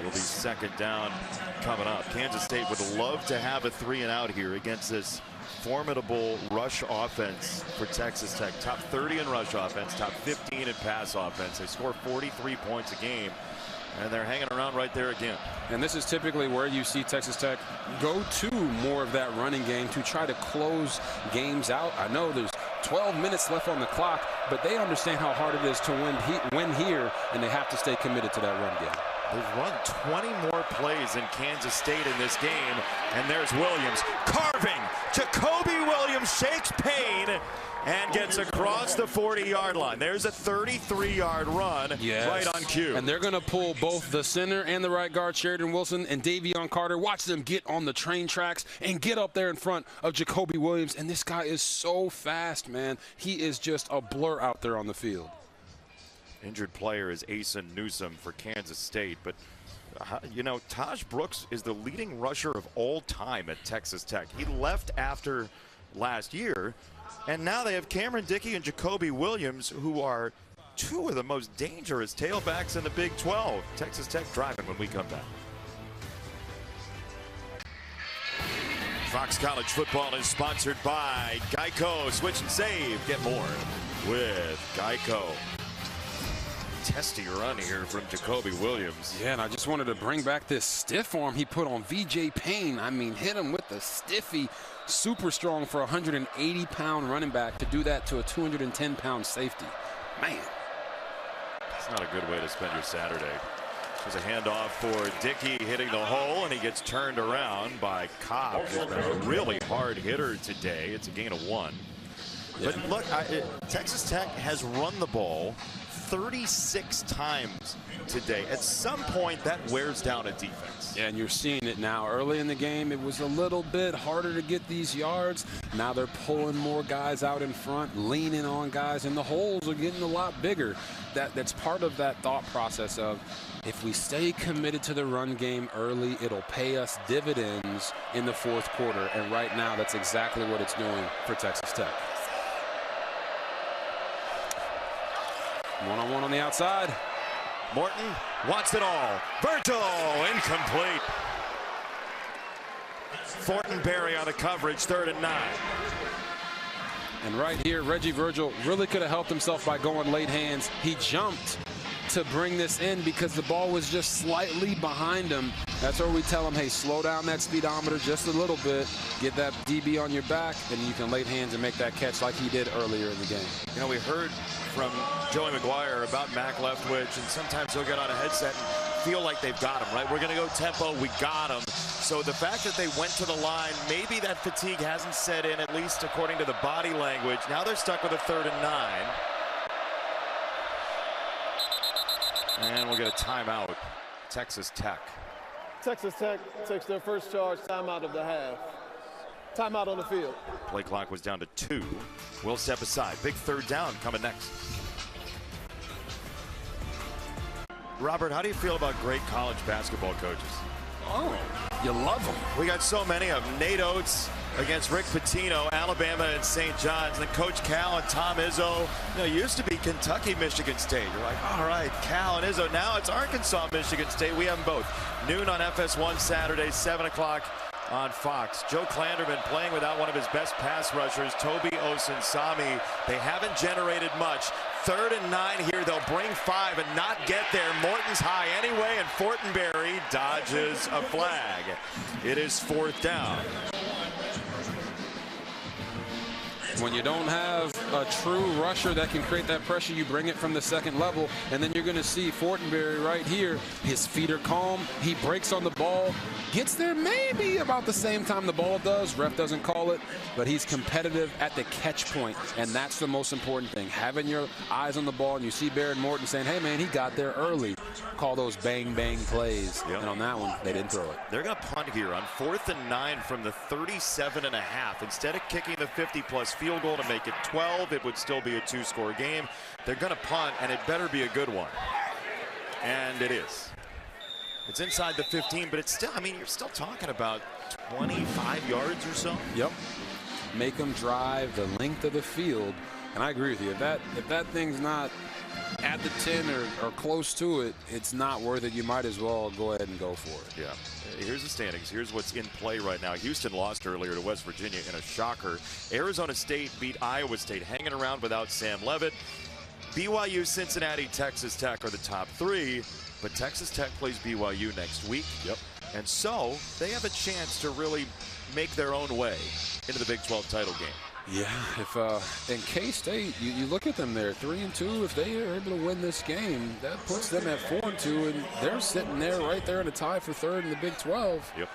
It'll be second down coming up. Kansas State would love to have a 3-and-out here against this formidable rush offense for Texas Tech. Top 30 in rush offense, top 15 in pass offense. They score 43 points a game, and they're hanging around right there again. And this is typically where you see Texas Tech go to more of that running game to try to close games out. I know there's 12 minutes left on the clock, but they understand how hard it is to win here, and they have to stay committed to that run game. They've run 20 more plays in Kansas State in this game, and there's Williams carving. Jacoby Williams shakes pain and gets across the 40-yard line. There's a 33-yard run right on cue. And they're going to pull both the center and the right guard, Sheridan Wilson and Davion Carter. Watch them get on the train tracks and get up there in front of Jacoby Williams. And this guy is so fast, man. He is just a blur out there on the field. Injured player is Asen Newsome for Kansas State, but you know, Taj Brooks is the leading rusher of all time at Texas Tech. He left after last year, and now they have Cameron Dickey and Jacoby Williams, who are 2 of the most dangerous tailbacks in the Big 12. Texas Tech driving when we come back. Fox College Football is sponsored by Geico. Switch and save. Get more with Geico. Testy run here from Jacoby Williams. Yeah, and I just wanted to bring back this stiff arm he put on VJ Payne. I mean, hit him with the stiffy. Super strong for a 180-pound running back to do that to a 210-pound safety. Man. That's not a good way to spend your Saturday. There's a handoff for Dickey hitting the hole, and he gets turned around by Cobb. A really hard hitter today. It's a gain of 1. But look, Texas Tech has run the ball 36 times today. At some point, that wears down a defense. Yeah, and you're seeing it now. Early in the game, it was a little bit harder to get these yards. Now they're pulling more guys out in front, leaning on guys, and the holes are getting a lot bigger. That's part of that thought process of, if we stay committed to the run game early, it'll pay us dividends in the fourth quarter. And right now, that's exactly what it's doing for Texas Tech. One-on-one on the outside. Morton wants it all. Virgil, incomplete. Fortenberry on the coverage, 3rd and 9. And right here, Reggie Virgil really could have helped himself by going late hands. He jumped to bring this in because the ball was just slightly behind him. That's where we tell him, hey, slow down that speedometer just a little bit, get that DB on your back, and you can late hands and make that catch like he did earlier in the game. You know, we heard from Joey McGuire about Mac Leftwich, and sometimes he'll get on a headset and feel like they've got him, right? We're going to go tempo, we got him. So the fact that they went to the line, maybe that fatigue hasn't set in, at least according to the body language. Now they're stuck with a 3rd and 9. And we'll get a timeout, Texas Tech. Texas Tech takes their first charge timeout of the half. Timeout on the field. Play clock was down to 2. We'll step aside. Big 3rd down coming next. Robert, how do you feel about great college basketball coaches? Oh, you love them. We got so many of them. Nate Oates against Rick Pitino, Alabama and St. John's. And then Coach Cal and Tom Izzo. You know, it used to be Kentucky, Michigan State. You're like, all right, Cal and Izzo. Now it's Arkansas, Michigan State. We have them both. Noon on FS1 Saturday, 7 o'clock on Fox. Joe Klanderman playing without one of his best pass rushers, Toby Osinsami. They haven't generated much. 3rd and 9 here. They'll bring 5 and not get there. Morton's high anyway, and Fortenberry dodges a flag. It is 4th down. When you don't have a true rusher that can create that pressure, you bring it from the second level, and then you're going to see Fortenberry right here. His feet are calm. He breaks on the ball, gets there maybe about the same time the ball does. Ref doesn't call it, but he's competitive at the catch point, and that's the most important thing. Having your eyes on the ball, and you see Baron Morton saying, hey, man, he got there early. Call those bang-bang plays. Yep. And on that one, they didn't throw it. They're going to punt here on 4th and 9 from the 37.5. Instead of kicking the 50-plus field goal to make it 12, it would still be a 2-score game. They're going to punt, and it better be a good one. And it is. It's inside the 15, but it's still, I mean, you're still talking about 25 yards or so. Yep. Make them drive the length of the field. And I agree with you. If that thing's not at the 10 or close to it, it's not worth it. You might as well go ahead and go for it. Yeah. Here's the standings. Here's what's in play right now. Houston lost earlier to West Virginia in a shocker. Arizona State beat Iowa State, hanging around without Sam Leavitt. BYU, Cincinnati, Texas Tech are the top 3, but Texas Tech plays BYU next week. Yep. And so they have a chance to really make their own way into the Big 12 title game. Yeah, if in K-State, you look at them there, 3-2. If they are able to win this game, that puts them at 4-2, and they're sitting there right there in a tie for 3rd in the Big 12. Yep.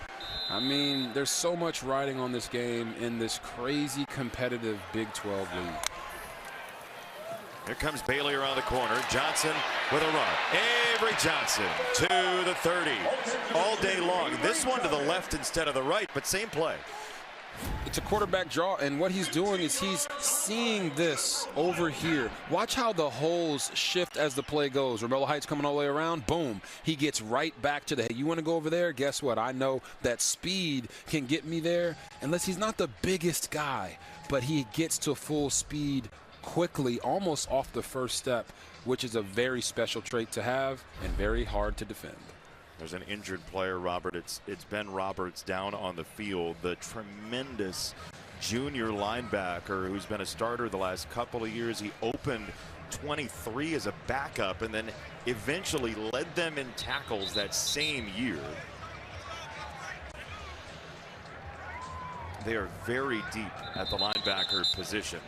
I mean, there's so much riding on this game in this crazy competitive Big 12 league. Here comes Bailey around the corner. Johnson with a run. Avery Johnson to the 30 all day long. This one to the left instead of the right, but same play. It's a quarterback draw, and what he's doing is he's seeing this over here. Watch how the holes shift as the play goes. Romello Heights coming all the way around, boom. He gets right back to the head. You want to go over there? Guess what? I know that speed can get me there, unless he's not the biggest guy, but he gets to full speed quickly, almost off the first step, which is a very special trait to have and very hard to defend. There's an injured player, Robert. It's Ben Roberts down on the field, the tremendous junior linebacker who's been a starter the last couple of years. He opened 23 as a backup and then eventually led them in tackles that same year. They are very deep at the linebacker position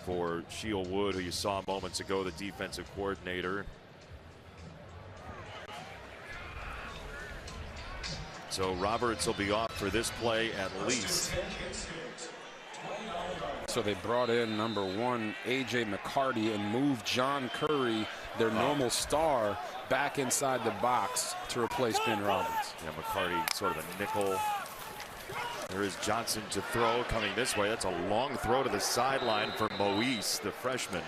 for Sheil Wood, who you saw moments ago, the defensive coordinator. So Roberts will be off for this play at least. So they brought in number 1, A.J. McCarty, and moved John Curry, their normal star, back inside the box to replace Ben Roberts. Yeah, McCarty sort of a nickel. There is Johnson to throw coming this way. That's a long throw to the sideline for Moise, the freshman.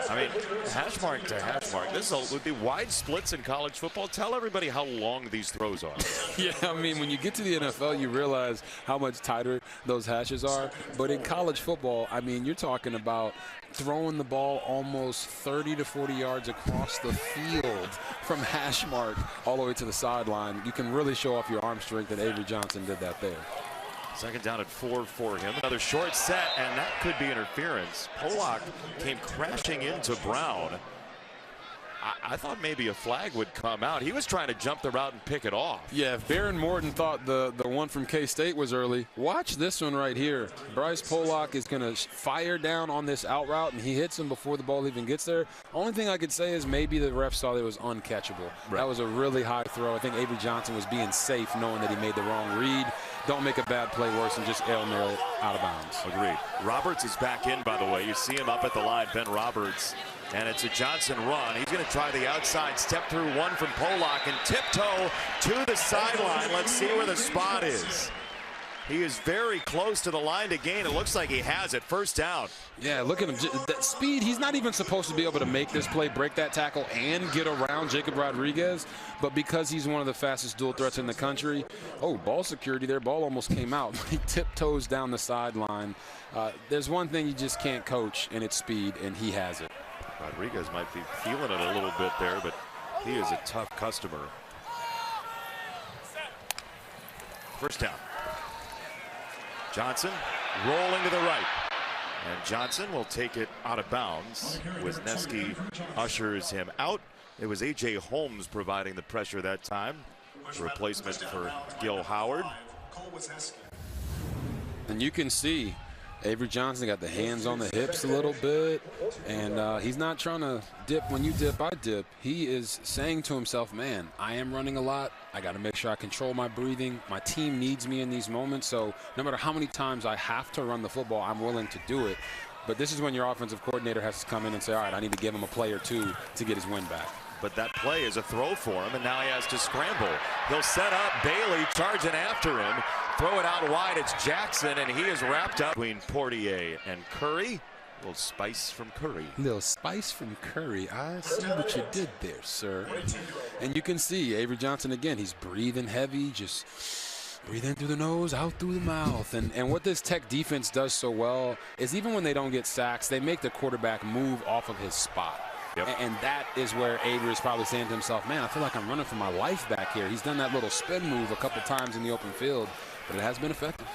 I mean, hash mark to hash mark. This would be wide splits in college football. Tell everybody how long these throws are. Yeah, I mean, when you get to the NFL, you realize how much tighter those hashes are. But in college football, I mean, you're talking about throwing the ball almost 30 to 40 yards across the field from hash mark all the way to the sideline. You can really show off your arm strength, and Avery Johnson did that there. Second down at 4 for him. Another short set, and that could be interference. Pollock came crashing into Brown. I thought maybe a flag would come out. He was trying to jump the route and pick it off. Yeah, if Baron Morton thought the one from K-State was early, watch this one right here. Bryce Pollock is going to fire down on this out route, and he hits him before the ball even gets there. Only thing I could say is maybe the ref saw that it was uncatchable. Right. That was a really high throw. I think Avery Johnson was being safe knowing that he made the wrong read. Don't make a bad play worse than just Hail Mary out of bounds. Agreed. Roberts is back in, by the way. You see him up at the line, Ben Roberts. And it's a Johnson run. He's going to try the outside, step through one from Pollock, and tiptoe to the sideline. Let's see where the spot is. He is very close to the line to gain. It looks like he has it. First down. Yeah, look at him. That speed, he's not even supposed to be able to make this play, break that tackle, and get around Jacob Rodriguez. But because he's one of the fastest dual threats in the country, ball security there. Ball almost came out. He tiptoes down the sideline. There's one thing you just can't coach, and it's speed, and he has it. Rodriguez might be feeling it a little bit there, but he is a tough customer. First down. Johnson rolling to the right. And Johnson will take it out of bounds. Wisniewski ushers him out. It was A.J. Holmes providing the pressure that time. Replacement for Gil Howard. And you can see Avery Johnson got the hands on the hips a little bit, and he's not trying to dip when you dip, I dip. He is saying to himself, man, I am running a lot. I got to make sure I control my breathing. My team needs me in these moments, so no matter how many times I have to run the football, I'm willing to do it. But this is when your offensive coordinator has to come in and say, all right, I need to give him a play or two to get his win back. But that play is a throw for him, and now he has to scramble. He'll set up Bailey charging after him. Throw it out wide. It's Jackson, and he is wrapped up between Portier and Curry. A little spice from Curry. A little spice from Curry. I see what you did there, sir. And you can see Avery Johnson again. He's breathing heavy, just breathe in through the nose, out through the mouth. And what this Tech defense does so well is even when they don't get sacks, they make the quarterback move off of his spot. Yep. And that is where Avery is probably saying to himself, man, I feel like I'm running for my life back here. He's done that little spin move a couple times in the open field, but it has been effective.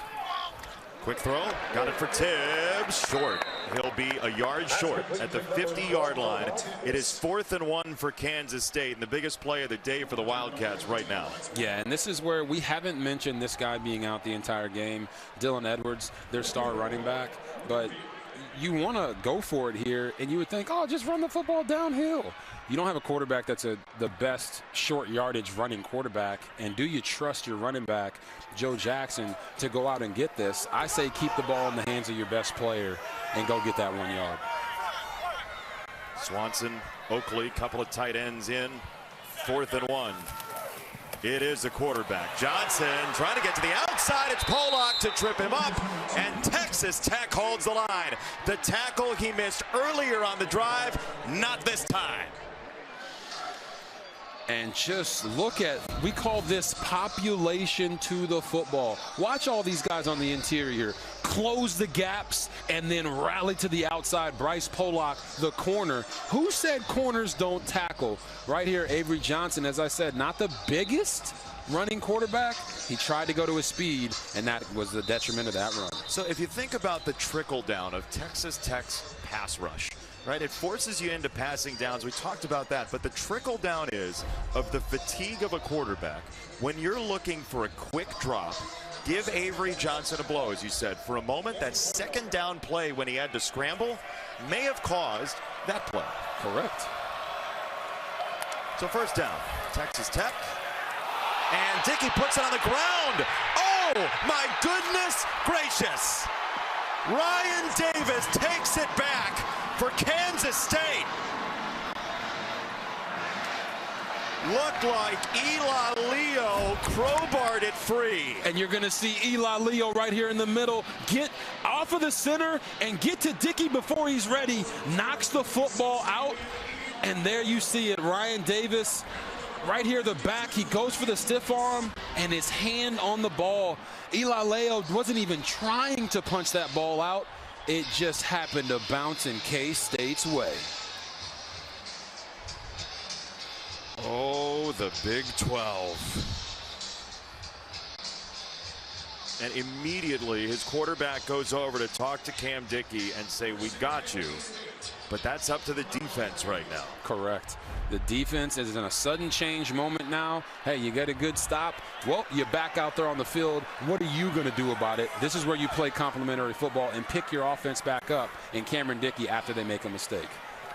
Quick throw, got it for Tibbs, short. He'll be a yard short at the 50-yard line. It is 4th and 1 for Kansas State, and the biggest play of the day for the Wildcats right now. Yeah, and this is where we haven't mentioned this guy being out the entire game, Dylan Edwards, their star running back, but you want to go for it here, and you would think, oh, just run the football downhill. You don't have a quarterback that's the best short yardage running quarterback, and do you trust your running back, Joe Jackson, to go out and get this? I say keep the ball in the hands of your best player and go get that 1 yard. Swanson, Oakley, couple of tight ends in, 4th and 1. It is the quarterback. Johnson trying to get to the outside. It's Pollock to trip him up, and Texas Tech holds the line. The tackle he missed earlier on the drive, not this time. And just look at, we call this population to the football. Watch all these guys on the interior close the gaps and then rally to the outside. Bryce Pollock, the corner. Who said corners don't tackle? Right here, Avery Johnson, as I said, not the biggest running quarterback. He tried to go to his speed, and that was the detriment of that run. So if you think about the trickle down of Texas Tech's pass rush, right? It forces you into passing downs. We talked about that, but the trickle down is of the fatigue of a quarterback. When you're looking for a quick drop, give Avery Johnson a blow, as you said. For a moment, that second down play when he had to scramble may have caused that play. Correct. So first down, Texas Tech. And Dickey puts it on the ground. Oh, my goodness gracious. Ryan Davis takes it back for Kansas State. Looked like Eli Leo crowbarred it free. And you're going to see Eli Leo right here in the middle get off of the center and get to Dickey before he's ready. Knocks the football out. And there you see it. Ryan Davis right here, the back. He goes for the stiff arm and his hand on the ball. Eli Leo wasn't even trying to punch that ball out. It just happened to bounce in K-State's way. Oh, the Big 12. And immediately his quarterback goes over to talk to Cam Dickey and say, we got you. But that's up to the defense right now. Correct. The defense is in a sudden change moment now. Hey, you get a good stop. Well, you're back out there on the field. What are you going to do about it? This is where you play complementary football and pick your offense back up in Cameron Dickey after they make a mistake.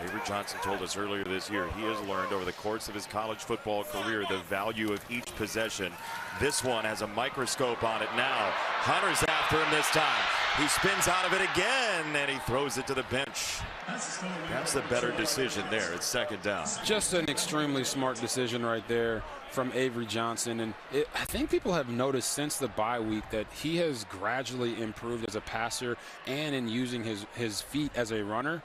Avery Johnson told us earlier this year he has learned over the course of his college football career the value of each possession. This one has a microscope on it now. Hunter's after him this time. He spins out of it again, and he throws it to the bench. That's the better decision there. It's second down. Just an extremely smart decision right there from Avery Johnson. And I think people have noticed since the bye week that he has gradually improved as a passer and in using his feet as a runner.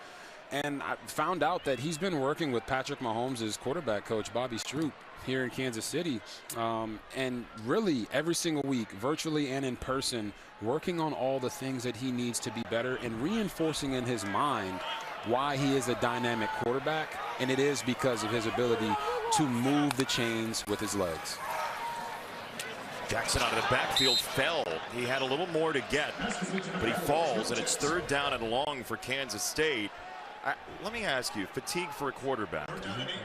And I found out that he's been working with Patrick Mahomes' quarterback coach, Bobby Stroop, here in Kansas City. And really every single week, virtually and in person, working on all the things that he needs to be better and reinforcing in his mind why he is a dynamic quarterback. And it is because of his ability to move the chains with his legs. Jackson out of the backfield fell. He had a little more to get, but he falls, and it's third down and long for Kansas State. Let me ask you, fatigue for a quarterback,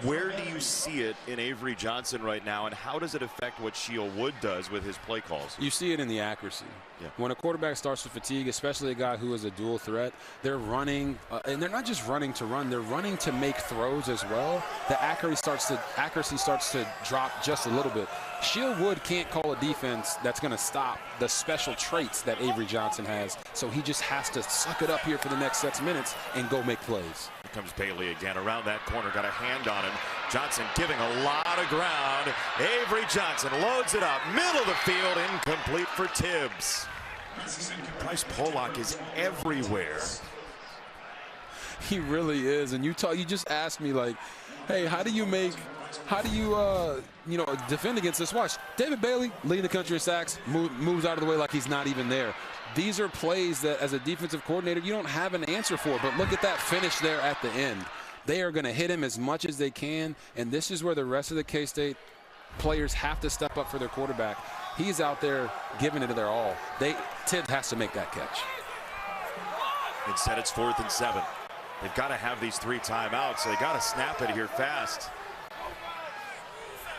where do you see it in Avery Johnson right now, and how does it affect what Sheil Wood does with his play calls? You see it in the accuracy. Yeah. When a quarterback starts to fatigue, especially a guy who is a dual threat, they're running, and they're not just running to run, they're running to make throws as well. The accuracy starts to drop just a little bit. Sheil Wood can't call a defense that's going to stop the special traits that Avery Johnson has, so he just has to suck it up here for the next 6 minutes and go make plays. Here comes Bailey again around that corner, got a hand on him. Johnson giving a lot of ground. Avery Johnson loads it up, middle of the field, incomplete for Tibbs. Bryce Pollock is everywhere. He really is, and you just asked me, like, hey, how do you defend against this? Watch, David Bailey leading the country in sacks, moves out of the way like he's not even there. These are plays that, as a defensive coordinator, you don't have an answer for. But look at that finish there at the end. They are going to hit him as much as they can, and this is where the rest of the K-State players have to step up for their quarterback. He's out there giving it their all. Tibbs has to make that catch. Instead, it's 4th and 7. They've got to have these 3 timeouts, so they got to snap it here fast.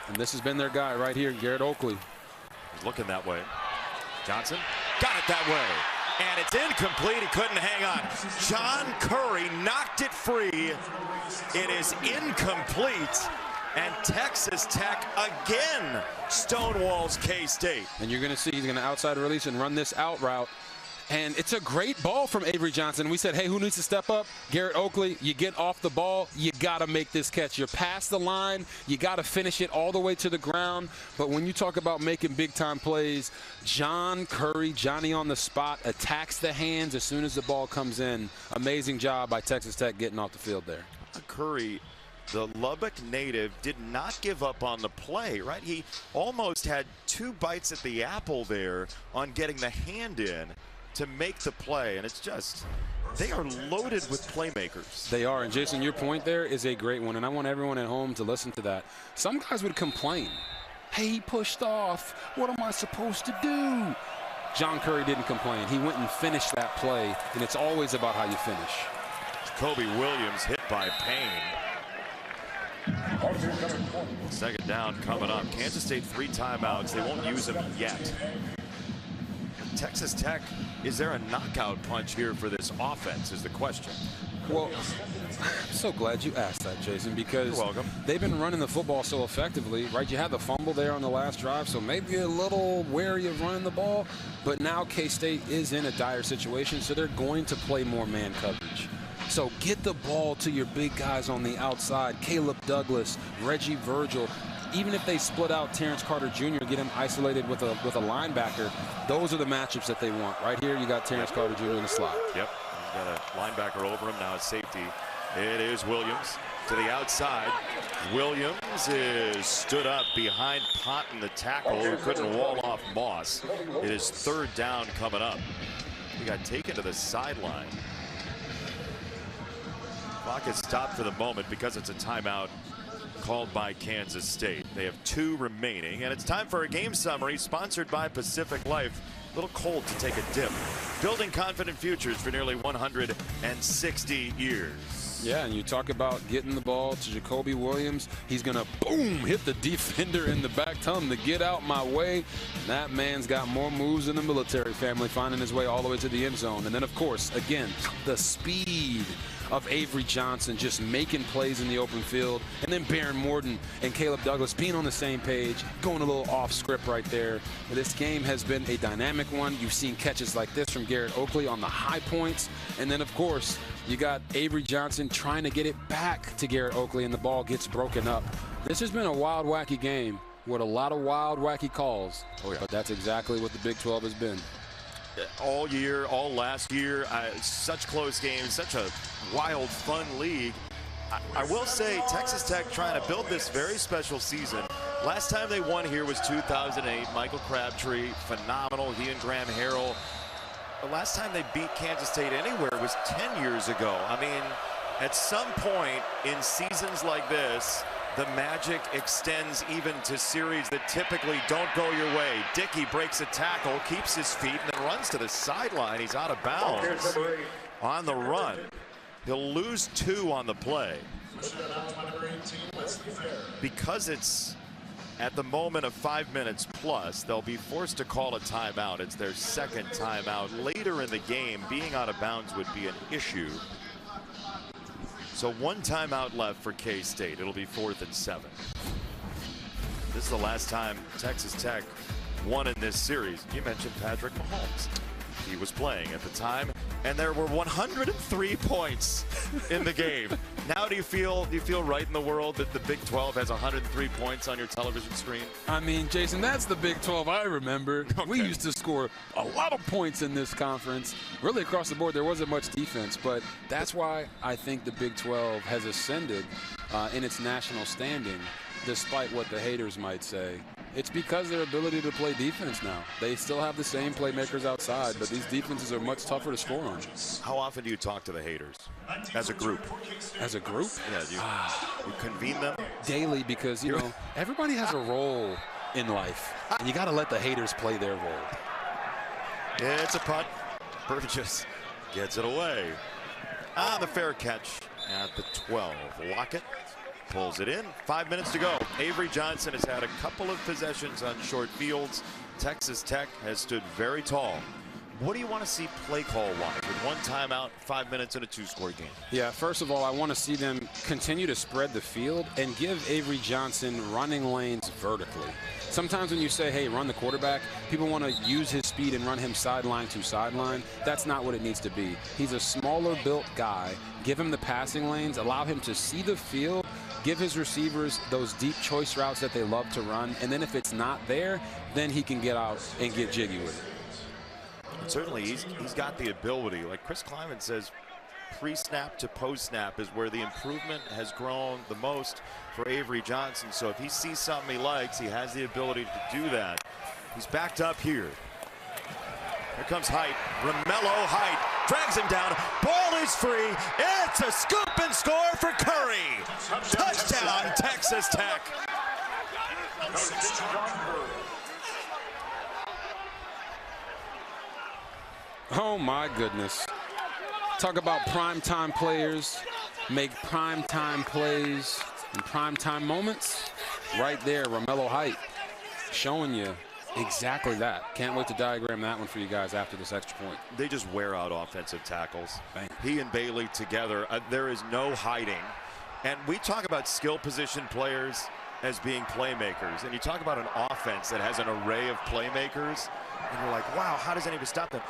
And this has been their guy right here, Garrett Oakley. He's looking that way. Johnson got it that way, and it's incomplete. He couldn't hang on. John Curry knocked it free. It is incomplete, and Texas Tech again stonewalls K-State. And you're going to see he's going to outside release and run this out route. And it's a great ball from Avery Johnson. We said, hey, who needs to step up? Garrett Oakley. You get off the ball, you got to make this catch. You're past the line, you got to finish it all the way to the ground. But when you talk about making big-time plays, John Curry, Johnny on the spot, attacks the hands as soon as the ball comes in. Amazing job by Texas Tech getting off the field there. Curry, the Lubbock native, did not give up on the play, right? He almost had 2 bites at the apple there on getting the hand in to make the play, and it's just, they are loaded with playmakers. They are, and Jason, your point there is a great one, and I want everyone at home to listen to that. Some guys would complain, hey, he pushed off, what am I supposed to do? John Curry didn't complain. He went and finished that play, and it's always about how you finish. Kobe Williams hit by Payne. Second down coming up. Kansas State 3 timeouts. They won't use them yet. Texas Tech, is there a knockout punch here for this offense is the question. Well, I'm so glad you asked that, Jason, because You're welcome. They've been running the football so effectively, right? You had the fumble there on the last drive, so maybe a little wary of running the ball. But now K-State is in a dire situation, so they're going to play more man coverage. So get the ball to your big guys on the outside, Caleb Douglas, Reggie Virgil. Even if they split out Terrence Carter Jr., get him isolated with a linebacker, those are the matchups that they want. Right here, you got Terrence Carter Jr. in the slot. Yep, he's got a linebacker over him. Now it's safety. It is Williams to the outside. Williams is stood up behind Ponton, the tackle, who couldn't wall off Moss. It is 3rd down coming up. He got taken to the sideline. Clock is stopped for the moment because it's a timeout called by Kansas State. They have 2 remaining, and it's time for a game summary sponsored by Pacific Life. A little cold to take a dip. Building confident futures for nearly 160 years. Yeah, and you talk about getting the ball to Jacoby Williams. He's going to, boom, hit the defender in the back. Tell him to get out my way. That man's got more moves than the military family, finding his way all the way to the end zone. And then, of course, again, the speed of Avery Johnson just making plays in the open field. And then Baron Morton and Caleb Douglas being on the same page, going a little off script right there. This game has been a dynamic one. You've seen catches like this from Garrett Oakley on the high points. And then, of course, you got Avery Johnson trying to get it back to Garrett Oakley, and the ball gets broken up. This has been a wild, wacky game with a lot of wild, wacky calls. Oh, yeah. But that's exactly what the Big 12 has been. All year, all last year, such close games, such a wild, fun league. I will say Texas Tech trying to build this very special season. Last time they won here was 2008. Michael Crabtree, phenomenal. He and Graham Harrell. The last time they beat Kansas State anywhere was 10 years ago. I mean, at some point in seasons like this, the magic extends even to series that typically don't go your way. Dickey breaks a tackle, keeps his feet, and then runs to the sideline. He's out of bounds on the run. He'll lose 2 on the play. Because it's at the moment of 5 minutes plus, they'll be forced to call a timeout. It's their 2nd timeout. Later in the game, being out of bounds would be an issue. So 1 timeout left for K-State. It'll be 4th and 7. This is the last time Texas Tech won in this series. You mentioned Patrick Mahomes. He was playing at the time, and there were 103 points in the game. Now do you feel right in the world that the Big 12 has 103 points on your television screen? I mean, Jason, that's the Big 12 I remember. Okay. We used to score a lot of points in this conference. Really across the board, there wasn't much defense, but that's why I think the Big 12 has ascended in its national standing, despite what the haters might say. It's because their ability to play defense now. They still have the same playmakers outside, but these defenses are much tougher to score on. How often do you talk to the haters as a group? As a group? Yeah, you convene them? Daily, because, you know, everybody has a role in life, and you got to let the haters play their role. Yeah, it's a punt. Burgess gets it away. The fair catch at the 12. Lockett pulls it in. 5 minutes to go. Avery Johnson has had a couple of possessions on short fields. Texas Tech has stood very tall. What do you want to see play call-wise with 1 timeout, 5 minutes in a 2-score game? Yeah, first of all, I want to see them continue to spread the field and give Avery Johnson running lanes vertically. Sometimes when you say, hey, run the quarterback, people want to use his speed and run him sideline to sideline. That's not what it needs to be. He's a smaller built guy. Give him the passing lanes, allow him to see the field, give his receivers those deep choice routes that they love to run, and then if it's not there, then he can get out and get jiggy with it. And certainly he's got the ability. Like Chris Kleiman says, pre-snap to post-snap is where the improvement has grown the most for Avery Johnson. So if he sees something he likes, he has the ability to do that. He's backed up here. Here comes Height. Romello Height drags him down. Ball is free. It's a scoop and score for Curry. Touchdown, Texas Tech. Oh my goodness. Talk about primetime players, make primetime plays in primetime moments. Right there, Romello Height showing you Exactly that. Can't wait to diagram that one for you guys after this extra point. They just wear out offensive tackles. Bang. He and Bailey together, there is no hiding. And we talk about skill position players as being playmakers. And you talk about an offense that has an array of playmakers, and you're like, wow, how does anybody stop them?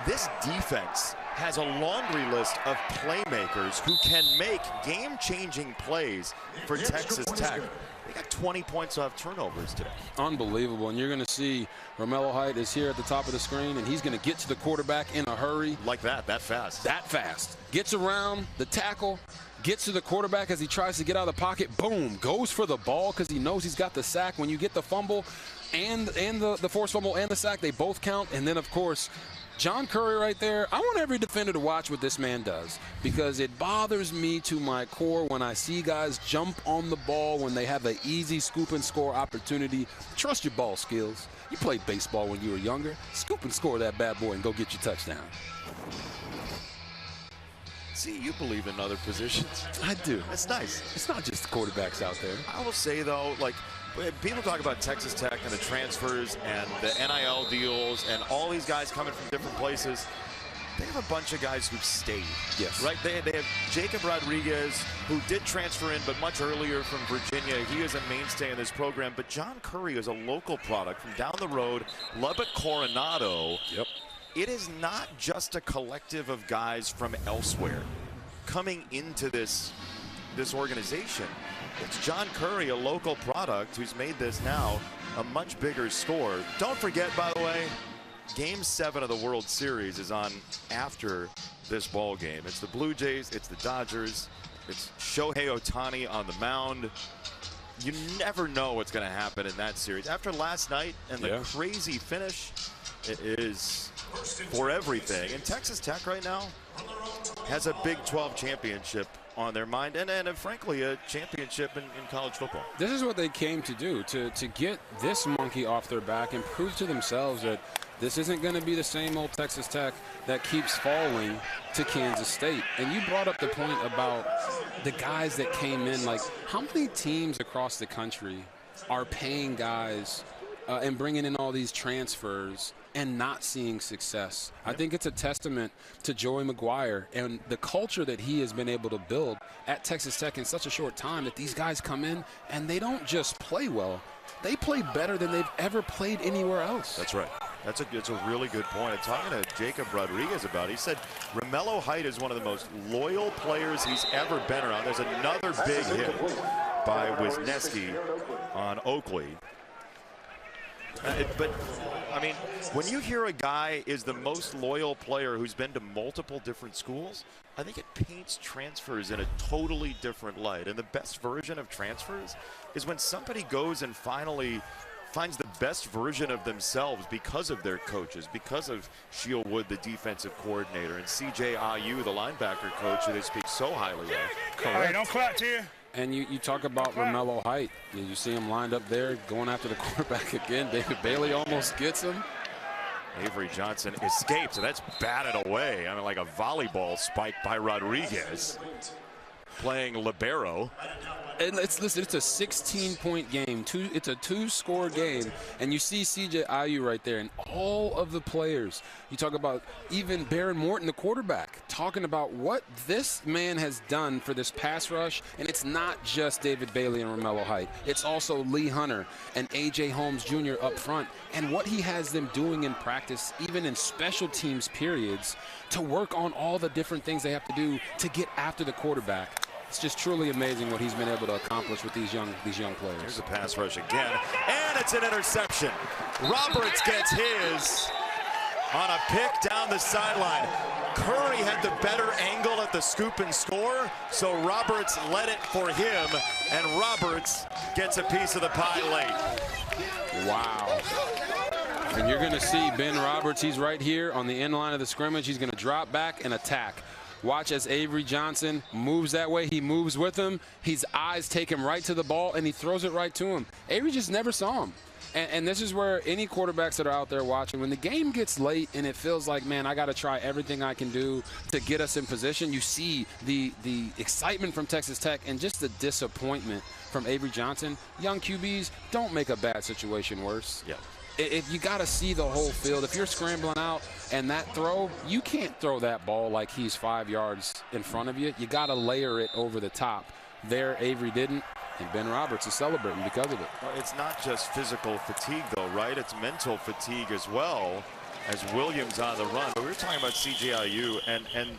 This defense has a laundry list of playmakers who can make game-changing plays for Texas Tech. They got 20 points off turnovers today. Unbelievable. And you're going to see Romello Height is here at the top of the screen, and he's going to get to the quarterback in a hurry. Like that fast. That fast. Gets around the tackle, gets to the quarterback as he tries to get out of the pocket. Boom. Goes for the ball because he knows he's got the sack. When you get the fumble and the forced fumble and the sack, they both count. And then, of course, John Curry right there. I want every defender to watch what this man does, because it bothers me to my core when I see guys jump on the ball when they have an easy scoop and score opportunity. Trust your ball skills. You played baseball when you were younger. Scoop and score that bad boy and go get your touchdown. See, you believe in other positions. I do. It's nice. It's not just the quarterbacks out there. I will say, though, like, people talk about Texas Tech and the transfers and the NIL deals and all these guys coming from different places. They have a bunch of guys who've stayed. Yes. Right? They have Jacob Rodriguez, who did transfer in, but much earlier from Virginia. He is a mainstay in this program. But John Curry is a local product from down the road, Lubbock, Coronado. Yep. It is not just a collective of guys from elsewhere coming into this organization. It's John Curry, a local product, who's made this now a much bigger score. Don't forget, by the way, Game 7 of the World Series is on after this ball game. It's the Blue Jays, it's the Dodgers, it's Shohei Ohtani on the mound. You never know what's going to happen in that series. After last night and the crazy finish, it is for everything. And Texas Tech right now has a Big 12 championship on their mind, and frankly, a championship in college football. This is what they came to do, to get this monkey off their back and prove to themselves that this isn't going to be the same old Texas Tech that keeps falling to Kansas State. And you brought up the point about the guys that came in. Like, how many teams across the country are paying guys and bringing in all these transfers and not seeing success? I think it's a testament to Joey McGuire and the culture that he has been able to build at Texas Tech in such a short time, that these guys come in and they don't just play well. They play better than they've ever played anywhere else. That's right. It's a really good point. I'm talking to Jacob Rodriguez about it. He said Romello Height is one of the most loyal players he's ever been around. There's another big hit by Wisniewski on Oakley. But, I mean, when you hear a guy is the most loyal player who's been to multiple different schools, I think it paints transfers in a totally different light. And the best version of transfers is when somebody goes and finally finds the best version of themselves because of their coaches, because of Shieldwood, the defensive coordinator, and C.J. Ayu, the linebacker coach, who they speak so highly of. Correct. All right, don't clap to you. And you talk about Romello Height. You see him lined up there going after the quarterback again. David Bailey almost gets him. Avery Johnson escapes, and that's batted away. I mean, like a volleyball spike by Rodriguez, playing libero. And it's a 16-point game. It's a two-score game, and you see C.J. Ayu right there, and all of the players. You talk about even Baron Morton, the quarterback, talking about what this man has done for this pass rush, and it's not just David Bailey and Romello Height. It's also Lee Hunter and A.J. Holmes Jr. up front, and what he has them doing in practice, even in special teams periods, to work on all the different things they have to do to get after the quarterback. It's just truly amazing what he's been able to accomplish with these young players. Here's a pass rush again, and it's an interception. Roberts gets his on a pick down the sideline. Curry had the better angle at the scoop and score, so Roberts led it for him, and Roberts gets a piece of the pie late. Wow. And you're going to see Ben Roberts, he's right here on the end line of the scrimmage. He's going to drop back and attack. Watch as Avery Johnson moves that way. He moves with him. His eyes take him right to the ball, and he throws it right to him. Avery just never saw him. And this is where any quarterbacks that are out there watching, when the game gets late and it feels like, man, I got to try everything I can do to get us in position, you see the excitement from Texas Tech and just the disappointment from Avery Johnson. Young QBs don't make a bad situation worse. Yeah. if you got to see the whole field. If you're scrambling out and that throw, you can't throw that ball like he's 5 yards in front of you. You got to layer it over the top. There, Avery didn't, and Ben Roberts is celebrating because of it. Well, it's not just physical fatigue, though, right? It's mental fatigue as well, as Williams on the run. But we were talking about CJIU and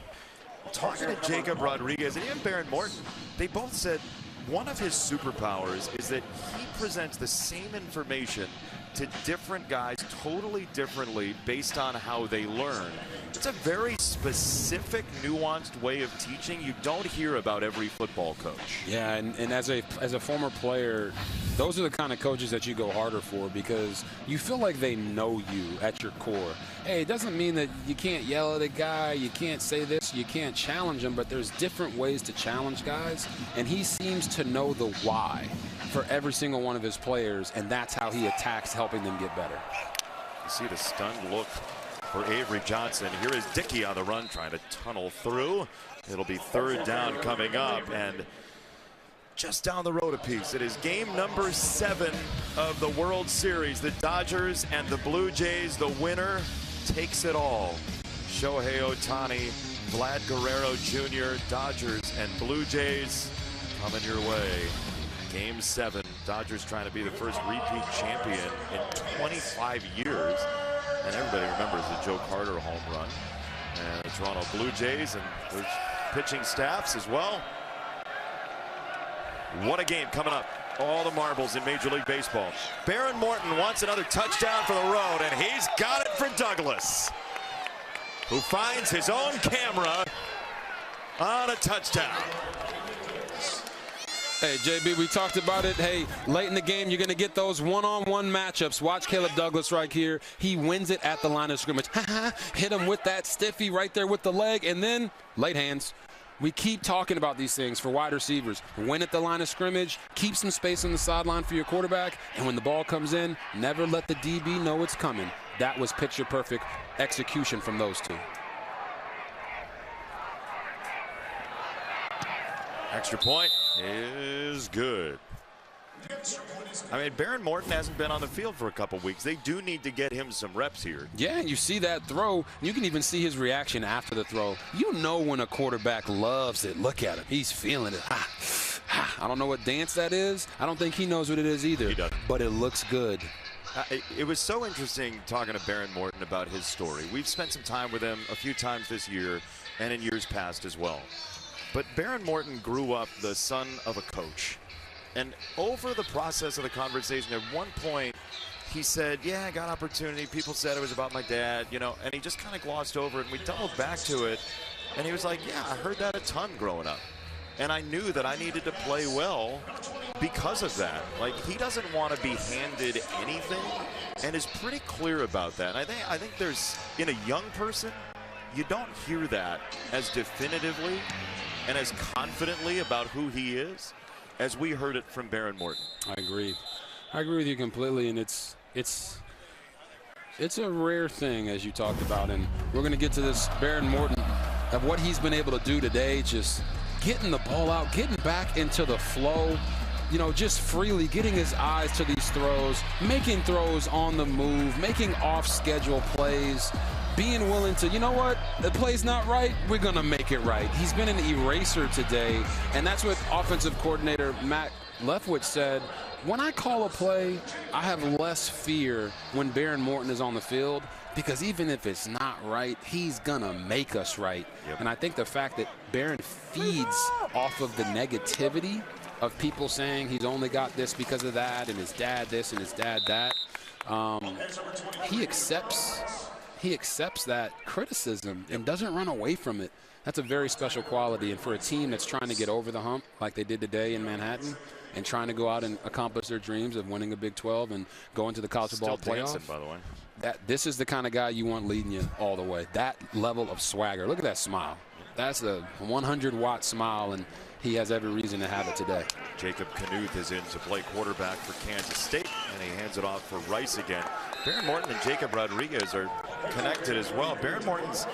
talking to Jacob Rodriguez and even Behren Morton. They both said one of his superpowers is that he presents the same information to different guys totally differently based on how they learn. It's a very specific, nuanced way of teaching you don't hear about every football coach. Yeah, and as a former player, those are the kind of coaches that you go harder for because you feel like they know you at your core. Hey, it doesn't mean that you can't yell at a guy, you can't say this, you can't challenge him, but there's different ways to challenge guys, and he seems to know the why for every single one of his players, and that's how he attacks, helping them get better. You see the stunned look for Avery Johnson. Here is Dickey on the run, trying to tunnel through. It'll be third down coming up, and just down the road a piece. It is game number 7 of the World Series. The Dodgers and the Blue Jays. The winner takes it all. Shohei Ohtani, Vlad Guerrero Jr., Dodgers and Blue Jays coming your way. Game 7. Dodgers trying to be the first repeat champion in 25 years. And everybody remembers the Joe Carter home run. And the Toronto Blue Jays and their pitching staffs as well. What a game coming up. All the marbles in Major League Baseball. Behren Morton wants another touchdown for the road, and he's got it for Douglas, who finds his own camera on a touchdown. Hey, JB, we talked about it. Hey, late in the game, you're going to get those one-on-one matchups. Watch Caleb Douglas right here. He wins it at the line of scrimmage. Hit him with that stiffy right there with the leg, and then late hands. We keep talking about these things for wide receivers. Win at the line of scrimmage, keep some space on the sideline for your quarterback, and when the ball comes in, never let the DB know it's coming. That was picture-perfect execution from those two. Extra point is good. I mean, Behren Morton hasn't been on the field for a couple weeks. They do need to get him some reps here. Yeah, and you see that throw. You can even see his reaction after the throw. You know when a quarterback loves it. Look at him. He's feeling it. I don't know what dance that is. I don't think he knows what it is either. He doesn't. But it looks good. It was so interesting talking to Behren Morton about his story. We've spent some time with him a few times this year and in years past as well. But Behren Morton grew up the son of a coach. And over the process of the conversation, at one point, he said, yeah, I got opportunity. People said it was about my dad, you know, and he just kind of glossed over it. And we doubled back to it. And he was like, yeah, I heard that a ton growing up. And I knew that I needed to play well because of that. Like, he doesn't want to be handed anything and is pretty clear about that. And I think there's, in a young person, you don't hear that as definitively and as confidently about who he is as we heard it from Behren Morton. I agree. I agree with you completely, and it's a rare thing, as you talked about, and we're going to get to this Behren Morton of what he's been able to do today, just getting the ball out, getting back into the flow, you know, just freely getting his eyes to these throws, making throws on the move, making off-schedule plays, being willing to, you know what, the play's not right, we're going to make it right. He's been an eraser today, and that's what offensive coordinator Matt Leftwich said. When I call a play, I have less fear when Behren Morton is on the field, because even if it's not right, he's going to make us right. Yep. And I think the fact that Behren feeds off of the negativity of people saying he's only got this because of that, and his dad this and his dad that, he accepts that criticism and doesn't run away from it. That's a very special quality. And for a team that's trying to get over the hump like they did today in Manhattan and trying to go out and accomplish their dreams of winning a Big 12 and going to the college football playoff. Dancing, by the way. This is the kind of guy you want leading you all the way. That level of swagger. Look at that smile. That's a 100-watt smile, and he has every reason to have it today. Jacob Knuth is in to play quarterback for Kansas State, and he hands it off for Rice again. Behren Morton and Jacob Rodriguez are connected as well. Baron Morton's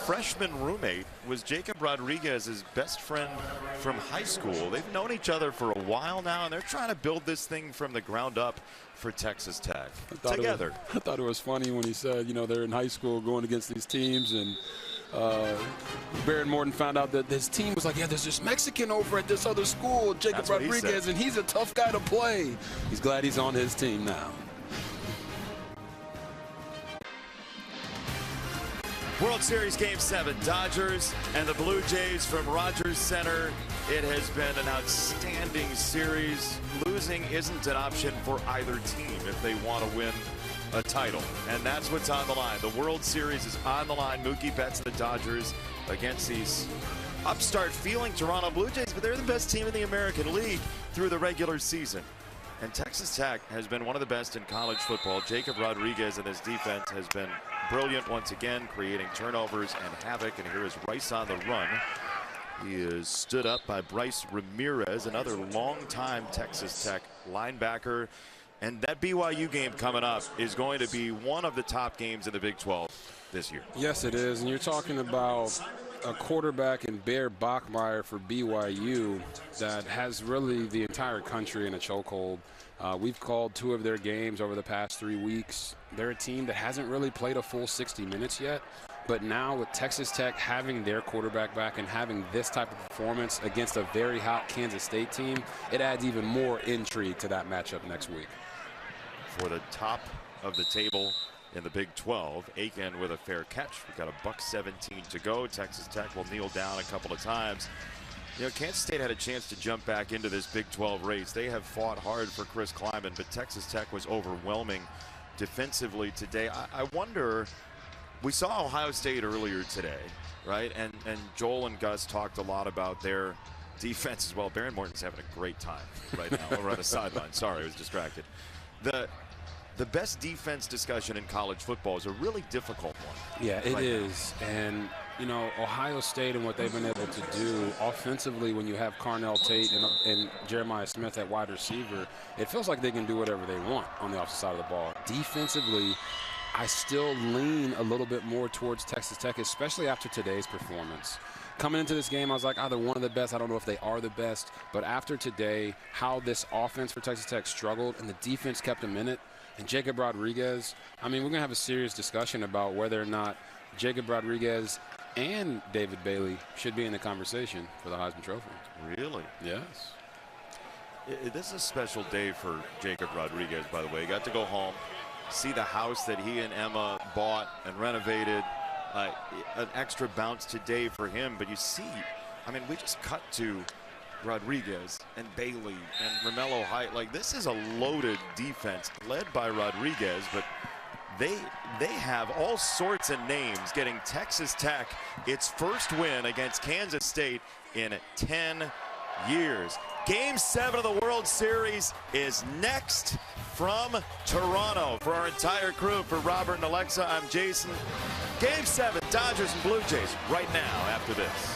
freshman roommate was Jacob Rodriguez's best friend from high school. They've known each other for a while now, and they're trying to build this thing from the ground up for Texas Tech together. I thought it was funny when he said, you know, they're in high school going against these teams, and Baron Morton found out that his team was like, yeah, there's this Mexican over at this other school, Jacob Rodriguez, and he's a tough guy to play. He's glad he's on his team now. World Series Game 7, Dodgers and the Blue Jays from Rogers Center. It has been an outstanding series. Losing isn't an option for either team if they want to win a title, and that's what's on the line. The World Series is on the line. Mookie Betts, the Dodgers, against these upstart feeling Toronto Blue Jays, but they're the best team in the American League through the regular season. And Texas Tech has been one of the best in college football. Jacob Rodriguez and his defense has been brilliant once again, creating turnovers and havoc. And here is Rice on the run. He is stood up by Bryce Ramirez, another longtime Texas Tech linebacker. And that BYU game coming up is going to be one of the top games in the Big 12 this year. Yes, it is. And you're talking about a quarterback in Bear Bachmeier for BYU that has really the entire country in a chokehold. We've called 2 of their games over the past 3 weeks. They're a team that hasn't really played a full 60 minutes yet. But now with Texas Tech having their quarterback back and having this type of performance against a very hot Kansas State team, it adds even more intrigue to that matchup next week. For the top of the table in the Big 12, Aiken with a fair catch. We've got $1:17 to go. Texas Tech will kneel down a couple of times. You know, Kansas State had a chance to jump back into this Big 12 race. They have fought hard for Chris Kleiman, but Texas Tech was overwhelming defensively today. I wonder, we saw Ohio State earlier today, right? And Joel and Gus talked a lot about their defense as well. Baron Morton's having a great time right now over on the sideline. Sorry, I was distracted. The best defense discussion in college football is a really difficult one. Yeah, it is. And, you know, Ohio State and what they've been able to do offensively when you have Carnell Tate and Jeremiah Smith at wide receiver, it feels like they can do whatever they want on the offensive side of the ball. Defensively, I still lean a little bit more towards Texas Tech, especially after today's performance. Coming into this game, I was like, they're one of the best. I don't know if they are the best. But after today, how this offense for Texas Tech struggled and the defense kept them in it, and Jacob Rodriguez, I mean, we're going to have a serious discussion about whether or not Jacob Rodriguez and David Bailey should be in the conversation for the Heisman Trophy. Really? Yes. This is a special day for Jacob Rodriguez, by the way. He got to go home, see the house that he and Emma bought and renovated. An extra bounce today for him, but you see, I mean, we just cut to Rodriguez and Bailey and Romello Height. Like, this is a loaded defense led by Rodriguez, but they have all sorts of names getting Texas Tech its first win against Kansas State in 10 years. Game 7 of the World Series is next from Toronto. For our entire crew, for Robert and Alexa, I'm Jason. Game 7, Dodgers and Blue Jays right now after this.